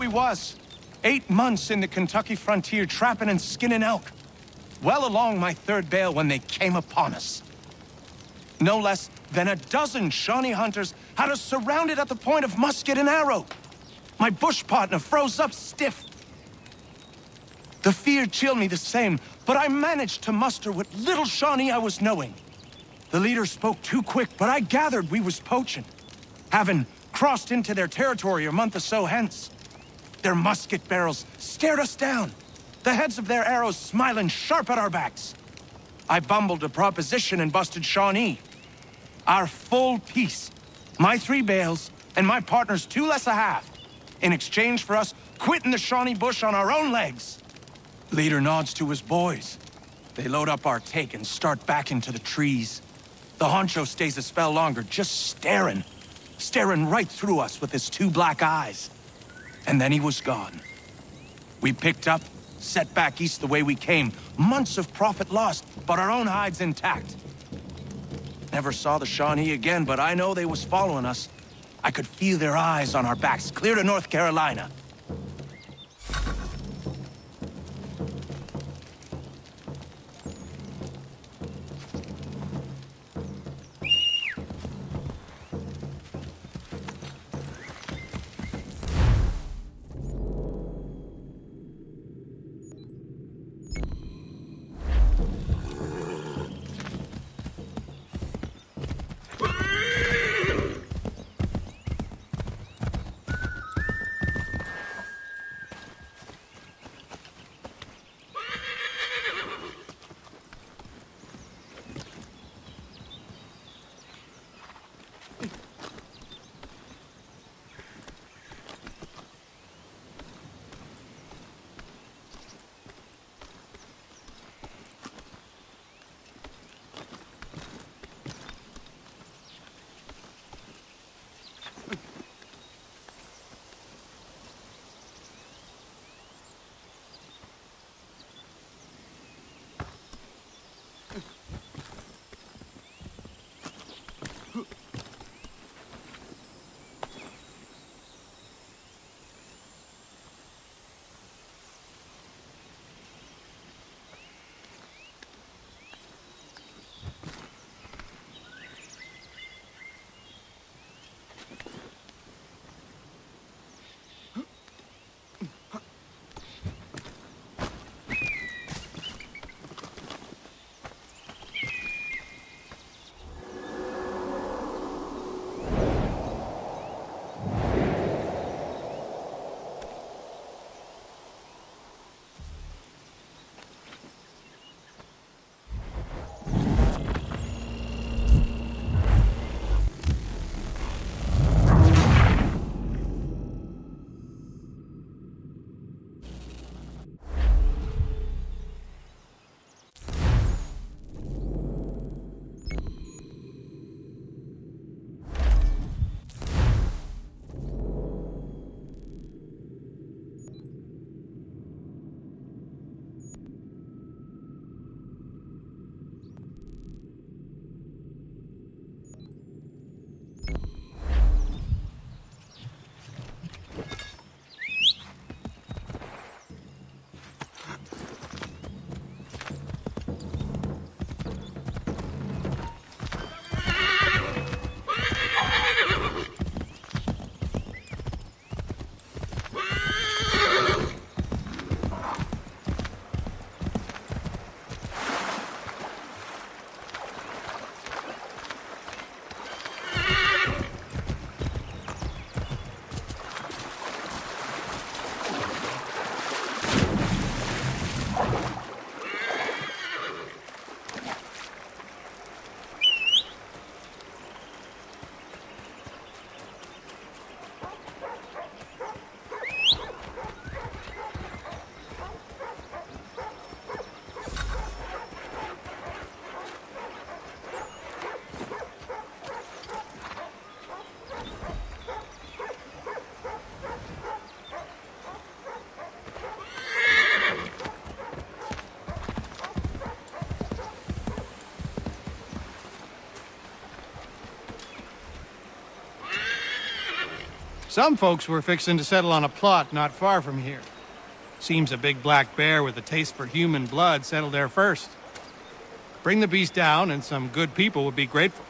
we was. 8 months in the Kentucky frontier trapping and skinning elk. Well along my 3rd bale when they came upon us. No less than a dozen Shawnee hunters had us surrounded at the point of musket and arrow. My bush partner froze up stiff. The fear chilled me the same, but I managed to muster what little Shawnee I was knowing. The leader spoke too quick, but I gathered we was poaching, having crossed into their territory a month or so hence. Their musket barrels stared us down, the heads of their arrows smiling sharp at our backs. I bumbled a proposition and busted Shawnee. Our full piece, my 3 bales, and my partner's 2 less a half, in exchange for us quitting the Shawnee bush on our own legs. Leader nods to his boys. They load up our take and start back into the trees. The honcho stays a spell longer, just staring right through us with his 2 black eyes. And then he was gone. We picked up, set back east the way we came. Months of profit lost, but our own hides intact. Never saw the Shawnee again, but I know they was following us. I could feel their eyes on our backs, clear to North Carolina. Some folks were fixing to settle on a plot not far from here. Seems a big black bear with a taste for human blood settled there first. Bring the beast down and some good people would be grateful.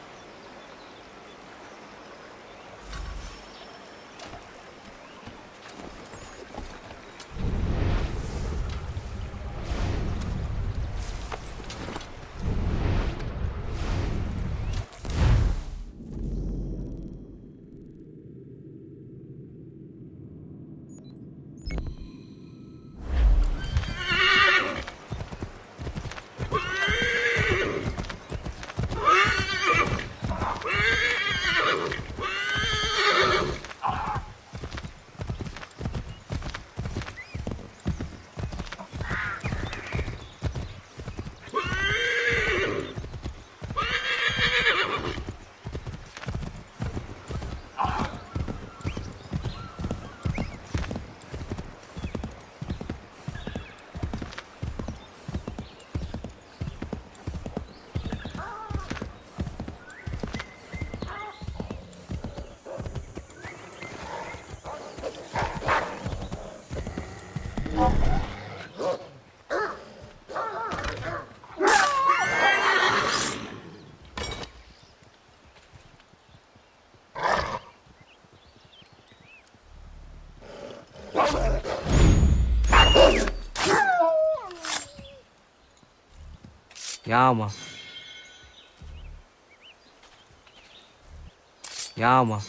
Yama. Yama.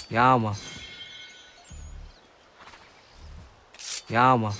Yama. Yama.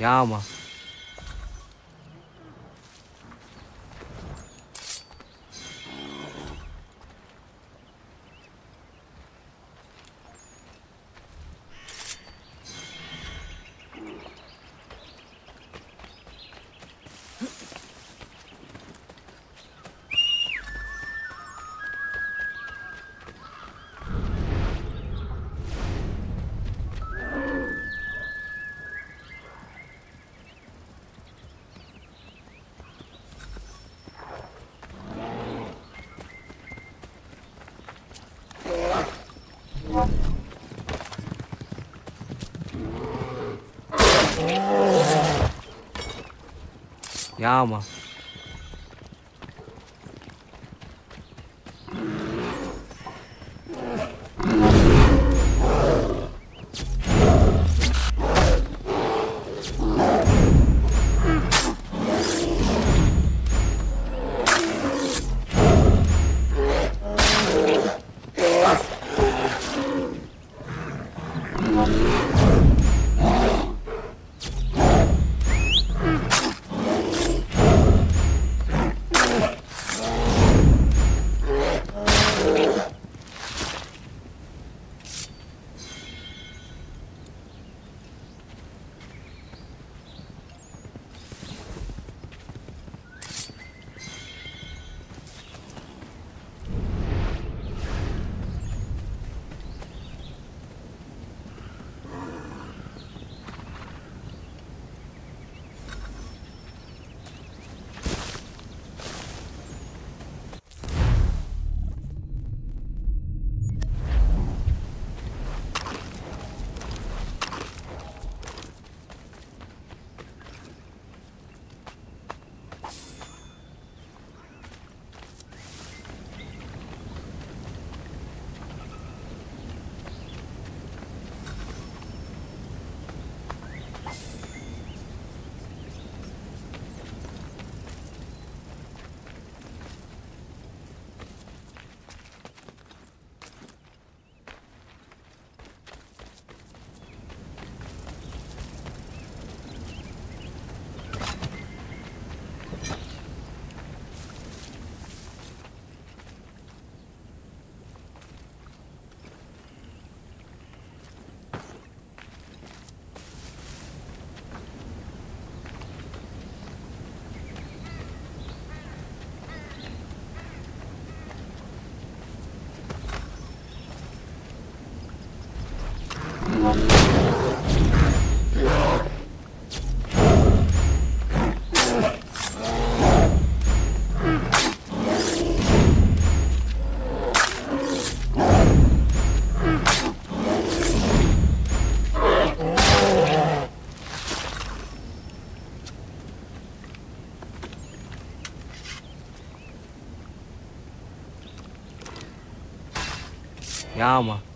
Ja, man. Ja, man. Ja, man.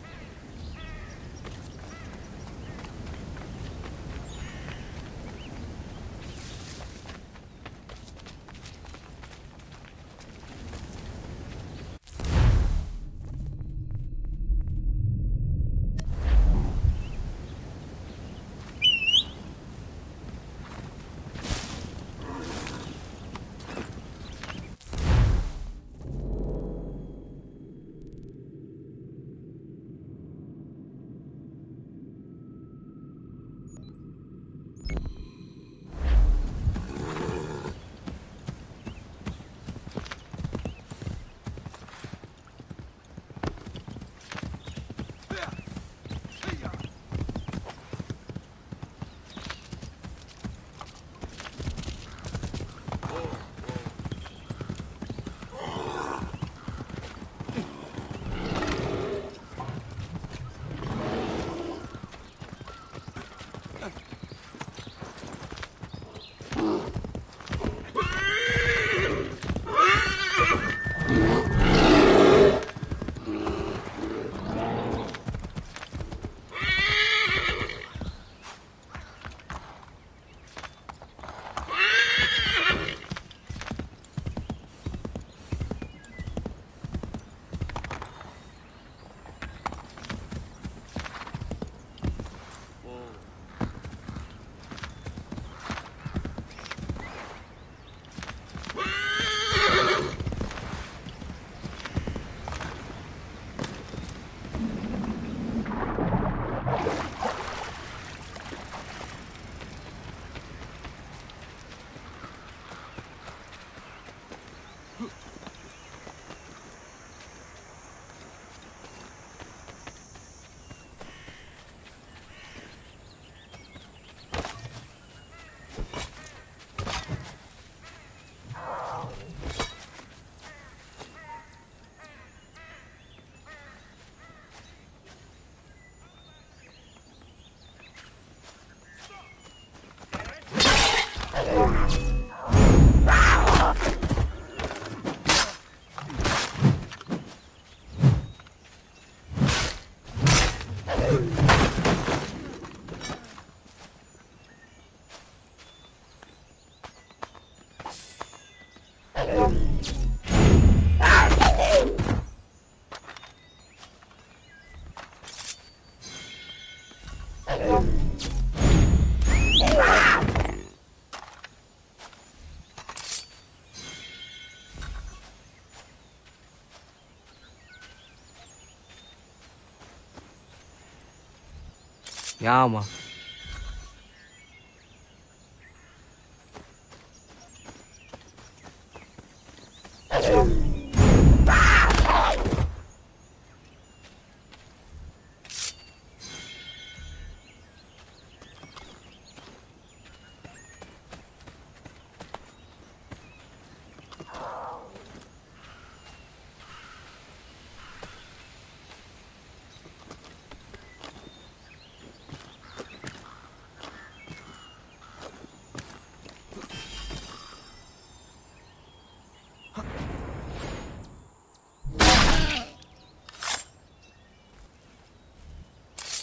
Ja, man.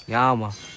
Ja, man.